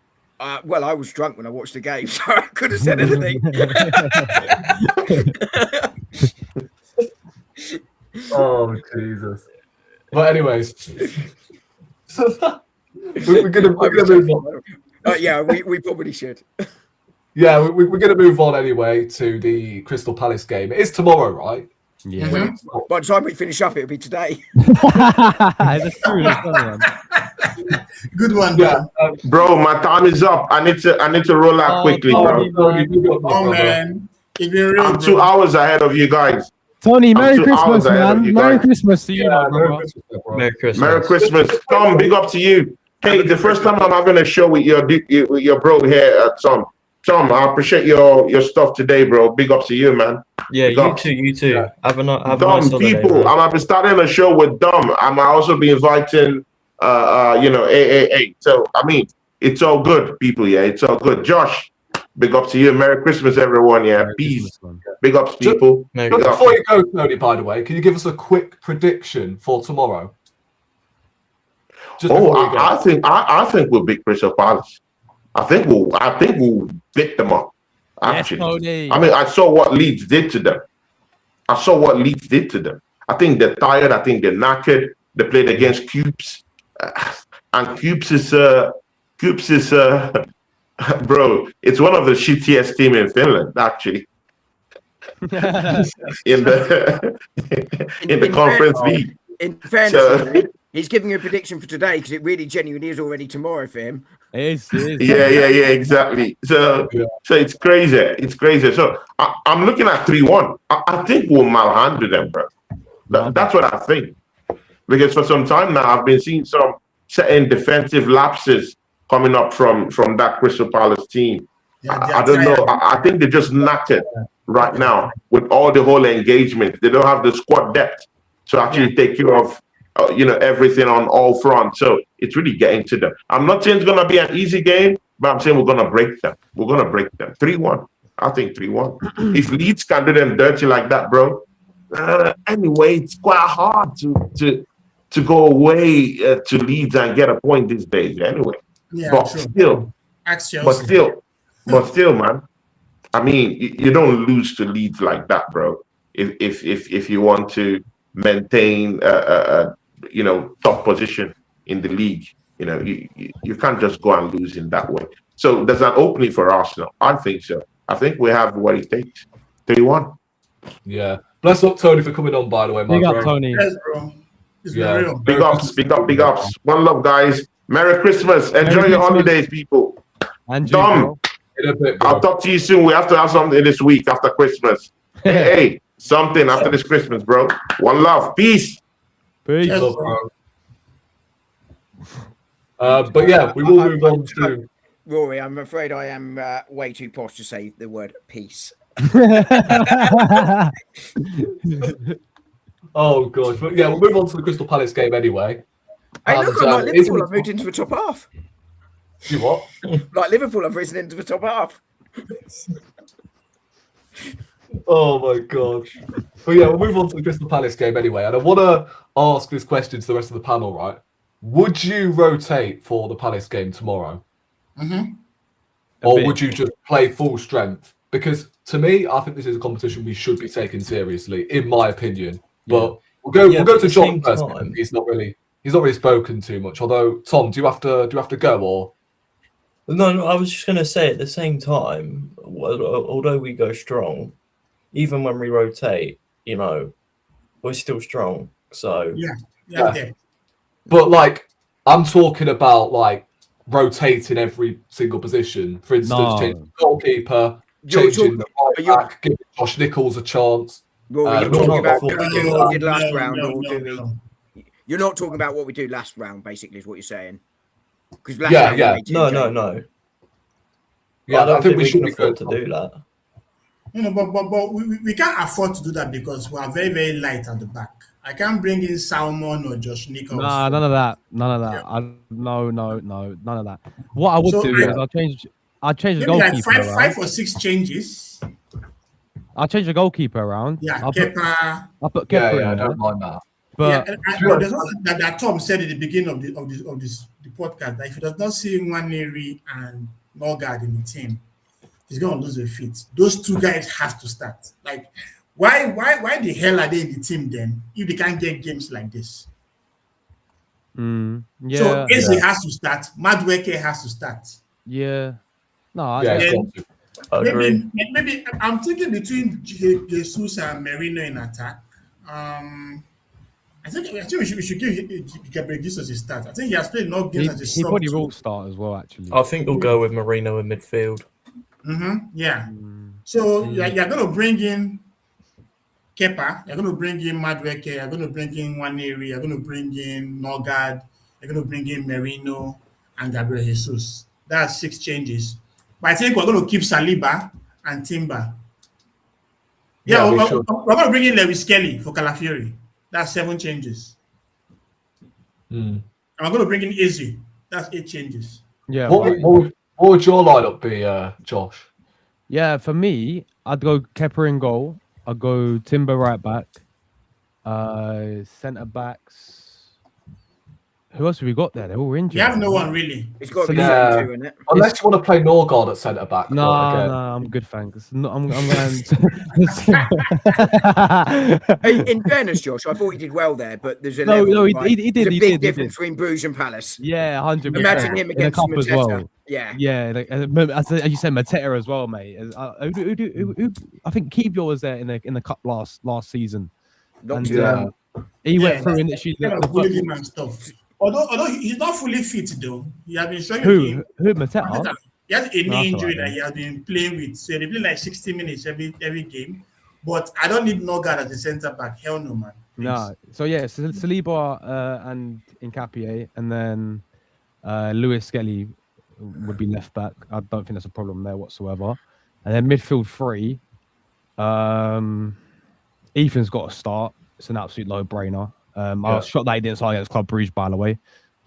[SPEAKER 6] Well, I was drunk when I watched the game, so I couldn't have said anything.
[SPEAKER 2] Oh Jesus! But anyways, we're gonna move on.
[SPEAKER 6] Yeah, we probably should.
[SPEAKER 2] Yeah, we're going to move on anyway to the Crystal Palace game. It is tomorrow, right?
[SPEAKER 7] Yeah.
[SPEAKER 6] By the time we finish up, it'll be today.
[SPEAKER 7] That's true.
[SPEAKER 5] Good one,
[SPEAKER 2] Yeah,
[SPEAKER 4] Bro, my time is up. I need to roll out quickly, bro.
[SPEAKER 5] Oh man, it's been real.
[SPEAKER 4] I'm 2 hours ahead of you guys.
[SPEAKER 7] Tony, Merry
[SPEAKER 4] 2 hours
[SPEAKER 7] Christmas,
[SPEAKER 4] ahead of
[SPEAKER 7] man.
[SPEAKER 4] you
[SPEAKER 7] Merry
[SPEAKER 4] guys.
[SPEAKER 7] Christmas to you,
[SPEAKER 2] Yeah,
[SPEAKER 7] man,
[SPEAKER 2] Merry
[SPEAKER 7] bro.
[SPEAKER 2] Christmas, bro.
[SPEAKER 3] Merry Christmas.
[SPEAKER 4] Merry Christmas. Thom, big up to you. Hey, the first time I'm having a show with your bro here at Thom. Thom, I appreciate your stuff today, bro. Big ups to you, man.
[SPEAKER 3] Yeah,
[SPEAKER 4] Big
[SPEAKER 3] you
[SPEAKER 4] ups.
[SPEAKER 3] too. You too.
[SPEAKER 4] Yeah.
[SPEAKER 3] Have a nice
[SPEAKER 4] Thom,
[SPEAKER 3] holiday,
[SPEAKER 4] people,
[SPEAKER 3] man.
[SPEAKER 4] I'm gonna be starting a show with Thom. I might also be inviting AAA. So I mean, it's all good, people. Yeah, it's all good. Josh, big up to you. Merry Christmas, everyone. Yeah,
[SPEAKER 7] Merry
[SPEAKER 4] peace.
[SPEAKER 7] Christmas, man.
[SPEAKER 4] Big ups, people.
[SPEAKER 3] Merry
[SPEAKER 4] Big
[SPEAKER 2] Just
[SPEAKER 4] ups.
[SPEAKER 2] before you go, Tony, by the way, can you give us a quick prediction for tomorrow? Just
[SPEAKER 4] Oh,
[SPEAKER 2] before you go.
[SPEAKER 4] I think we'll beat Crystal Palace. I think we'll beat them up.
[SPEAKER 7] Yes,
[SPEAKER 4] Actually,
[SPEAKER 7] Tony.
[SPEAKER 4] I mean, I saw what Leeds did to them. I think they're tired. I think they're knackered. They played against Cubes, and Cubes is bro. It's one of the shittiest team in Finland, actually. in the Conference League.
[SPEAKER 6] In fairness,
[SPEAKER 4] So-
[SPEAKER 6] he's giving you a prediction for today because it really genuinely is already tomorrow for him.
[SPEAKER 7] It is.
[SPEAKER 4] Yeah, exactly. So it's crazy. It's crazy. So I'm looking at 3-1. I think we'll malhandle them, bro. That's what I think. Because for some time now, I've been seeing some certain defensive lapses coming up from that Crystal Palace team. I don't know. I think they're just knackered right now with all the whole engagement. They don't have the squad depth to actually take care of everything on all fronts. So it's really getting to them. I'm not saying it's going to be an easy game, but I'm saying we're going to break them. We're going to break them. 3-1. I think 3-1. If Leeds can do them dirty like that, bro. Anyway, it's quite hard to go away to Leeds and get a point these days. Anyway, but still, man. I mean, you don't lose to Leeds like that, bro. If you want to maintain top position in the league, you can't just go and lose in that way. So there's an opening for Arsenal. I think so. I think we have what it takes. 3-1.
[SPEAKER 2] Yeah. Bless up, Tony, for coming on, by the way, my
[SPEAKER 7] Big up,
[SPEAKER 2] bro.
[SPEAKER 7] Tony.
[SPEAKER 5] Yes, bro. It's
[SPEAKER 2] Yeah.
[SPEAKER 5] been real.
[SPEAKER 4] Big ups. One love, guys. Merry Christmas. Enjoy
[SPEAKER 7] Merry
[SPEAKER 4] your
[SPEAKER 7] Christmas.
[SPEAKER 4] holidays, people.
[SPEAKER 7] And you,
[SPEAKER 4] Thom,
[SPEAKER 7] bro.
[SPEAKER 2] In a bit, bro.
[SPEAKER 4] I'll talk to you soon. We have to have something this week after Christmas. Hey, something after this Christmas, bro. One love. Peace.
[SPEAKER 7] Peace.
[SPEAKER 5] Yes,
[SPEAKER 2] Love,
[SPEAKER 5] bro.
[SPEAKER 2] bro. But yeah, we will move on to.
[SPEAKER 6] Rory, I'm afraid I am way too posh to say the word peace.
[SPEAKER 2] Oh gosh, but yeah, we'll move on to the Crystal Palace game anyway.
[SPEAKER 6] Hey,
[SPEAKER 2] And,
[SPEAKER 6] look, like
[SPEAKER 2] it's-
[SPEAKER 6] Liverpool, I've moved into the top half.
[SPEAKER 2] You what?
[SPEAKER 6] Like Liverpool, I've risen into the top half.
[SPEAKER 2] Oh my god. But yeah, we'll move on to the Crystal Palace game anyway. And I want to ask this question to the rest of the panel, right? Would you rotate for the Palace game tomorrow?
[SPEAKER 5] Mm-hmm.
[SPEAKER 2] Or
[SPEAKER 7] bit.
[SPEAKER 2] would you just play full strength? Because to me, I think this is a competition we should be taking seriously, in my opinion. But we'll go
[SPEAKER 3] but
[SPEAKER 2] to
[SPEAKER 3] at the
[SPEAKER 2] John
[SPEAKER 3] same
[SPEAKER 2] first.
[SPEAKER 3] time-
[SPEAKER 2] He's not really spoken too much. Although Tom, do you have to go or?
[SPEAKER 3] No, I was just going to say at the same time, although we go strong, even when we rotate, you know, we're still strong. So
[SPEAKER 5] Yeah.
[SPEAKER 2] But like, I'm talking about like rotating every single position. For instance,
[SPEAKER 7] No.
[SPEAKER 2] changing the goalkeeper,
[SPEAKER 6] You're
[SPEAKER 2] changing the
[SPEAKER 6] are
[SPEAKER 2] right
[SPEAKER 6] you-
[SPEAKER 2] back, giving Josh Nichols a chance.
[SPEAKER 6] Rory, you're
[SPEAKER 2] no,
[SPEAKER 6] talking about
[SPEAKER 3] no,
[SPEAKER 6] do we
[SPEAKER 3] no,
[SPEAKER 6] do
[SPEAKER 3] no,
[SPEAKER 6] what we did last
[SPEAKER 5] no,
[SPEAKER 6] round,
[SPEAKER 5] no,
[SPEAKER 6] or do
[SPEAKER 5] no.
[SPEAKER 6] we? You're not talking about what we do last round, basically, is what you're saying. Because
[SPEAKER 2] Yeah,
[SPEAKER 6] round we
[SPEAKER 2] yeah.
[SPEAKER 6] made two
[SPEAKER 3] no.
[SPEAKER 6] changes.
[SPEAKER 2] Yeah,
[SPEAKER 3] I don't think we
[SPEAKER 2] should
[SPEAKER 3] can
[SPEAKER 2] be
[SPEAKER 3] afford
[SPEAKER 2] good.
[SPEAKER 3] to do that.
[SPEAKER 5] You know, but we can't afford to do that because we are very, very light at the back. I can't bring in Salmon or Josh Nichols.
[SPEAKER 7] Nah, none of that. None of that. No, none of that. What I would
[SPEAKER 5] So
[SPEAKER 7] do is I'll change the
[SPEAKER 5] Maybe like
[SPEAKER 7] goalkeeper
[SPEAKER 5] five
[SPEAKER 7] around.
[SPEAKER 5] or six changes.
[SPEAKER 7] I'll change the goalkeeper around.
[SPEAKER 5] Yeah,
[SPEAKER 7] I'll put
[SPEAKER 5] Kepa.
[SPEAKER 7] Kepa
[SPEAKER 2] Yeah, I
[SPEAKER 7] in there.
[SPEAKER 2] don't mind that.
[SPEAKER 7] But
[SPEAKER 5] Yeah, and there's also that Thom said at the beginning of the podcast that if he does not see Nwaneri and Norgard in the team, he's gonna lose a fit. Those two guys have to start. Like, why the hell are they in the team then if they can't get games like this?
[SPEAKER 7] yeah,
[SPEAKER 5] So Eze has to start. Madueke has to start.
[SPEAKER 7] yeah. No,
[SPEAKER 2] Yeah,
[SPEAKER 7] I,
[SPEAKER 2] it's
[SPEAKER 5] then-
[SPEAKER 2] got to.
[SPEAKER 3] I agree.
[SPEAKER 5] Maybe I'm thinking between Jesus and Merino in attack. I think we should give Gabriel Jesus a start. I think he has played enough games as a
[SPEAKER 7] he
[SPEAKER 5] sub.
[SPEAKER 7] probably will start as well. Actually,
[SPEAKER 3] I think we'll go with Marino in midfield.
[SPEAKER 5] Yeah. So you're going to bring in Kepa. You're going to bring in Madueke. You're going to bring in Nwaneri. You're going to bring in Norgard. You're going to bring in Merino and Gabriel Jesus. That's 6 changes. But I think we're going to keep Saliba and Timber.
[SPEAKER 2] Yeah, we
[SPEAKER 5] we're
[SPEAKER 2] should.
[SPEAKER 5] going to bring in Lewis Kelly for Calafiori. That's 7 changes. And we're going to bring in Izzy. That's 8 changes.
[SPEAKER 7] yeah.
[SPEAKER 2] What would your lineup be, Josh?
[SPEAKER 7] Yeah, for me, I'd go Kepa in goal. I'd go Timber right back. Centre backs. Who else have we got there? They're all injured.
[SPEAKER 5] You have no one really.
[SPEAKER 6] It's got to be
[SPEAKER 2] Yeah.
[SPEAKER 6] some two, isn't it?
[SPEAKER 2] Unless you want to play Norgard at centre back.
[SPEAKER 7] No,
[SPEAKER 2] but again-
[SPEAKER 7] I'm good, thanks. No, I'm going.
[SPEAKER 6] Hey, in fairness, Josh, I thought he did well there, but there's a
[SPEAKER 7] No,
[SPEAKER 6] level,
[SPEAKER 7] no, he
[SPEAKER 6] right?
[SPEAKER 7] did,
[SPEAKER 6] There's a
[SPEAKER 7] he
[SPEAKER 6] big
[SPEAKER 7] did, he
[SPEAKER 6] difference
[SPEAKER 7] did.
[SPEAKER 6] between Bruges and Palace.
[SPEAKER 7] Yeah, 100%.
[SPEAKER 6] Imagine him
[SPEAKER 7] In the
[SPEAKER 6] against
[SPEAKER 7] cup
[SPEAKER 6] Mateta.
[SPEAKER 7] as well.
[SPEAKER 6] Yeah.
[SPEAKER 7] Yeah, like, as you said, Mateta as well, mate. Who, I think Keebler was there in the cup last season.
[SPEAKER 6] Not
[SPEAKER 7] And,
[SPEAKER 6] too
[SPEAKER 2] Yeah.
[SPEAKER 7] He
[SPEAKER 5] Yeah,
[SPEAKER 7] went through and literally
[SPEAKER 5] Kind of
[SPEAKER 7] the
[SPEAKER 5] bullying him and stuff. Although he's not fully fit though. He has been showing
[SPEAKER 7] who Mateta?
[SPEAKER 5] Mateta. He has a knee
[SPEAKER 7] That's
[SPEAKER 5] injury
[SPEAKER 7] alright,
[SPEAKER 5] that he has been playing with. So they play like 60 minutes every game. But I don't need Norgard as a centre back. Hell no, man. Please.
[SPEAKER 7] No. So yeah, Saliba and Nkapie, and then Lewis Skelly would be left back. I don't think that's a problem there whatsoever. And then midfield 3. Ethan's got to start. It's an absolute no-brainer. I was shocked that he didn't start against Club Brugge, by the way.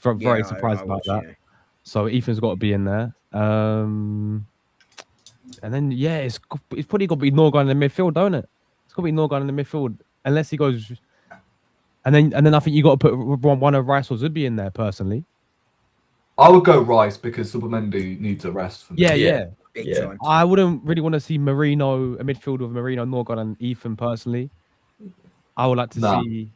[SPEAKER 7] Very
[SPEAKER 6] Yeah,
[SPEAKER 7] surprised
[SPEAKER 6] I
[SPEAKER 7] about
[SPEAKER 6] was,
[SPEAKER 7] that.
[SPEAKER 6] yeah.
[SPEAKER 7] So Ethan's got to be in there. And then it's probably got to be Norgard in the midfield, don't it? It's got to be Norgard in the midfield, unless he goes. And then I think you got to put one of Rice or Zubi in there personally.
[SPEAKER 2] I would go Rice because Subamendi needs a rest for me.
[SPEAKER 7] Yeah.
[SPEAKER 6] Big
[SPEAKER 3] Yeah.
[SPEAKER 6] time.
[SPEAKER 7] I wouldn't really want to see a midfield with Marino, Norgard, and Ethan personally. I would like to see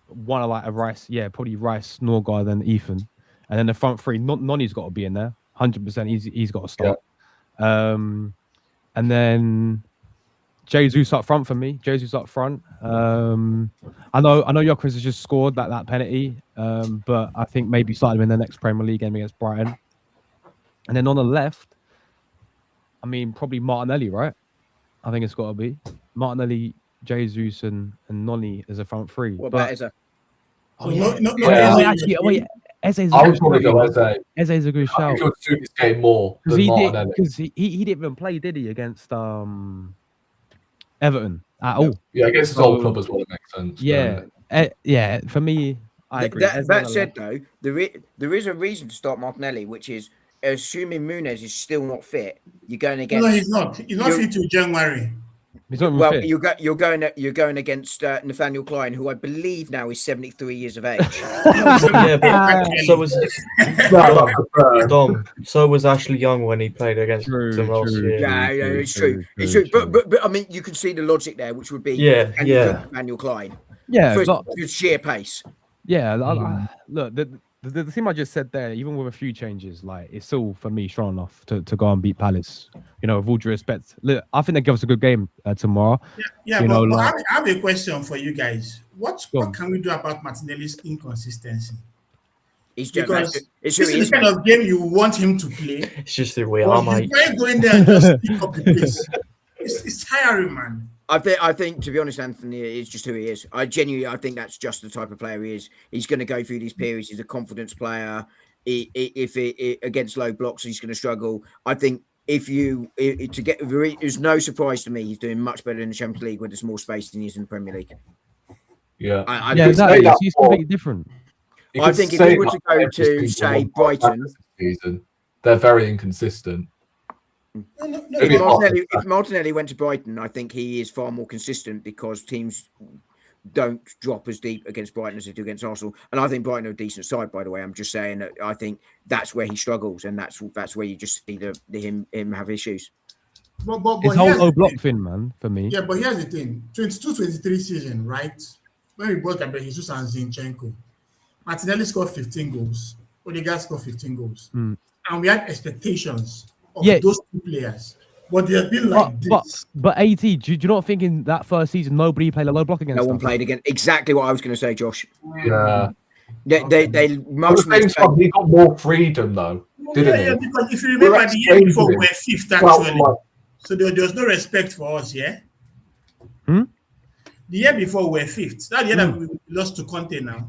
[SPEAKER 7] one of like a Rice, probably Rice, Norgard, and Ethan, and then the front 3. Noni's got to be in there, 100%. He's got to start. And then Jesus up front for me. Jesus up front. I know Gyokeres has just scored that penalty, but I think maybe start him in the next Premier League game against Brighton. And then on the left, I mean, probably Martinelli, right? I think it's got to be Martinelli, Jesus, and Noni as a front three.
[SPEAKER 6] What
[SPEAKER 7] But
[SPEAKER 6] about Eze?
[SPEAKER 5] So
[SPEAKER 2] Yeah,
[SPEAKER 7] wait, actually, wait. Eze's
[SPEAKER 2] I would probably go Eze.
[SPEAKER 7] Eze's a good
[SPEAKER 2] I think
[SPEAKER 7] shout
[SPEAKER 2] he would suit his game more
[SPEAKER 7] because
[SPEAKER 2] than Martinelli.
[SPEAKER 7] he didn't even play, did he, against Everton at all?
[SPEAKER 2] Yeah, against his old club as well. It makes sense.
[SPEAKER 7] Yeah, yeah. For me, I agree.
[SPEAKER 6] That said, though, there is a reason to start Martinelli, which is assuming Muniz is still not fit. You're going against.
[SPEAKER 5] No, he's not. He's not fit till January.
[SPEAKER 7] He's not
[SPEAKER 6] Well,
[SPEAKER 7] fit.
[SPEAKER 6] you're going against Nathaniel Klein, who I believe now is 73 years of age.
[SPEAKER 3] Yeah, but so was Thom. So was Ashley Young when he played against him last year.
[SPEAKER 6] Yeah, it's true. It's true. But I mean, you can see the logic there, which would be Nathaniel Klein.
[SPEAKER 7] Yeah,
[SPEAKER 6] for sheer pace.
[SPEAKER 7] Yeah, look, the thing I just said there, even with a few changes, like it's still for me strong enough to go and beat Palace. You know, with all due respect, look, I think they give us a good game tomorrow.
[SPEAKER 5] Yeah, but I have a question for you guys. What can we do about Martinelli's inconsistency? Because this is the kind of game you want him to play.
[SPEAKER 3] It's just the way I might.
[SPEAKER 5] Why go in there and just pick up the pace? It's tiring, man.
[SPEAKER 6] I think, to be honest, Anthony is just who he is. I think that's just the type of player he is. He's going to go through these periods. He's a confidence player. If against low blocks, he's going to struggle. I think it's no surprise to me he's doing much better in the Champions League with the small space than he is in the Premier League.
[SPEAKER 2] Yeah,
[SPEAKER 7] exactly. He's completely different.
[SPEAKER 6] I think if he were to go to, say, Brighton,
[SPEAKER 2] season, they're very inconsistent.
[SPEAKER 6] If Martinelli went to Brighton, I think he is far more consistent because teams don't drop as deep against Brighton as they do against Arsenal. And I think Brighton are a decent side, by the way. I'm just saying that I think that's where he struggles, and that's where you just see him have issues.
[SPEAKER 5] But
[SPEAKER 7] his whole low block thing, man, for me.
[SPEAKER 5] Yeah, but here's the thing: 22-23 season, right? When we brought Gabriel Jesus and Zinchenko, Martinelli scored 15 goals. Odegaard scored 15 goals, and we had expectations of those two players, but they have been like this.
[SPEAKER 6] But
[SPEAKER 7] AT, do you not think in that first season nobody played a low block against?
[SPEAKER 6] No one played against. Exactly what I was going to say, Josh.
[SPEAKER 2] Yeah.
[SPEAKER 6] They most.
[SPEAKER 2] He got more freedom though, didn't he?
[SPEAKER 5] Yeah, because if you remember the year before we were fifth actually, so there was no respect for us. Yeah. The year before we were fifth. That year that we lost to Conte now,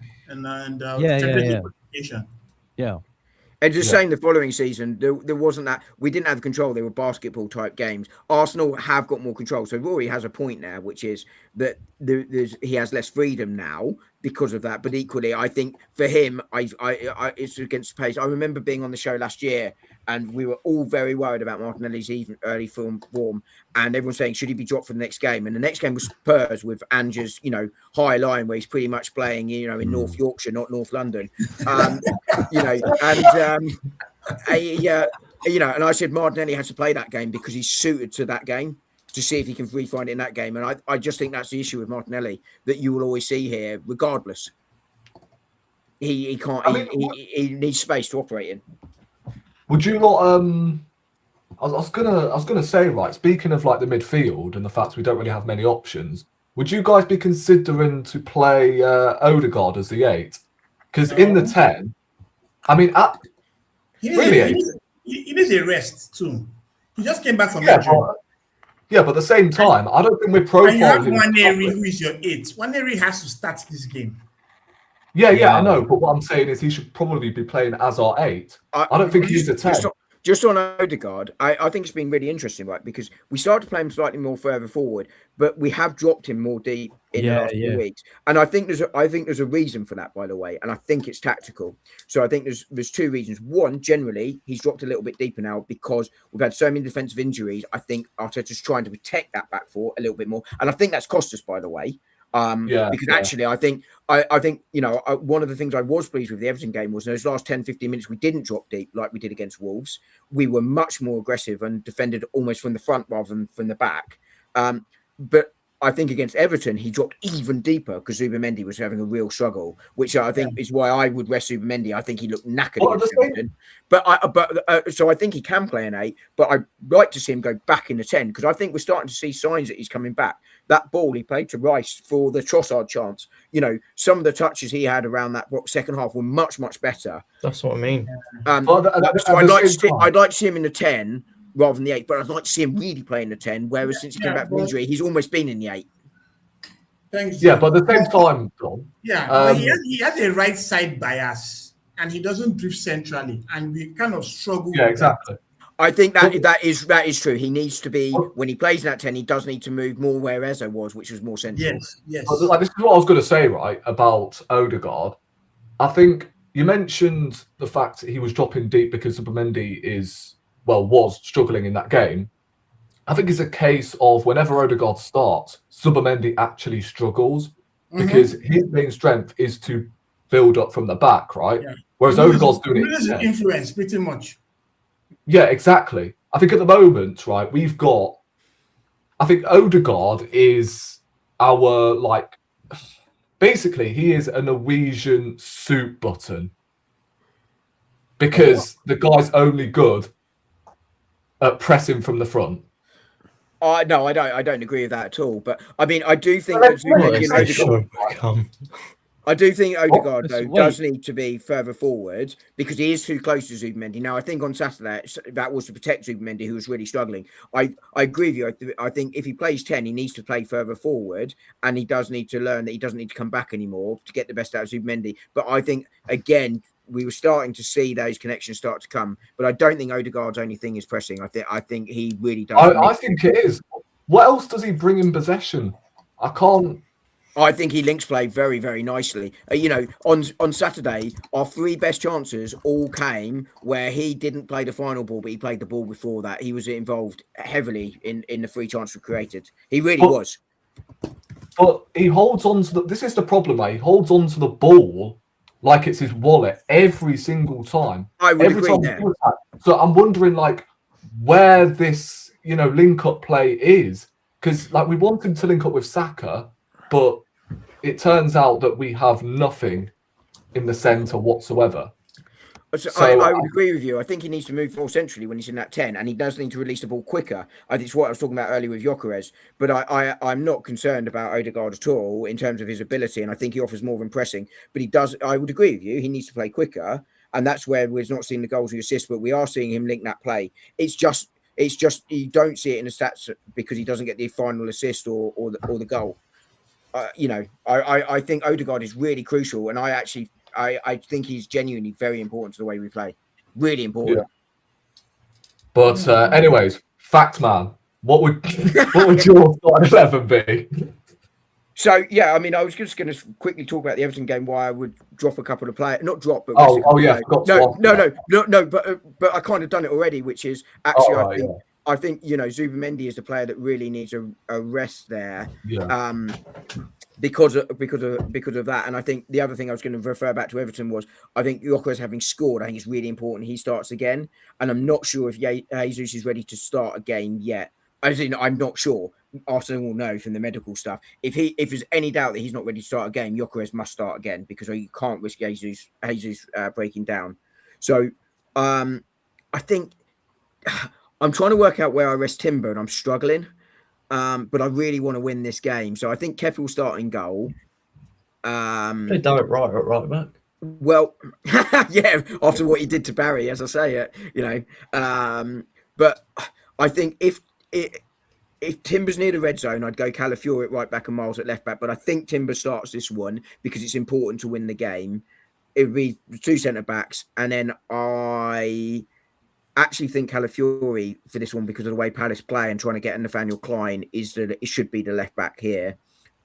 [SPEAKER 7] Yeah.
[SPEAKER 6] And just saying, the following season, there wasn't that. We didn't have control. They were basketball type games. Arsenal have got more control. So Rory has a point there, which is that he has less freedom now because of that. But equally, I think for him, it's against pace. I remember being on the show last year, and we were all very worried about Martinelli's early form, and everyone saying, should he be dropped for the next game? And the next game was Spurs with Ange's, high line where he's pretty much playing, in North Yorkshire, not North London, and I said Martinelli has to play that game because he's suited to that game to see if he can re-find it in that game. And I just think that's the issue with Martinelli that you will always see here, regardless. He can't. He needs space to operate in.
[SPEAKER 2] Would you not? I was gonna say, right. Speaking of like the midfield and the fact we don't really have many options, would you guys be considering to play Odegaard as the 8? Because in the 10, I mean,
[SPEAKER 5] he needs a rest too. He just came back from injury.
[SPEAKER 2] But at the same time, I don't think we're profiling.
[SPEAKER 5] You have Nwaneri, who is your 8. Nwaneri has to start this game.
[SPEAKER 2] Yeah, I know. But what I'm saying is he should probably be playing as our 8. I don't think he's a 10.
[SPEAKER 6] Just on Odegaard, I think it's been really interesting, right? Because we started to play him slightly more further forward, but we have dropped him more deep in the last few weeks. And I think there's a reason for that, by the way. And I think it's tactical. So I think there's 2 reasons. One, generally, he's dropped a little bit deeper now because we've had so many defensive injuries. I think Arteta's trying to protect that back four a little bit more. And I think that's cost us, by the way. Because actually, I think one of the things I was pleased with the Everton game was in those last 10-15 minutes we didn't drop deep like we did against Wolves. We were much more aggressive and defended almost from the front rather than from the back. But I think against Everton he dropped even deeper because Zubimendi was having a real struggle, which I think is why I would rest Zubimendi. I think he looked knackered against Everton. So I think he can play an 8, but I'd like to see him go back in the 10 because I think we're starting to see signs that he's coming back. That ball he played to Rice for the Trossard chance, some of the touches he had around that second half were much, much better.
[SPEAKER 3] That's what I mean.
[SPEAKER 6] So I'd like to see him in the 10, rather than the 8. But I'd like to see him really play in the 10. Whereas since he came back from injury, he's almost been in the 8.
[SPEAKER 5] Thanks.
[SPEAKER 2] Yeah, but at the same time, Tom.
[SPEAKER 5] Yeah, but he had a right side bias, and he doesn't drift centrally, and we kind of struggle.
[SPEAKER 2] Yeah,
[SPEAKER 5] with
[SPEAKER 2] exactly.
[SPEAKER 6] I think that is true. He needs to be, when he plays in that 10, he does need to move more where Eze was, which was more central.
[SPEAKER 5] Yes.
[SPEAKER 2] But, like, this is what I was going to say, right, about Odegaard. I think you mentioned the fact that he was dropping deep because Zubimendi was struggling in that game. I think it's a case of whenever Odegaard starts, Zubimendi actually struggles because his main strength is to build up from the back, right?
[SPEAKER 5] Yeah.
[SPEAKER 2] Whereas Odegaard's doing it.
[SPEAKER 5] He influence pretty much.
[SPEAKER 2] Yeah, exactly. I think at the moment, right, I think Odegaard is our, like, basically he is a Norwegian soup button because the guy's only good at pressing from the front.
[SPEAKER 6] No, I don't agree with that at all. But I mean, I do think that Zubimendi and Odegaard. I do think Odegaard, though, does need to be further forward because he is too close to Zubimendi. Now, I think on Saturday, that was to protect Zubimendi, who was really struggling. I agree with you. I think if he plays 10, he needs to play further forward, and he does need to learn that he doesn't need to come back anymore to get the best out of Zubimendi. But I think, again, we were starting to see those connections start to come. But I don't think Odegaard's only thing is pressing. I think he really does.
[SPEAKER 2] I think it is. What else does he bring in possession? I
[SPEAKER 6] think he links play very, very nicely. On Saturday, our 3 best chances all came where he didn't play the final ball, but he played the ball before that. He was involved heavily in the 3 chances we created. He really was.
[SPEAKER 2] But he holds on to this is the problem, mate. He holds on to the ball like it's his wallet every single time.
[SPEAKER 6] I would agree there.
[SPEAKER 2] So I'm wondering, like, where this, link-up play is. Because, like, we want him to link up with Saka, but it turns out that we have nothing in the centre whatsoever.
[SPEAKER 6] I would agree with you. I think he needs to move more centrally when he's in that 10, and he does need to release the ball quicker. I think it's what I was talking about earlier with Gyokeres. But I'm not concerned about Odegaard at all in terms of his ability, and I think he offers more than pressing. But I would agree with you, he needs to play quicker, and that's where we're not seeing the goals or assists, but we are seeing him link that play. It's just you don't see it in the stats because he doesn't get the final assist or the goal. I think Odegaard is really crucial, and I think he's genuinely very important to the way we play. Really important.
[SPEAKER 2] Yeah. But anyways, fact man, what would your starting 11 be?
[SPEAKER 6] So yeah, I mean, I was just going to quickly talk about the Everton game. Why I would drop a couple of players, not drop, but
[SPEAKER 2] no,
[SPEAKER 6] but I kind of done it already, which is actually I think Zubimendi is the player that really needs a rest there.
[SPEAKER 2] Yeah.
[SPEAKER 6] Because of that, and I think the other thing I was going to refer back to Everton was I think Gyokeres having scored, I think it's really important he starts again, and I'm not sure if Jesus is ready to start a game yet. I'm not sure. Arsenal will know from the medical stuff. If there's any doubt that he's not ready to start a game, Gyokeres must start again because you can't risk Jesus breaking down. So I think I'm trying to work out where I rest Timber, and I'm struggling. But I really want to win this game. So I think Kepa will start in goal.
[SPEAKER 3] They done it right back.
[SPEAKER 6] Well, yeah, after what he did to Barry, as I say it, but I think if Timber's near the red zone, I'd go Calafiori at right back and Miles at left back. But I think Timber starts this one because it's important to win the game. It would be 2 centre backs, and then I actually think Calafiori for this one because of the way Palace play and trying to get Nathaniel Klein it should be the left back here.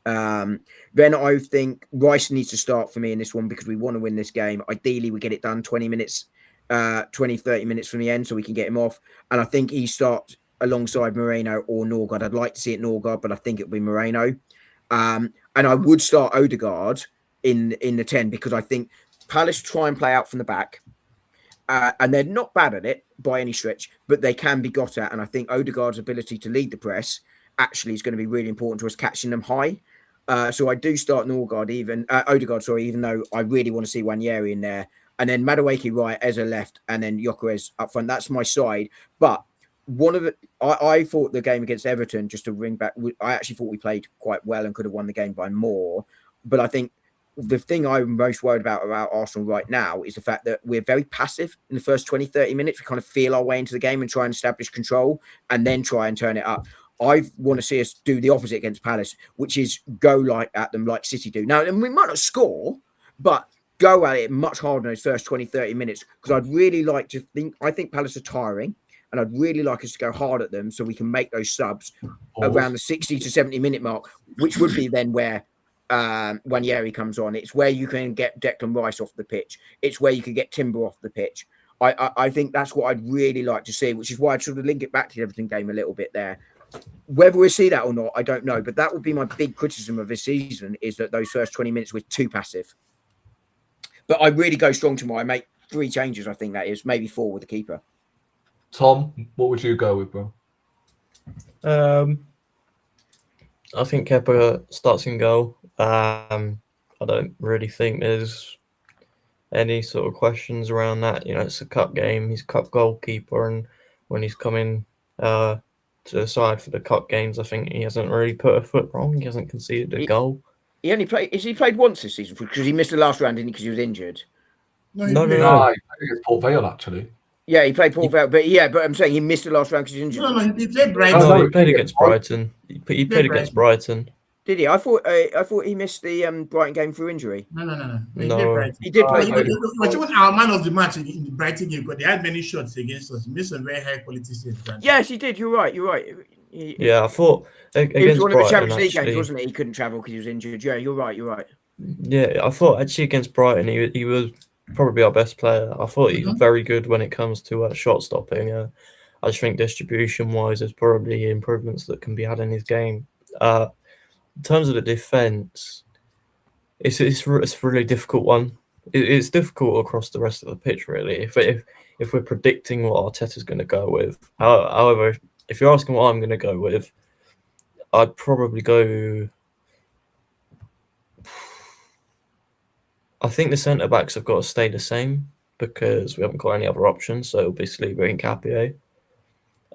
[SPEAKER 6] Then I think Rice needs to start for me in this one because we want to win this game. Ideally, we get it done 30 minutes from the end so we can get him off. And I think he starts alongside Moreno or Norgard. I'd like to see it Norgard, but I think it'll be Moreno. And I would start Odegaard in the 10 because I think Palace try and play out from the back. And they're not bad at it by any stretch, but they can be got at. And I think Odegaard's ability to lead the press actually is going to be really important to us catching them high. So I do start Odegaard, even though I really want to see Wanyeri in there. And then Madueke right, Eze left, and then Gyokeres up front. That's my side. But I thought the game against Everton, just to ring back, I actually thought we played quite well and could have won the game by more. But I think the thing I'm most worried about Arsenal right now is the fact that we're very passive in the first 20, 30 minutes. We kind of feel our way into the game and try and establish control and then try and turn it up. I want to see us do the opposite against Palace, which is go like at them like City do. Now, and we might not score, but go at it much harder in those first 20, 30 minutes, because I'd really like to I think Palace are tiring, and I'd really like us to go hard at them so we can make those subs around the 60 to 70 minute mark, which would be then where Wanyeri comes on. It's where you can get Declan Rice off the pitch. It's where you can get Timber off the pitch. I think that's what I'd really like to see, which is why I'd sort of link it back to the Everton game a little bit there. Whether we see that or not, I don't know. But that would be my big criticism of this season, is that those first 20 minutes were too passive. But I really go strong tomorrow. I make 3 changes, I think that is. Maybe 4 with the keeper.
[SPEAKER 2] Tom, what would you go with, bro?
[SPEAKER 3] I think Kepa starts in goal. I don't really think there's any sort of questions around that. You know, it's a cup game. He's cup goalkeeper, and when he's coming to the side for the cup games, I think he hasn't really put a foot wrong. He hasn't conceded a goal.
[SPEAKER 6] He only played. Is he played once this season? Because he missed the last round, didn't he? Because he was injured.
[SPEAKER 3] No.
[SPEAKER 2] I think it's Port Vale, actually.
[SPEAKER 6] Yeah, he played Port Vale, but I'm saying he missed the last round because he's injured.
[SPEAKER 5] No, he played Brighton.
[SPEAKER 3] No, he played against Brighton. He played against Brighton.
[SPEAKER 6] Did he? I thought he missed the Brighton game through injury.
[SPEAKER 5] No.
[SPEAKER 6] He did play.
[SPEAKER 5] He was even our man of the match in the Brighton game, but they had many shots against us. He missed some very high quality saves.
[SPEAKER 6] Yes, he did. You're right.
[SPEAKER 3] Yeah, I thought
[SPEAKER 6] it
[SPEAKER 3] against
[SPEAKER 6] was one of the
[SPEAKER 3] Brighton,
[SPEAKER 6] Champions League
[SPEAKER 3] actually,
[SPEAKER 6] games, wasn't it? He couldn't travel because he was injured. Yeah, you're right.
[SPEAKER 3] Yeah, I thought actually against Brighton, he was probably our best player. I thought he's very good when it comes to shot stopping. I just think distribution wise, there's probably improvements that can be had in his game. In terms of the defense, it's a really difficult one. It's difficult across the rest of the pitch, really. If we're predicting what Arteta's going to go with, however, if you're asking what I'm going to go with, I'd probably go. I think the centre backs have got to stay the same because we haven't got any other options. So it'll be Saliba and Capie,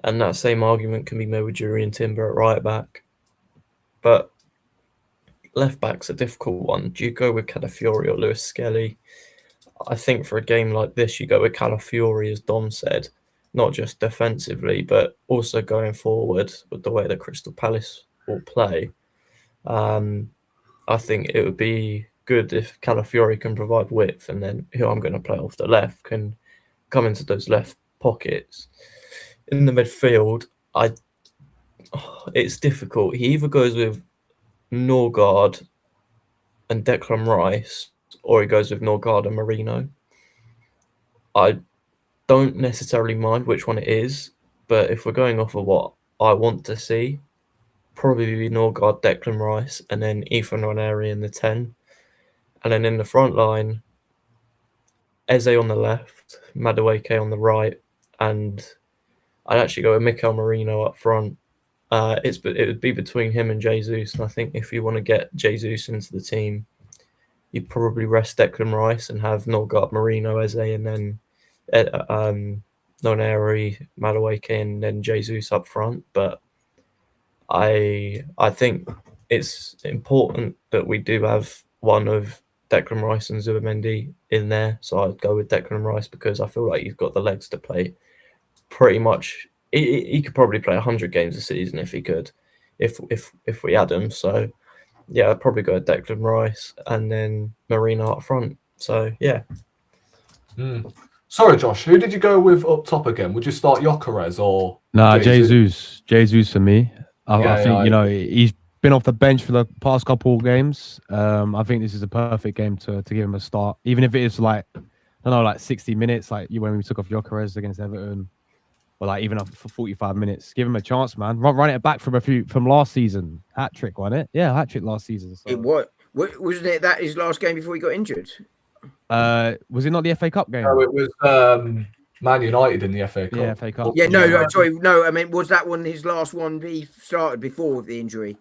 [SPEAKER 3] and that same argument can be made with Jury and Timber at right back. But left back's a difficult one. Do you go with Calafiori or Lewis Skelly? I think for a game like this, you go with Calafiori, as Dom said, not just defensively, but also going forward with the way that Crystal Palace will play. I think it would be good if Calafiori can provide width, and then who I'm going to play off the left can come into those left pockets. In the midfield, it's difficult. He either goes with Norgard and Declan Rice, or he goes with Norgard and Marino. I don't necessarily mind which one it is, but if we're going off of what I want to see, probably be Norgard, Declan Rice, and then Ethan Nwaneri in the 10. And then in the front line, Eze on the left, Madueke on the right, and I'd actually go with Mikel Merino up front. It would be between him and Jesus, and I think if you want to get Jesus into the team, you'd probably rest Declan Rice and have Norgard, Merino, Eze, and then Nwaneri, Madueke, and then Jesus up front. But I think it's important that we do have one of Declan Rice and Zubimendi in there. So I'd go with Declan Rice because I feel like he's got the legs to play pretty much. He could probably play 100 games a season if he could, if we had him. So yeah, I'd probably go with Declan Rice and then Marino up front. So yeah.
[SPEAKER 2] Sorry, Josh, who did you go with up top again? Would you start Gyokeres or?
[SPEAKER 7] Nah, Jesus for me. I think, he's been off the bench for the past couple of games. I think this is a perfect game to give him a start, even if it is like 60 minutes, like when we took off Gyokeres against Everton, or like even up for 45 minutes. Give him a chance, man. Run it back from last season. Hat trick, wasn't it? Yeah, hat trick last season. So.
[SPEAKER 6] It wasn't it that his last game before he got injured?
[SPEAKER 7] Was it not the FA Cup game?
[SPEAKER 2] No, it was Man United in the FA Cup.
[SPEAKER 7] Yeah, FA Cup.
[SPEAKER 6] Yeah, no, sorry, no. I mean, was that one his last one he started before the injury,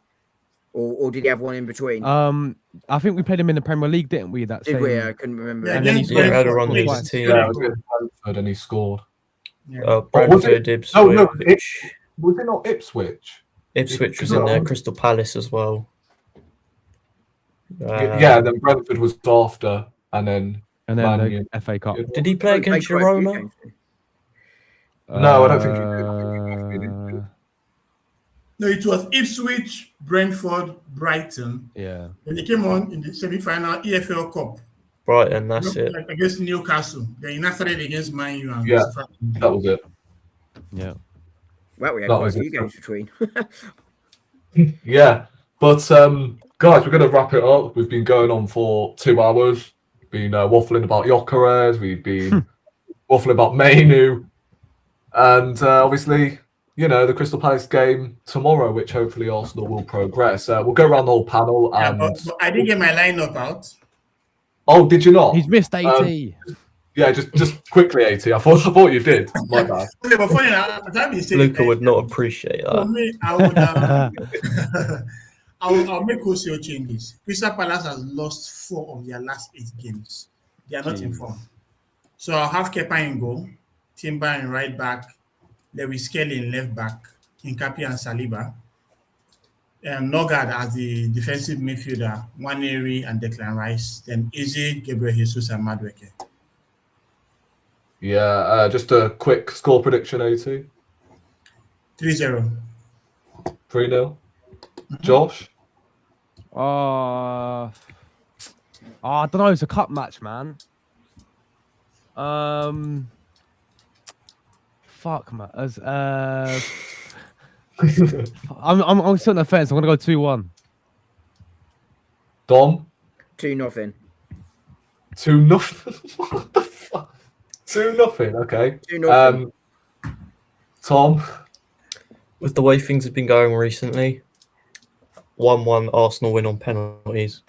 [SPEAKER 6] or did he have one in between?
[SPEAKER 7] I think we played him in the Premier League, didn't we? That
[SPEAKER 6] did
[SPEAKER 7] same...
[SPEAKER 6] we? I couldn't remember.
[SPEAKER 5] Yeah,
[SPEAKER 7] and then
[SPEAKER 3] He had a run with his team.
[SPEAKER 2] Yeah, it was against Brentford and he scored.
[SPEAKER 5] Yeah.
[SPEAKER 3] Brentford, Ipswich.
[SPEAKER 2] No, was it not Ipswich?
[SPEAKER 3] Ipswich was in there. Crystal Palace as well.
[SPEAKER 2] Yeah, and then Brentford was after, and then Man
[SPEAKER 7] the
[SPEAKER 2] U.
[SPEAKER 7] FA Cup.
[SPEAKER 3] Did he play against Girona?
[SPEAKER 2] No, I don't think he did.
[SPEAKER 5] No, it was Ipswich, Brentford, Brighton.
[SPEAKER 7] Yeah.
[SPEAKER 5] Then they came on in the semi-final EFL Cup.
[SPEAKER 3] Brighton, that's it.
[SPEAKER 5] Like against Newcastle. Then United started against Man U. And
[SPEAKER 2] Yeah, that was it.
[SPEAKER 7] Yeah.
[SPEAKER 6] Well, we had
[SPEAKER 2] That
[SPEAKER 6] quite
[SPEAKER 2] was
[SPEAKER 6] a few
[SPEAKER 2] it.
[SPEAKER 6] games between.
[SPEAKER 2] Yeah, but guys, we're going to wrap it up. We've been going on for 2 hours. Been waffling about Gyokeres. We've been waffling about Mainu, and obviously, you know, the Crystal Palace game tomorrow, which hopefully Arsenal will progress. We'll go around the whole panel.
[SPEAKER 5] Yeah,
[SPEAKER 2] And
[SPEAKER 5] but I didn't get my lineup out.
[SPEAKER 2] oh, did you not?
[SPEAKER 7] He's missed 80.
[SPEAKER 2] Yeah, just quickly, 80. I thought you did. My bad.
[SPEAKER 5] Okay, but funny enough, I can't be saying
[SPEAKER 3] Luca would not appreciate
[SPEAKER 5] for
[SPEAKER 3] that.
[SPEAKER 5] me, I would I'll make wholesale changes. Crystal Palace has lost 4 of their last 8 games. They are not in form. So I'll have Kepa in goal, Timber in right back, Lewis Kelly in left back, Hincapié and Saliba, and Nogard as the defensive midfielder, Nwaneri and Declan Rice, then Eze, Gabriel Jesus and Madueke.
[SPEAKER 2] Yeah, just a quick score prediction, 80.
[SPEAKER 5] 3-0.
[SPEAKER 2] 3-0. Josh?
[SPEAKER 7] I don't know. It's a cup match, man. Fuck, man. I'm still on the fence. I'm gonna go 2-1.
[SPEAKER 2] Dom?
[SPEAKER 6] 2-0.
[SPEAKER 2] 2-0. What the fuck? 2-0. Okay.
[SPEAKER 6] 2-0.
[SPEAKER 2] Thom?
[SPEAKER 3] With the way things have been going recently, 1-1 Arsenal win on penalties.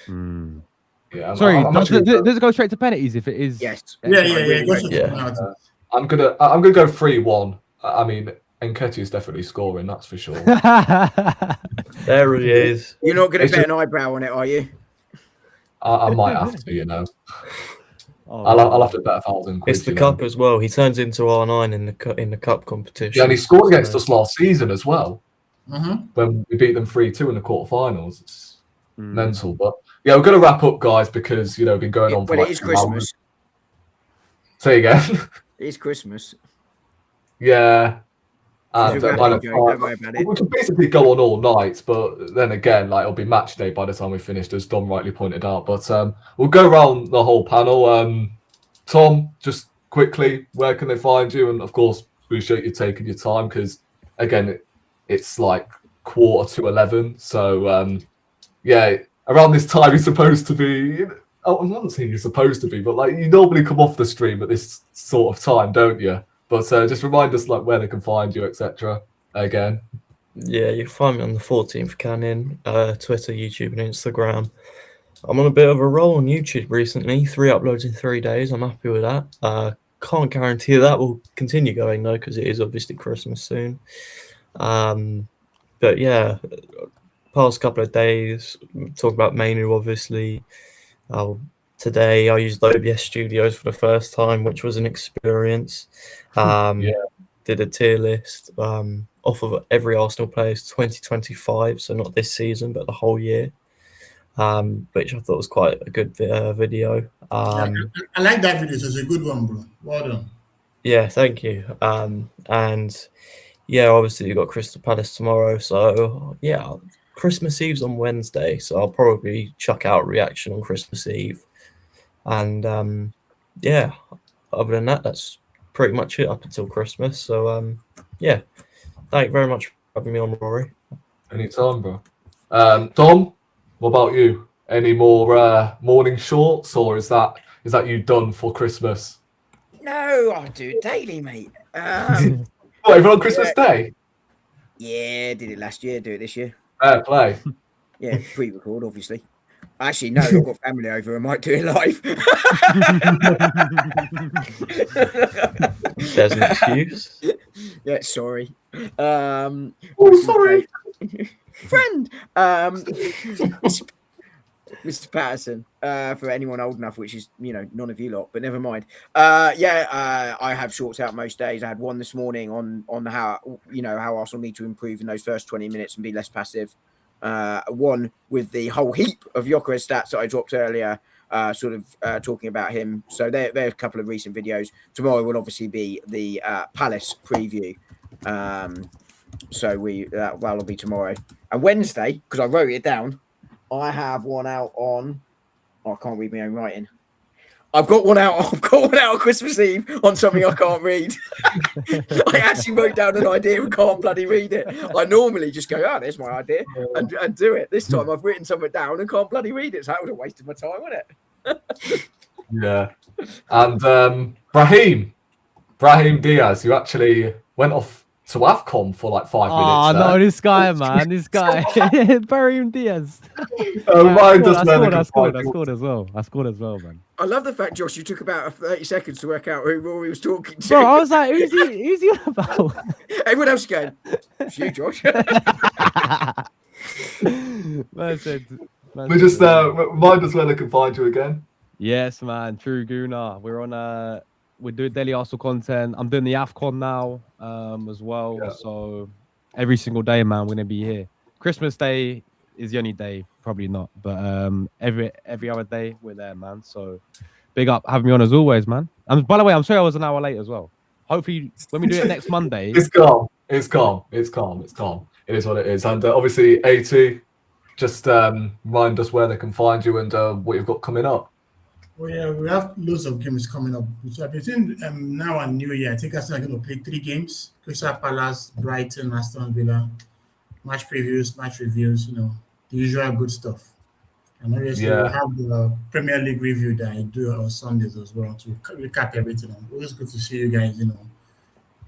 [SPEAKER 2] Yeah.
[SPEAKER 7] Sorry,
[SPEAKER 2] I'm
[SPEAKER 7] does it go straight to penalties if it is?
[SPEAKER 6] Yes.
[SPEAKER 5] Yeah.
[SPEAKER 3] Yeah.
[SPEAKER 2] I'm gonna go 3-1. I mean, Nketiah is definitely scoring, that's for sure.
[SPEAKER 3] There he is.
[SPEAKER 6] You're not going to bet an eyebrow on it, are you?
[SPEAKER 2] I might have to, you know.
[SPEAKER 7] Oh,
[SPEAKER 2] I'll have to bet £1,000.
[SPEAKER 3] It's the cup as well. He turns into R9 in the cup competition.
[SPEAKER 2] Yeah, and he scored against us last season as well.
[SPEAKER 5] Mm-hmm.
[SPEAKER 2] When we beat them 3-2 in the quarterfinals. It's mental. But yeah, we're going to wrap up, guys, because, you know, we've been going on for
[SPEAKER 6] Well, it is Christmas.
[SPEAKER 2] Say again.
[SPEAKER 6] It is Christmas.
[SPEAKER 2] Yeah. And
[SPEAKER 6] Don't
[SPEAKER 2] by the
[SPEAKER 6] worry about
[SPEAKER 2] time,
[SPEAKER 6] it.
[SPEAKER 2] we could basically go on all night, but then again, like, it'll be match day by the time we finished, as Dom rightly pointed out. But we'll go around the whole panel. Thom, just quickly, where can they find you? And of course, appreciate you taking your time because, again, it's like 11:45. So yeah, around this time you're supposed to be. I'm not saying you're supposed to be, but like you normally come off the stream at this sort of time, don't you? But just remind us like where they can find you, etc. Again.
[SPEAKER 3] Yeah, you can find me on the 14th Canon, Twitter, YouTube, and Instagram. I'm on a bit of a roll on YouTube recently. 3 uploads in 3 days. I'm happy with that. Can't guarantee that will continue going though, because it is obviously Christmas soon. But yeah, past couple of days, talk about Mainu obviously. Today I used OBS Studios for the first time, which was an experience. Did a tier list off of every Arsenal player's 2025, so not this season, but the whole year, which I thought was quite a good video.
[SPEAKER 5] I like that video. It's a good one, bro. Well done.
[SPEAKER 3] Yeah, thank you. And yeah, obviously you got Crystal Palace tomorrow, so yeah, Christmas Eve's on Wednesday, so I'll probably chuck out a reaction on Christmas Eve. And yeah, other than that, that's pretty much it up until Christmas. So yeah, thank you very much for having me on, Rory.
[SPEAKER 2] Anytime, bro. Dom, what about you? Any more morning shorts, or is that you done for Christmas?
[SPEAKER 6] No, I do it daily, mate.
[SPEAKER 2] What, even on Christmas Day?
[SPEAKER 6] Yeah, did it last year, do it this year.
[SPEAKER 2] Fair play.
[SPEAKER 6] Yeah, pre-record, obviously. Actually, no, I've got family over. I might do it live.
[SPEAKER 3] There's an excuse.
[SPEAKER 6] Yeah, sorry.
[SPEAKER 2] Sorry.
[SPEAKER 6] Friend. Mr. Patterson, for anyone old enough, which is, none of you lot, but never mind. I have shorts out most days. I had one this morning on how Arsenal need to improve in those first 20 minutes and be less passive. one with the whole heap of Gyokeres stats that I dropped earlier, talking about him. So there are a couple of recent videos. Tomorrow will obviously be the Palace preview. So that'll be tomorrow. And Wednesday, because I wrote it down, I have one out on. Oh, I can't read my own writing. I've got one out on Christmas Eve on something I can't read. I actually wrote down an idea and can't bloody read it. I normally just go, oh, there's my idea, and do it. This time I've written something down and can't bloody read it. So that would have wasted my time, wouldn't it?
[SPEAKER 2] Yeah. And Brahim Diaz, who actually went off to AFCON for like 5 minutes.
[SPEAKER 7] Oh, no, this guy, man. This guy. Brahim Diaz. I scored as well, man.
[SPEAKER 6] I love the fact, Josh, you took about 30 seconds to work out who Rory was talking to.
[SPEAKER 7] Bro, I was like, who's he on about?
[SPEAKER 6] Everyone else is going, it's you, Josh.
[SPEAKER 2] We just remind us where they can find you again.
[SPEAKER 7] Yes, man. True Gooner. We're doing daily Arsenal content. I'm doing the AFCON now as well. Yeah. So every single day, man, we're gonna be here. Christmas Day is the only day, probably not, but every other day we're there, man. So big up having me on as always, man. And by the way, I'm sorry I was an hour late as well. Hopefully, when we do it next Monday,
[SPEAKER 2] it's calm. It is what it is. And obviously, AT, just remind us where they can find you and what you've got coming up.
[SPEAKER 5] Well, yeah, we have loads of games coming up. So between now and New Year, I think I'm going to play 3 games: Crystal Palace, Brighton, Aston Villa, match previews, match reviews. The usual good stuff. And obviously, we have the Premier League review that I do on Sundays as well to recap everything. Always good to see you guys.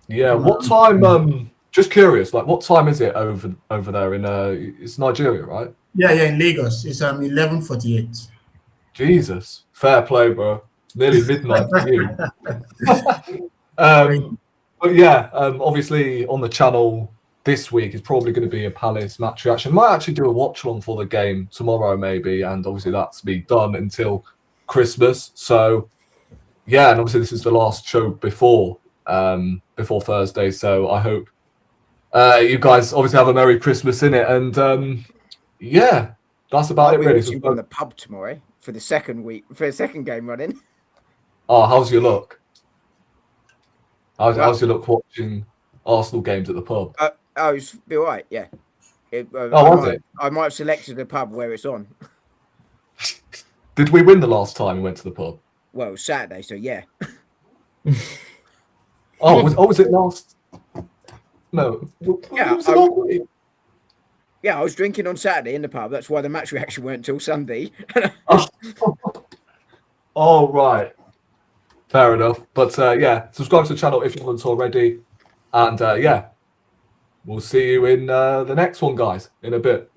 [SPEAKER 2] Yeah. What time? Just curious. Like, what time is it over there in? It's Nigeria, right?
[SPEAKER 5] Yeah, in Lagos. It's 11:48.
[SPEAKER 2] Jesus, fair play, bro. Nearly midnight for you. But yeah, obviously on the channel this week is probably going to be a Palace match reaction. Might actually do a watch along for the game tomorrow, maybe, and obviously that's be done until Christmas. So yeah, and obviously this is the last show before Thursday. So I hope you guys obviously have a Merry Christmas in it, and yeah, that's about it. Really,
[SPEAKER 6] so on the pub tomorrow. For the second game running.
[SPEAKER 2] Oh, how's your luck? How's your luck watching Arsenal games at the pub?
[SPEAKER 6] It's all right, yeah. I might have selected a pub where it's on.
[SPEAKER 2] Did we win the last time we went to the pub?
[SPEAKER 6] Well, Saturday, so yeah.
[SPEAKER 2] Was it last? No.
[SPEAKER 6] Yeah, I was drinking on Saturday in the pub. That's why the match reaction weren't until Sunday.
[SPEAKER 2] Oh, right. Fair enough. But yeah, subscribe to the channel if you haven't already. And yeah, we'll see you in the next one, guys, in a bit.